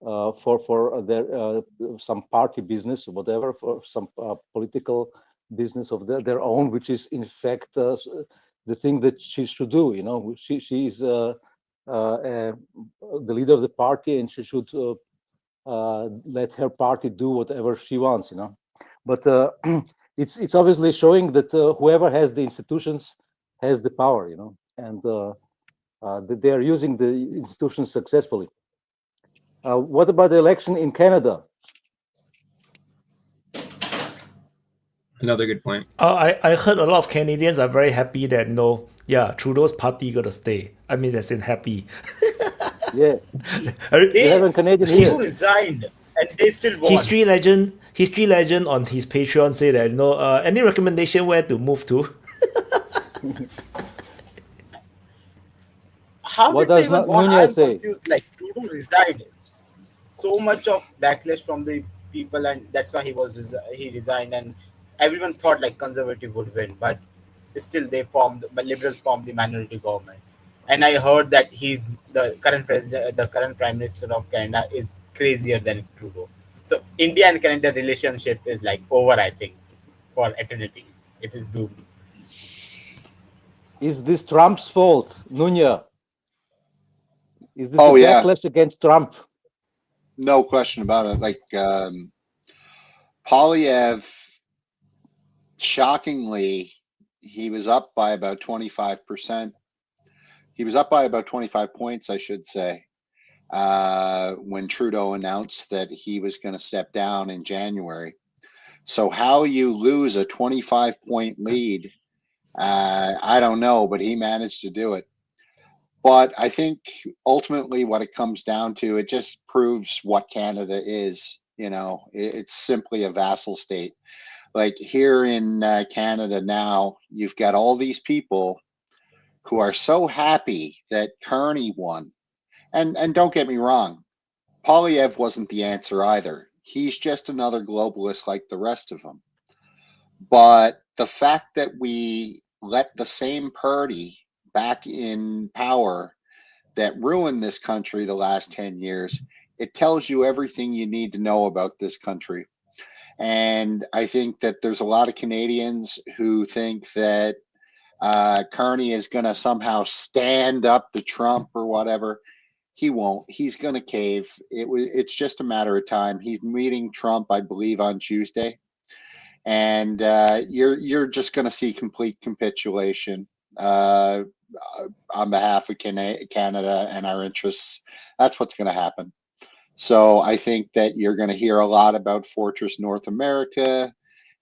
for their some party business or whatever, for some political business of their own, which is in fact the thing that she should do. You know, she is the leader of the party, and she should let her party do whatever she wants. You know, but it's obviously showing that whoever has the institutions has the power. You know, and that they are using the institutions successfully. What about the election in Canada? Another good point. I heard a lot of Canadians are very happy that Trudeau's party gonna stay. I mean, that's in happy. Yeah, I- we have a Canadian He here. resigned, and they still won. History legend on his Patreon say that any recommendation where to move to? How What did they does even won? Nunez I'm say? confused. Like Trudeau resigned. So much of backlash from the people, and that's why he resigned. And everyone thought like conservative would win, but still but liberals formed the minority government. And I heard that he's the current president, the current prime minister of Canada is crazier than Trudeau. So India and Canada relationship is like over. I think for eternity, it is doomed. Is this Trump's fault, Nunya? Is this Oh, a yeah. backlash against Trump? No question about it. Like Polyev, shockingly, he was up by about 25%. He was up by about 25 points, I should say, when Trudeau announced that he was going to step down in January. So how you lose a 25-point lead, I don't know, but he managed to do it. But I think ultimately what it comes down to, it just proves what Canada is. You know, it's simply a vassal state. Like here in Canada now, you've got all these people who are so happy that Kearney won. And don't get me wrong, Polyev wasn't the answer either. He's just another globalist like the rest of them. But the fact that we let the same party back in power that ruined this country the last 10 years, it tells you everything you need to know about this country. And I think that there's a lot of Canadians who think that Kearney is going to somehow stand up to Trump or whatever. He won't. He's going to cave. It's just a matter of time. He's meeting Trump, I believe, on Tuesday. And you're just going to see complete capitulation on behalf of Canada and our interests. That's what's going to happen. So I think that you're going to hear a lot about Fortress North America,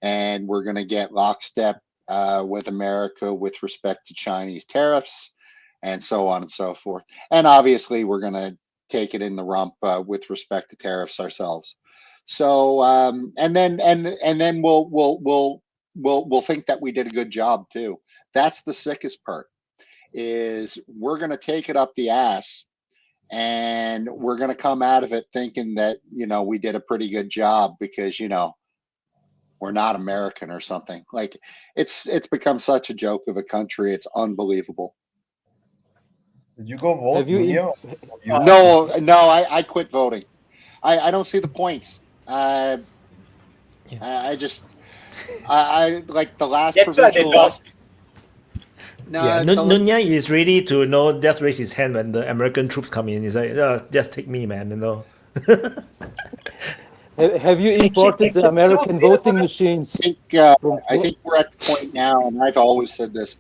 and we're going to get lockstep with America with respect to Chinese tariffs and so on and so forth. And obviously, we're going to take it in the rump with respect to tariffs ourselves. So and then we'll think that we did a good job too. That's the sickest part, is we're going to take it up the ass, and we're going to come out of it thinking that, you know, we did a pretty good job because, you know, we're not American or something. Like it's become such a joke of a country. It's unbelievable. Did you go vote? Have you? No, I quit voting. I don't see the point. I like the last That's why they provincial. lost. No, Yeah, Nunya is ready to just raise his hand when the American troops come in. He's like, just take me, man. Have you imported the American voting machines? I think we're at the point now, and I've always said this.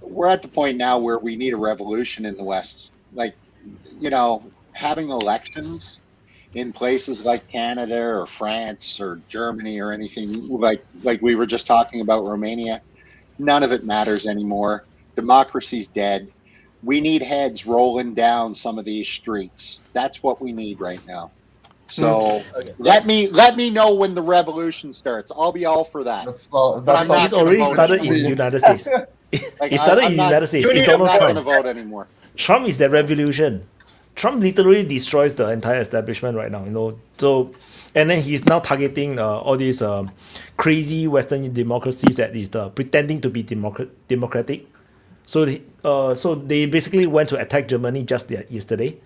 We're at the point now where we need a revolution in the West. Like, having elections in places like Canada or France or Germany or anything like we were just talking about Romania, none of it matters anymore. Democracy's dead. We need heads rolling down some of these streets. That's what we need right now. So let me know when the revolution starts. I'll be all for that. That's It already started in the United States. It started in the United States. It's I'm Donald not going Trump. to vote anymore. Trump is the revolution. Trump literally destroys the entire establishment right now. So, and then he's now targeting all these crazy Western democracies that is pretending to be democratic. So they basically went to attack Germany just yesterday.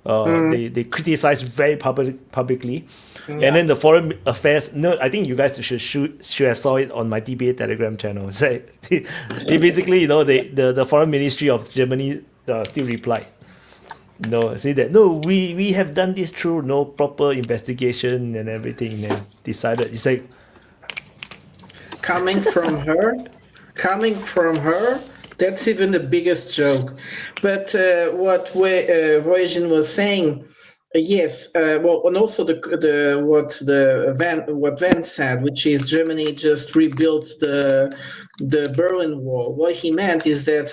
They criticized very publicly, and then the foreign affairs. No, I think you guys should have saw it on my DPA Telegram channel. So they basically, the foreign ministry of Germany still replied. Say that we have done this through no proper investigation and everything, and decided it's like coming from her, that's even the biggest joke. But what Voyagin was saying, yes, well, and also what Van said, which is Germany just rebuilt the Berlin Wall. What he meant is that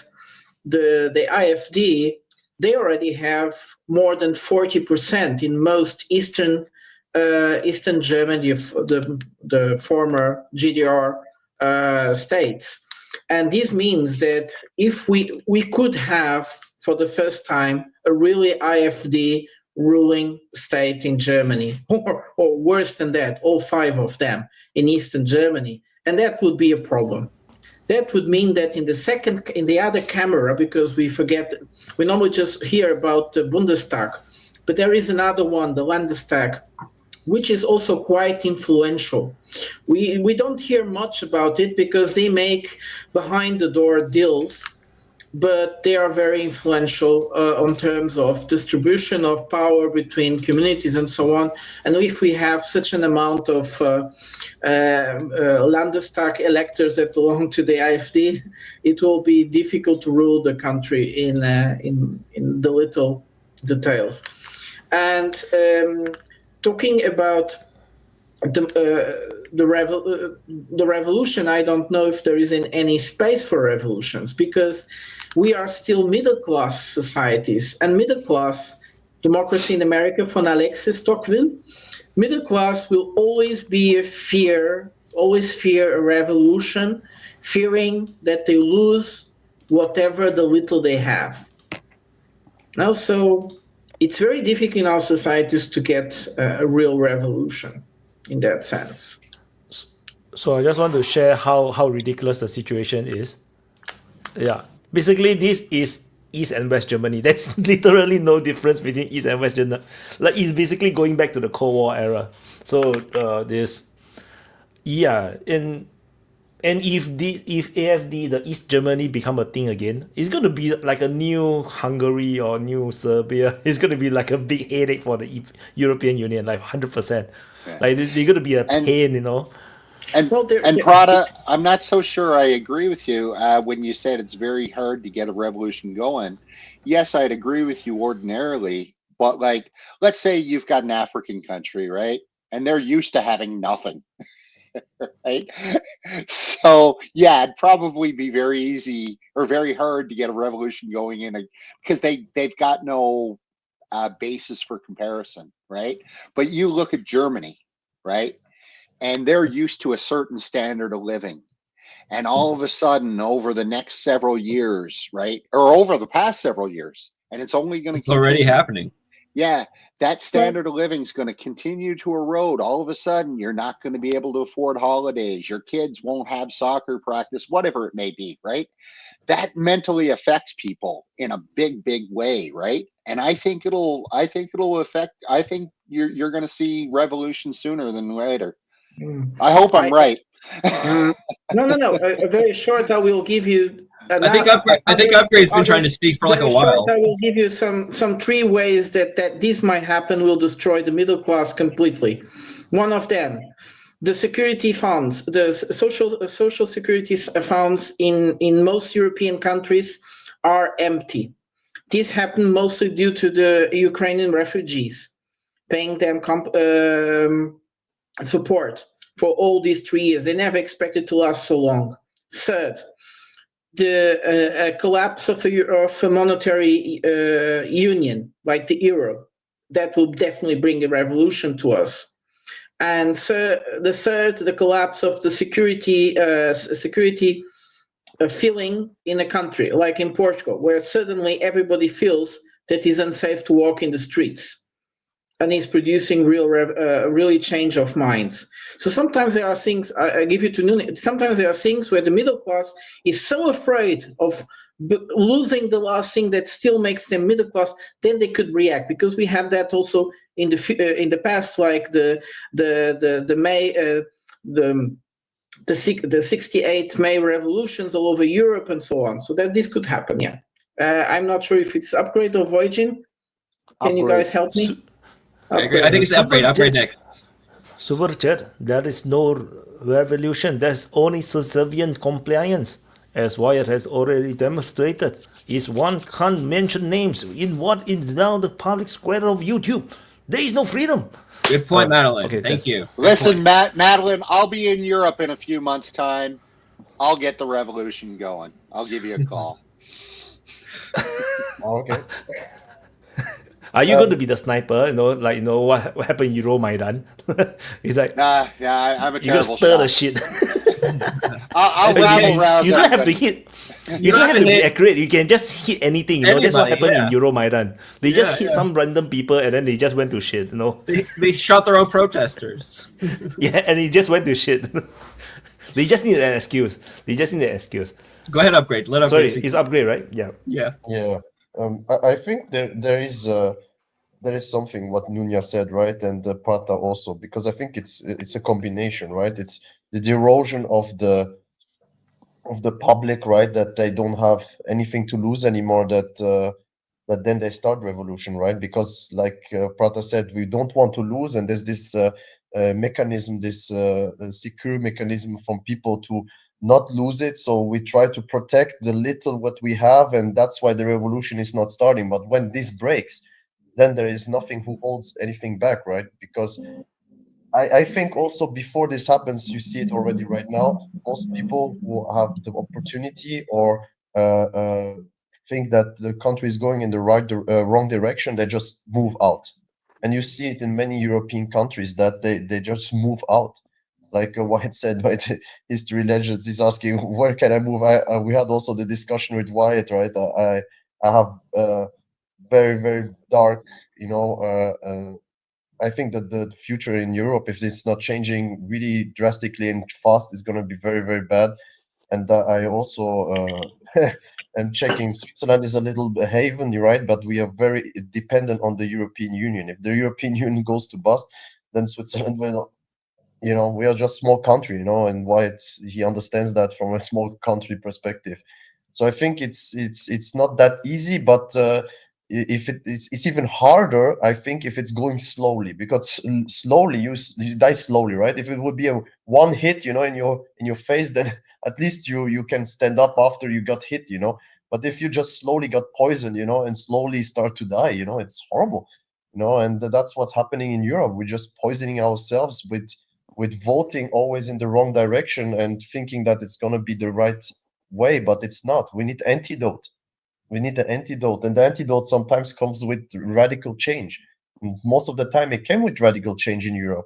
the AfD, they already have more than 40% in most Eastern Germany, the former GDR states. And this means that if we could have, for the first time, a really AfD ruling state in Germany, or worse than that, all 5 of them in Eastern Germany, and that would be a problem. That would mean that in the other camera, because we normally just hear about the Bundestag, but there is another one, the Landestag, which is also quite influential. We don't hear much about it because they make behind the door deals, but they are very influential on terms of distribution of power between communities and so on. And if we have such an amount of Landestag electors that belong to the AfD, it will be difficult to rule the country in the little details. And talking about the revolution, I don't know if there is any space for revolutions, because we are still middle-class societies, and middle-class democracy in America, von Alexis Tocqueville, middle class will always fear a revolution, fearing that they lose whatever the little they have. Now, so it's very difficult in our societies to get a real revolution in that sense. So I just want to share how ridiculous the situation is. Yeah, basically this is East and West Germany. There's literally no difference between East and West Germany. Like, it's basically going back to the Cold War era. So and if AfD, the East Germany, become a thing again, it's going to be like a new Hungary or new Serbia. It's going to be like a big headache for the European Union, like 100%. Yeah. Like, they're going to be a pain, And Prada, I'm not so sure I agree with you when you said it's very hard to get a revolution going. Yes, I'd agree with you ordinarily, but like, let's say you've got an African country, right? And they're used to having nothing, right? So yeah, it'd probably be very easy or very hard to get a revolution going in because they've got no basis for comparison, right? But you look at Germany, right? And they're used to a certain standard of living. And all of a sudden, over the next several years, right? Or over the past several years, and it's only going to It's already happening. Yeah, that standard of living is going to continue to erode. All of a sudden, you're not going to be able to afford holidays. Your kids won't have soccer practice, whatever it may be, right? That mentally affects people in a big, big way, right? And I think it'll affect. I think you're going to see revolution sooner than later. I hope I'm right. No. Very short. I will give you. I think Upgrade's been trying to speak for like a very while. short, I will give you some 3 ways that this might happen. Will destroy the middle class completely. One of them, the security funds, the social security funds in most European countries are empty. This happened mostly due to the Ukrainian refugees, paying them support for all these 3 years. They never expected to last so long. Third, the collapse of a monetary union like the euro, that will definitely bring a revolution to us. And the collapse of the security feeling in a country like in Portugal, where suddenly everybody feels that it's unsafe to walk in the streets, and is producing really change of minds. So sometimes there are things, I give you to Nuno, sometimes there are things where the middle class is so afraid of losing the last thing that still makes them middle class, then they could react, because we had that also in the past, like the May the 68 May revolutions all over Europe and so on. So that this could happen, yeah. I'm not sure if it's Upgrade or Voyaging. Can you guys help me? I think it's Upgrade next. Super chat, there is no revolution, there's only subservient compliance, as Wyatt has already demonstrated. Is one can't mention names in what is now the public square of YouTube. There is no freedom. Good point, Madeline. Okay, Thank you. Listen, Madeline, I'll be in Europe in a few months' time. I'll get the revolution going. I'll give you a call. Okay. Are you going to be the sniper? What happened in Euromaidan? It's like, I'm a you terrible just stir the shot. shit. I'll rabble rouse. You don't have to everybody. hit. You don't have to be accurate. You can just hit anything. That's what happened in Euromaidan. They just hit some random people and then they just went to shit. They shot their own protesters. Yeah, and it just went to shit. They just need an excuse. Go ahead, Upgrade. Let Upgrade Sorry, speak. it's Upgrade, right? Yeah. Yeah. I think there is something what Nunya said, right, and Prata also, because I think it's a combination, right? It's the erosion of the public, right, that they don't have anything to lose anymore, that then they start revolution, right? Because like Prata said, we don't want to lose, and there's this mechanism, this secure mechanism from people to not lose it. So we try to protect the little what we have, and that's why the revolution is not starting. But when this breaks, then there is nothing who holds anything back, right? Because I think also before this happens, you see it already right now. Most people who have the opportunity or think that the country is going in the wrong direction, they just move out. And you see it in many European countries that they just move out. Like Wyatt said, right? History Legends is asking, where can I move? We had also the discussion with Wyatt, right? I have very, very dark, I think that the future in Europe, if it's not changing really drastically and fast, is going to be very, very bad. And I also am checking, Switzerland is a little haven, right? But we are very dependent on the European Union. If the European Union goes to bust, then Switzerland will, we are just small country, and he understands that from a small country perspective. So I think it's not that easy, but if it's even harder, I think, if it's going slowly, because slowly you die slowly, right? If it would be a one hit, in your face, then at least you can stand up after you got hit, But if you just slowly got poisoned, and slowly start to die, it's horrible, and that's what's happening in Europe. We're just poisoning ourselves with voting always in the wrong direction and thinking that it's going to be the right way, but it's not. We need antidote. We need the antidote, and the antidote sometimes comes with radical change. And most of the time, it came with radical change in Europe.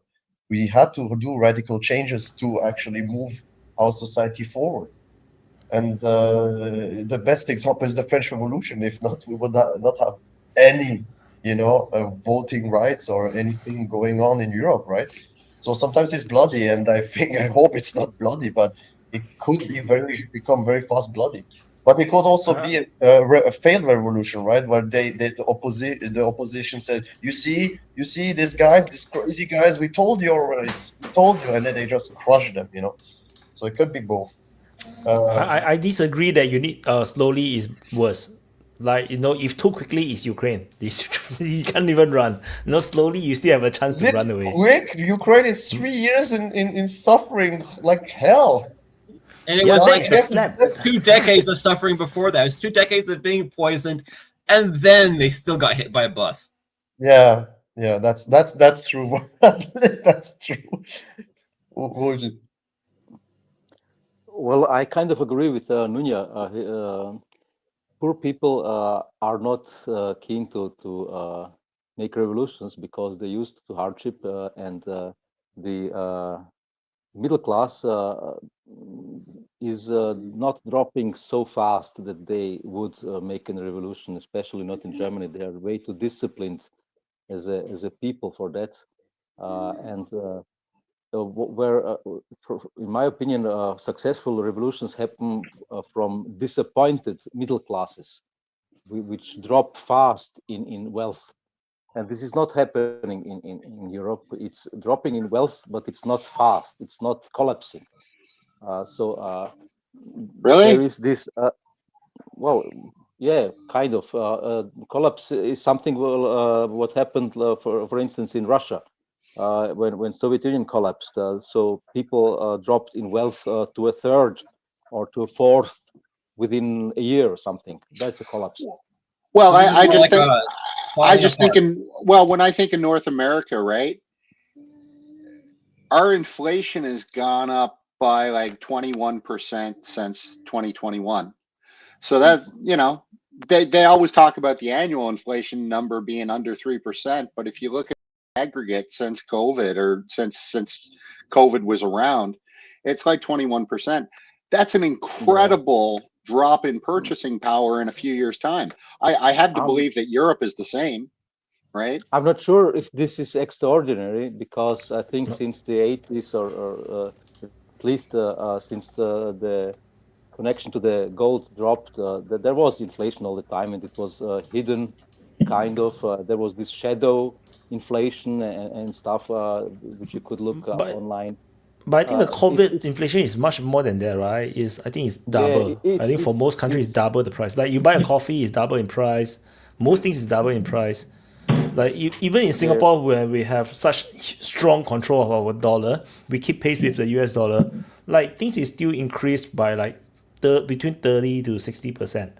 We had to do radical changes to actually move our society forward. And the best example is the French Revolution. If not, we would not have any, voting rights or anything going on in Europe, right? So sometimes it's bloody, and I hope it's not bloody, but it could become very fast bloody. But it could also be a failed revolution, right? Where the opposition said, you see these guys, these crazy guys, we told you already, and then they just crush them, So it could be both. I disagree that you need slowly is worse. Like, if too quickly is Ukraine. You can't even run. Slowly you still have a chance Is to it run away. quick? Ukraine is 3 years in suffering like hell. And it Yeah, was that like is the snap. 2 decades of suffering before that. It was 2 decades of being poisoned, and then they still got hit by a bus. Yeah, that's true. That's true. What would you- Well, I kind of agree with Nunya. Poor people are not keen to make revolutions because they're used to hardship, and the middle class is not dropping so fast that they would make a revolution, especially not in Germany. They are way too disciplined as a people for that, and where, in my opinion, successful revolutions happen from disappointed middle classes, which drop fast in wealth. And this is not happening in Europe. It's dropping in wealth, but it's not fast. It's not collapsing. Really? There is this, well, yeah, kind of. Collapse is something, what happened, for instance, in Russia. When Soviet Union collapsed, so people dropped in wealth to a third or to a fourth within a year or something. That's a collapse. Well, So this is I more just like think, a falling apart. well, when I think of North America, right, our inflation has gone up by like 21% since 2021. So that's, they always talk about the annual inflation number being under 3%, but if you look at aggregate since COVID, or since COVID was around, it's like 21%. That's an incredible drop in purchasing power in a few years' time. I have to believe that Europe is the same, right? I'm not sure if this is extraordinary, because I think since the 80s, or at least since the connection to the gold dropped, there was inflation all the time, and it was hidden, kind of. There was this shadow inflation and stuff, which you could look online. But I think the COVID it's- inflation is much more than that, right? I think it's Yeah, double. I think for it's- most countries, it's double the price. Like you buy a coffee, it's double in price. Most things is double in price. Like even in Singapore, where we have such strong control of our dollar, we keep pace with the US dollar. Like things is still increased by like between 30 to 60%,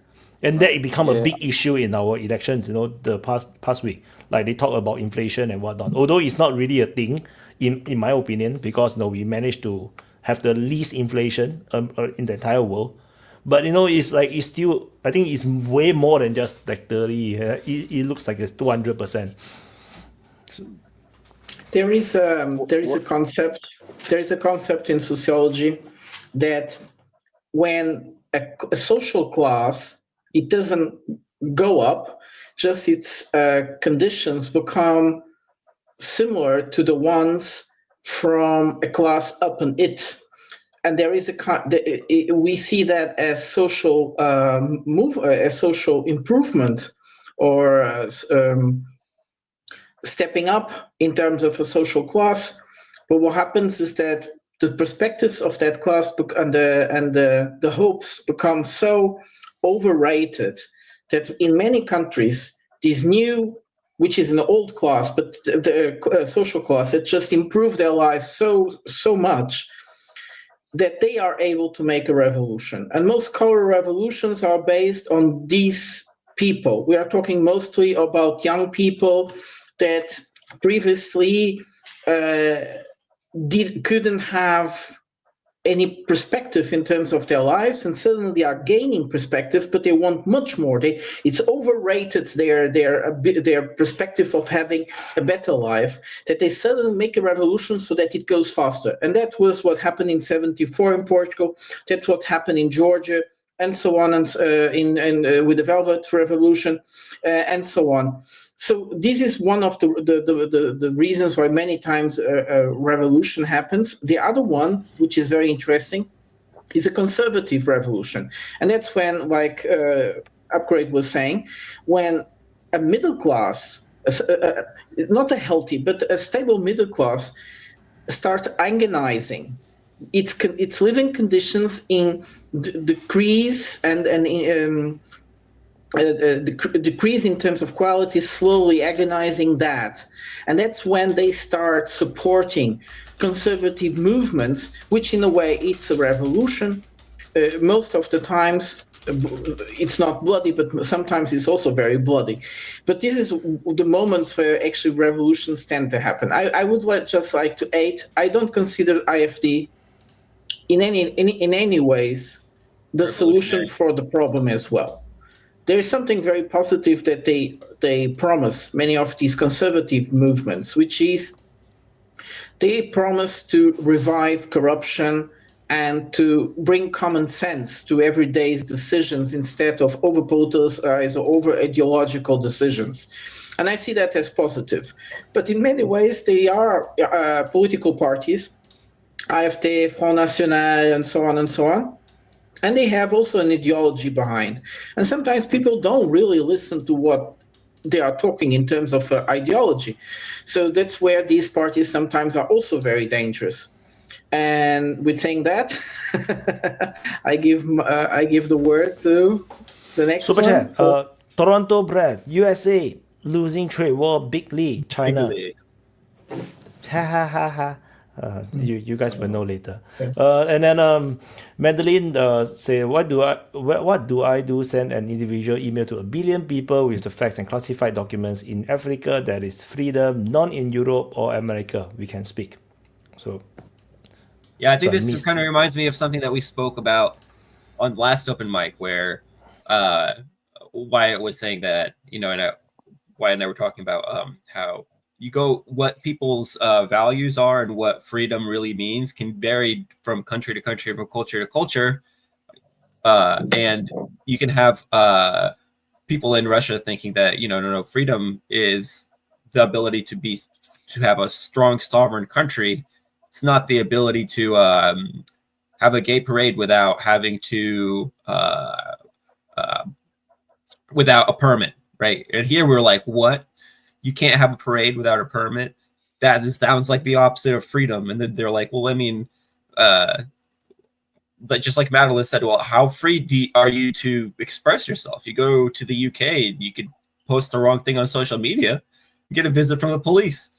and that it become a Yeah. big issue in our elections. The past week, like they talk about inflation and whatnot. Although it's not really a thing, in my opinion, because we managed to have the least inflation in the entire world. But it's still, I think it's way more than just like 30. It looks like it's 200%. There is a concept in sociology that when a social class, it doesn't go up, just its conditions become similar to the ones from a class up and it. And there is we see that as social as social improvement, or stepping up in terms of a social class. But what happens is that the perspectives of that class and the hopes become so overrated that in many countries, these new, which is an old class, but the social class, it just improved their lives so much that they are able to make a revolution. And most color revolutions are based on these people. We are talking mostly about young people that previously couldn't have any perspective in terms of their lives, and suddenly are gaining perspective, but they want much more. It's overrated their perspective of having a better life, that they suddenly make a revolution so that it goes faster. And that was what happened in 74 in Portugal. That's what happened in Georgia, and so on, and with the Velvet Revolution, and so on. So this is one of the reasons why many times a revolution happens. The other one, which is very interesting, is a conservative revolution. And that's when, like Upgrade was saying, when a middle class, not a healthy, but a stable middle class, start agonizing its living conditions in decrease and decrease in terms of quality, slowly agonizing that. And that's when they start supporting conservative movements, which in a way it's a revolution. Most of the times it's not bloody, but sometimes it's also very bloody. But this is the moments where actually revolutions tend to happen. I would just like to add, I don't consider IFD in any ways the solution for the problem as well. There is something very positive that they promise, many of these conservative movements, which is they promise to revive corruption and to bring common sense to everyday decisions instead of over politicized or over ideological decisions. And I see that as positive. But in many ways, they are political parties, AfD, Front National, and so on and so on. And they have also an ideology behind. And sometimes people don't really listen to what they are talking in terms of ideology. So that's where these parties sometimes are also very dangerous. And with saying that, I give the word to the next Super one. chat. Toronto Brad, USA losing trade war bigly. China. Ha ha ha ha. You guys will know later. And then Madeline say, what do I do? Send an individual email to a billion people with the facts and classified documents in Africa that is freedom, none in Europe or America. We can speak. So yeah, I think this kind of reminds me of something that we spoke about on last open mic, where Wyatt was saying that, you know, and Wyatt and I were talking about how you go, what people's values are and what freedom really means can vary from country to country, from culture to culture. And you can have people in Russia thinking that, you know, no, freedom is the ability to have a strong sovereign country. It's not the ability to have a gay parade without having to without a permit, right? And here we're like, what? You can't have a parade without a permit? That sounds like the opposite of freedom. And then they're like, well, I mean, but just like Madeline said, well, how free are you to express yourself? You go to the UK, you could post the wrong thing on social media, get a visit from the police.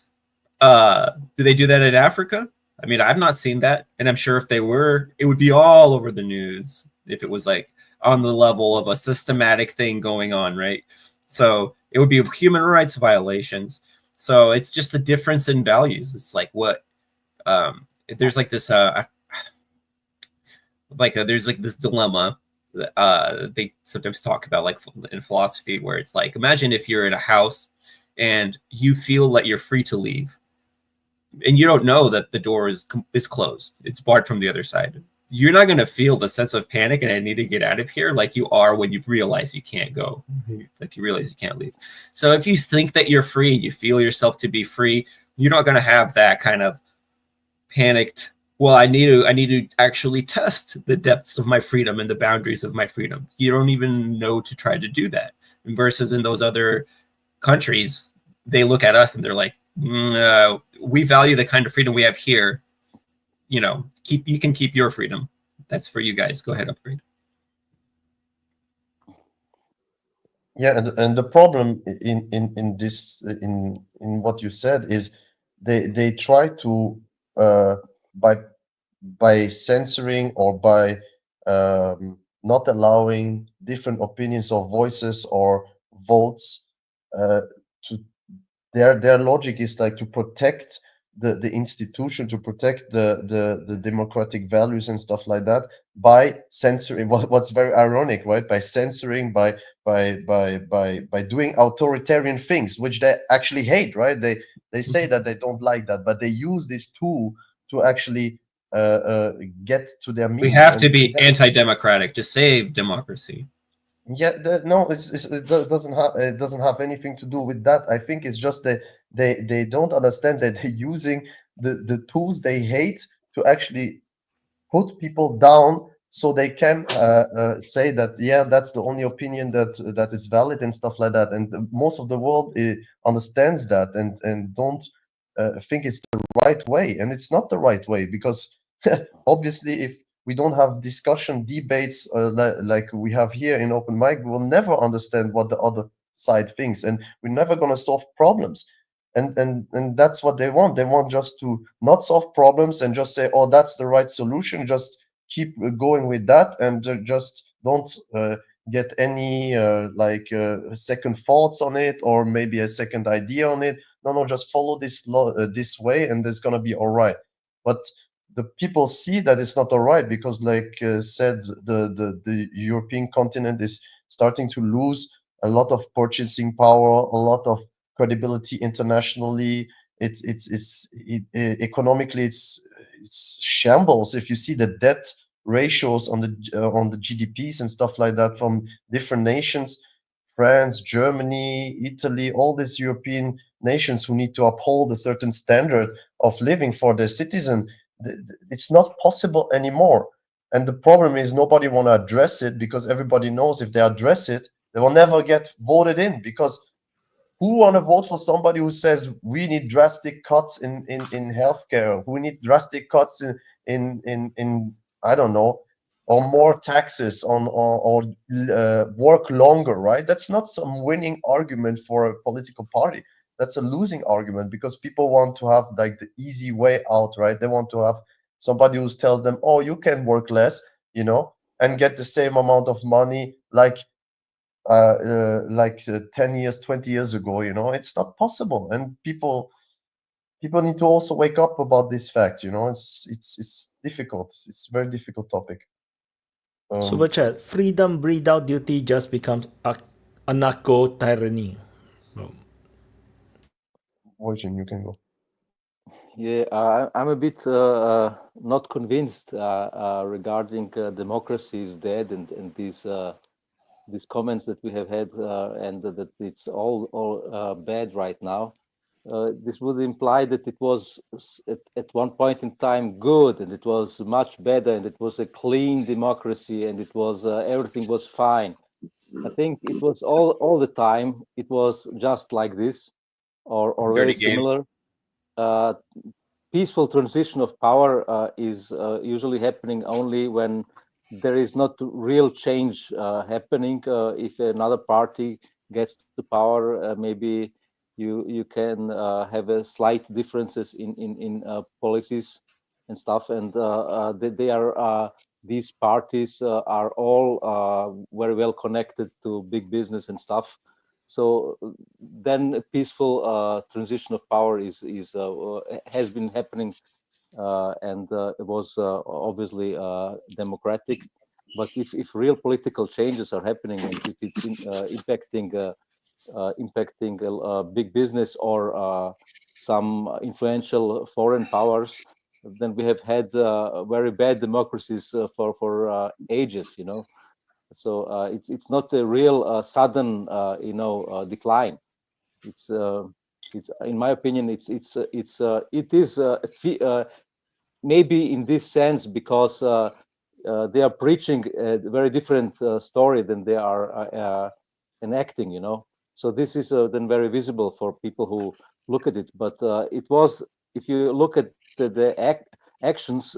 Do they do that in Africa? I mean, I've not seen that. And I'm sure if they were, it would be all over the news if it was like on the level of a systematic thing going on, right? So it would be human rights violations. So it's just the difference in values. It's like what there's like this there's like this dilemma that they sometimes talk about, like in philosophy, where it's like, imagine if you're in a house and you feel that you're free to leave, and you don't know that the door is closed, it's barred from the other side. You're not going to feel the sense of panic and I need to get out of here like you are when you realize you can't go, like you realize you can't leave. So if you think that you're free, you feel yourself to be free, you're not going to have that kind of panicked, well, I need to actually test the depths of my freedom and the boundaries of my freedom. You don't even know to try to do that. Versus in those other countries, they look at us and they're like, we value the kind of freedom we have here. You know, you can keep your freedom. That's for you guys. Go ahead, Upgrade. Yeah, and the problem in this in what you said is they try to by censoring or by not allowing different opinions or voices or votes to their logic is like to protect the institution, to protect the democratic values and stuff like that by censoring. What's very ironic, right? By censoring, by doing authoritarian things, which they actually hate, right? They say that they don't like that, but they use this tool to actually get to their means. We have to be anti-democratic to save democracy. Yeah, no, it doesn't have anything to do with that. I think it's just that they don't understand that they're using the tools they hate to actually put people down, so they can say that, yeah, that's the only opinion that is valid and stuff like that. And most of the world understands that and don't think it's the right way, and it's not the right way, because Obviously, if we don't have discussion, debates like we have here in Open Mic, we will never understand what the other side thinks, and we're never going to solve problems. And that's what they want. They want just to not solve problems and just say, oh, that's the right solution. Just keep going with that, and just don't get any second thoughts on it, or maybe a second idea on it. No, just follow this way, and it's gonna be all right. But the people see that it's not all right, because, like said, the European continent is starting to lose a lot of purchasing power, a lot of credibility internationally. Economically, it's shambles. If you see the debt ratios on the GDPs and stuff like that from different nations, France, Germany, Italy, all these European nations who need to uphold a certain standard of living for their citizen, it's not possible anymore. And the problem is nobody want to address it, because everybody knows if they address it, they will never get voted in, because who want to vote for somebody who says we need drastic cuts in healthcare, who need drastic cuts in I don't know, or more taxes on, or work longer, right? That's not some winning argument for a political party. That's a losing argument, because people want to have like the easy way out, right? They want to have somebody who tells them, oh, you can work less, and get the same amount of money like 10 years, 20 years ago. It's not possible, and people need to also wake up about this fact. It's difficult. It's a very difficult topic. Super chat. Freedom without duty just becomes anarcho tyranny. Wojciech, you can go. Yeah, I'm a bit not convinced regarding democracy is dead, and these comments that we have had, and that it's all bad right now. This would imply that it was at one point in time good, and it was much better, and it was a clean democracy, and it was everything was fine. I think it was all the time. It was just like this, or very Dirty game. similar. Peaceful transition of power is usually happening only when there is not real change happening. If another party gets to power, maybe you can have a slight differences in policies and stuff, and they are these parties are all very well connected to big business and stuff. So then a peaceful transition of power has been happening, and it was obviously democratic. But if real political changes are happening, and if it's impacting big business or some influential foreign powers, then we have had very bad democracies for ages. So it's not a real sudden decline. It's in my opinion it is maybe in this sense because they are preaching a very different story than they are enacting. So this is then very visible for people who look at it. But it was, if you look at the actions,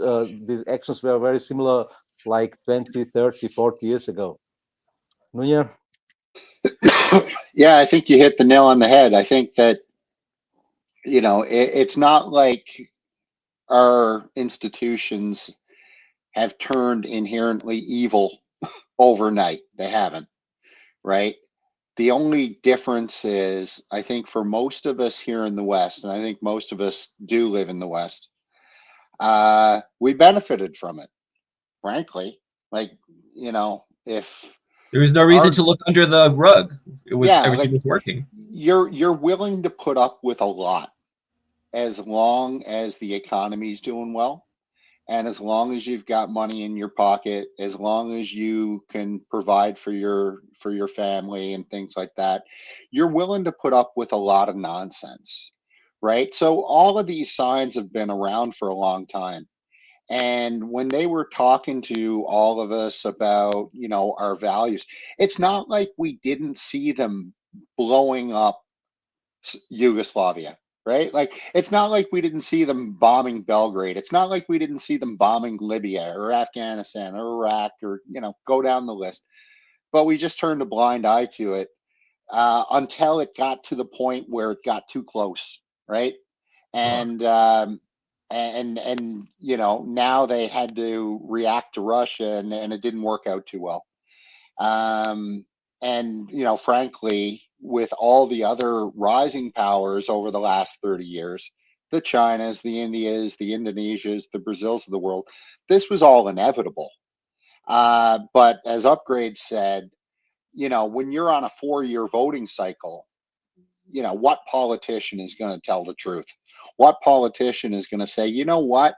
these actions were very similar like 20, 30, 40 years ago. Nunya? Yeah, I think you hit the nail on the head. I think that, it's not like our institutions have turned inherently evil overnight. They haven't, right? The only difference is, I think for most of us here in the West, and I think most of us do live in the West, we benefited from it, frankly. Like, if There was no reason to look under the rug. It was everything was working. You're willing to put up with a lot as long as the economy's doing well, and as long as you've got money in your pocket, as long as you can provide for your family and things like that, you're willing to put up with a lot of nonsense, right? So all of these signs have been around for a long time. And when they were talking to all of us about, our values, it's not like we didn't see them blowing up Yugoslavia, right? Like, it's not like we didn't see them bombing Belgrade. It's not like we didn't see them bombing Libya or Afghanistan or Iraq or, go down the list. But we just turned a blind eye to it until it got to the point where it got too close, right? And now they had to react to Russia, and it didn't work out too well. And frankly, with all the other rising powers over the last 30 years, the Chinas, the Indias, the Indonesias, the Brazils of the world, this was all inevitable. But as Upgrade said, when you're on a 4-year voting cycle, what politician is going to tell the truth? What politician is going to say, you know what?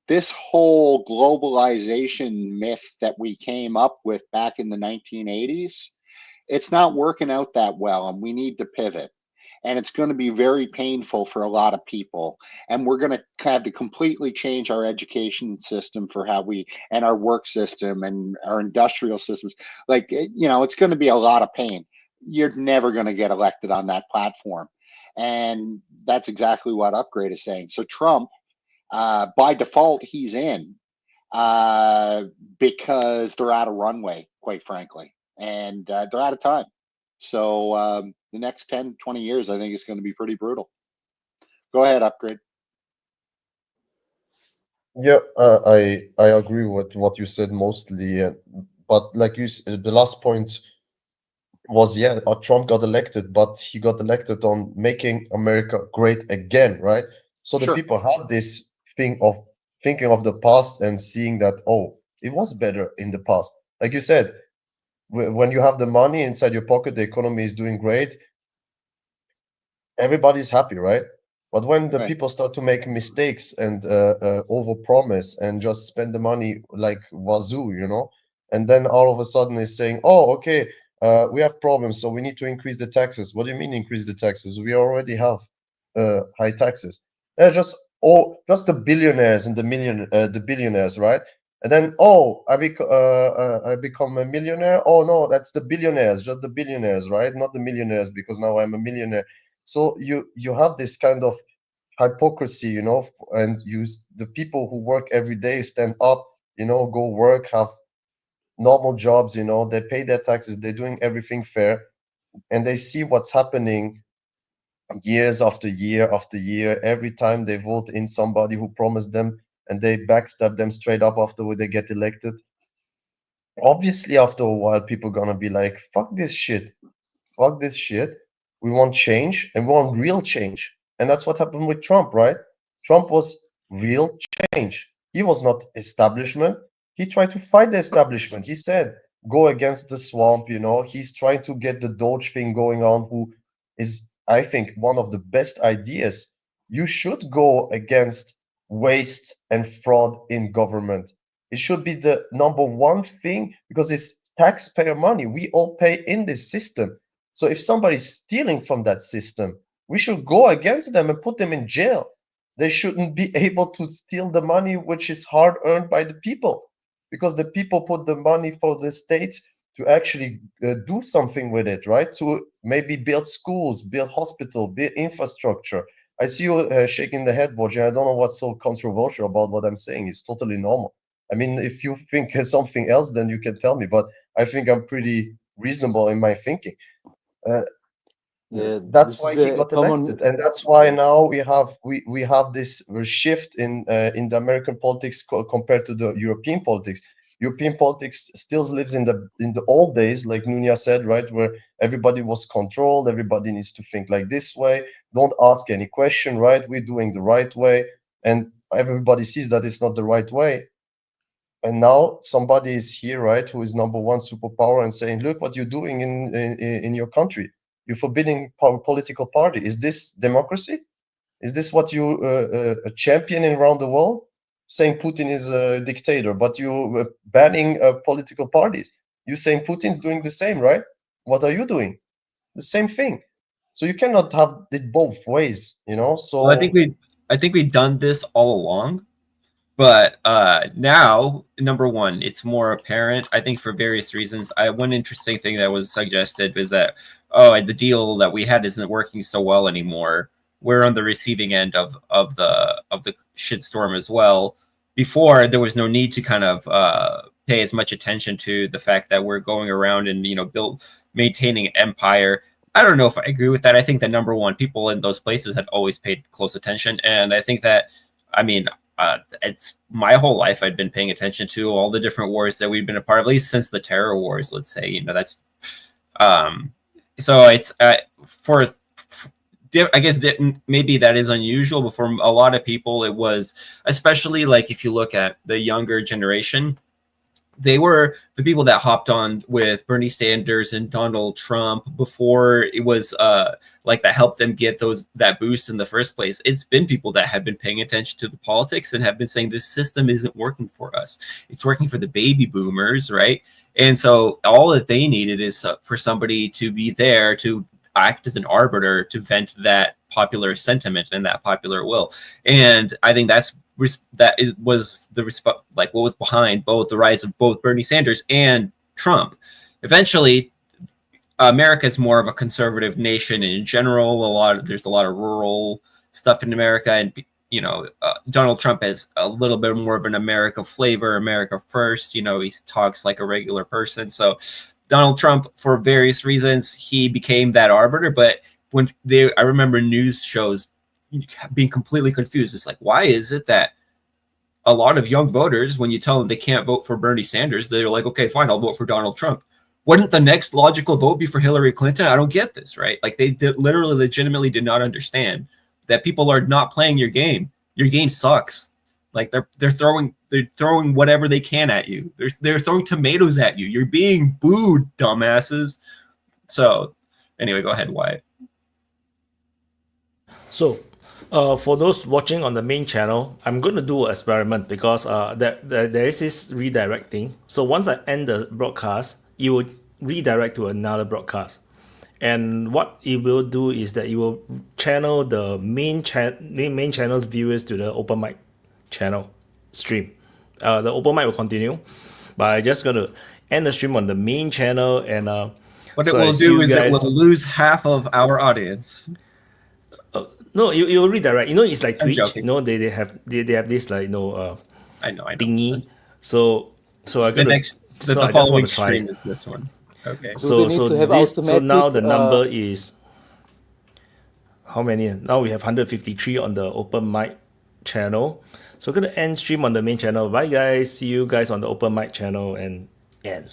This whole globalization myth that we came up with back in the 1980s, it's not working out that well, and we need to pivot. And it's going to be very painful for a lot of people. And we're going to have to completely change our education system for and our work system and our industrial systems. Like, it's going to be a lot of pain. You're never going to get elected on that platform. And that's exactly what Upgrade is saying. So Trump, by default, he's in because they're out of runway, quite frankly, and they're out of time. So the next 10, 20 years, I think, is going to be pretty brutal. Go ahead, Upgrade. Yeah, I agree with what you said mostly, but like you said, the last point was, yeah, Trump got elected, but he got elected on making America great again, right? So the Sure. people have this thing of thinking of the past and seeing that, oh, it was better in the past. Like you said, when you have the money inside your pocket, the economy is doing great, everybody's happy, right? But when the Right. people start to make mistakes and overpromise and just spend the money like wazoo, and then all of a sudden is saying, oh, okay, we have problems, so we need to increase the taxes. What do you mean increase the taxes? We already have high taxes. They're just the billionaires and the billionaires, right? And then, oh, I become a millionaire. Oh no, that's the billionaires, just the billionaires, right? Not the millionaires, because now I'm a millionaire. So you have this kind of hypocrisy, and the people who work every day stand up, go work, have normal jobs, they pay their taxes, they're doing everything fair, and they see what's happening years after year after year. Every time they vote in somebody who promised them, and they backstab them straight up after they get elected. Obviously, after a while, people gonna be like, fuck this shit. Fuck this shit. We want change, and we want real change. And that's what happened with Trump, right? Trump was real change. He was not establishment. He tried to fight the establishment. He said, go against the swamp, He's trying to get the Doge thing going on, who is, I think, one of the best ideas. You should go against waste and fraud in government. It should be the number one thing, because it's taxpayer money. We all pay in this system. So if somebody's stealing from that system, we should go against them and put them in jail. They shouldn't be able to steal the money which is hard earned by the people, because the people put the money for the state to actually do something with it, right? To maybe build schools, build hospital, build infrastructure. I see you shaking the head, Borja. I don't know what's so controversial about what I'm saying. It's totally normal. I mean, if you think something else, then you can tell me, but I think I'm pretty reasonable in my thinking. Yeah, That's this why is he a got common. elected, and that's why now we have this shift in the American politics compared to the European politics. European politics still lives in the old days, like Nunia said, right, where everybody was controlled, everybody needs to think like this way, don't ask any question, right? We're doing the right way, and everybody sees that it's not the right way. And now somebody is here, right, who is number one superpower and saying, look what you're doing in your country. You're forbidding political party. Is this democracy? Is this what you championing around the world? Saying Putin is a dictator, but you're banning political parties. You're saying Putin's doing the same, right? What are you doing? The same thing. So you cannot have it both ways, So Well, I think we've done this all along, but now, number one, it's more apparent. I think for various reasons. One interesting thing that was suggested was that the deal that we had isn't working so well anymore. we're on the receiving end of the shitstorm as well. Before, there was no need to kind of pay as much attention to the fact that we're going around and maintaining empire. I don't know if I agree with that. I think that number one, people in those places had always paid close attention, and I think that, I mean, it's my whole life I'd been paying attention to all the different wars that we've been a part of, at least since the terror wars. Let's say, that's so it's for. I guess maybe that is unusual, but for a lot of people, it was, especially like if you look at the younger generation. They were the people that hopped on with Bernie Sanders and Donald Trump before it was like that helped them get that boost in the first place. It's been people that have been paying attention to the politics and have been saying this system isn't working for us. It's working for the baby boomers, right? And so all that they needed is for somebody to be there to act as an arbiter to vent that popular sentiment and that popular will. And I think was what was behind both the rise of both Bernie Sanders and Trump. Eventually, America is more of a conservative nation in general. There's a lot of rural stuff in America, and Donald Trump has a little bit more of an America flavor, America first. He talks like a regular person. So Donald Trump, for various reasons, he became that arbiter. But I remember news shows being completely confused. It's like, why is it that a lot of young voters, when you tell them they can't vote for Bernie Sanders, they're like, okay, fine, I'll vote for Donald Trump. Wouldn't the next logical vote be for Hillary Clinton? I don't get this, right? Like they legitimately did not understand that people are not playing your game. Your game sucks. Like they're throwing whatever they can at you. They're throwing tomatoes at you. You're being booed, dumbasses. So anyway, go ahead, Wyatt. So, for those watching on the main channel, I'm going to do an experiment because there is this redirecting. So once I end the broadcast, it will redirect to another broadcast. And what it will do is that it will channel the main channel's viewers to the open mic channel stream. The open mic will continue, but I'm just going to end the stream on the main channel. And what it will do is it will lose half of our audience. No, you will redirect. It's like Twitch. They have this like I know thingy. So I'm gonna the following stream is this one. Okay. So now the number is how many? Now we have 153 on the open mic channel. So we're gonna end stream on the main channel. Bye guys. See you guys on the open mic channel and end.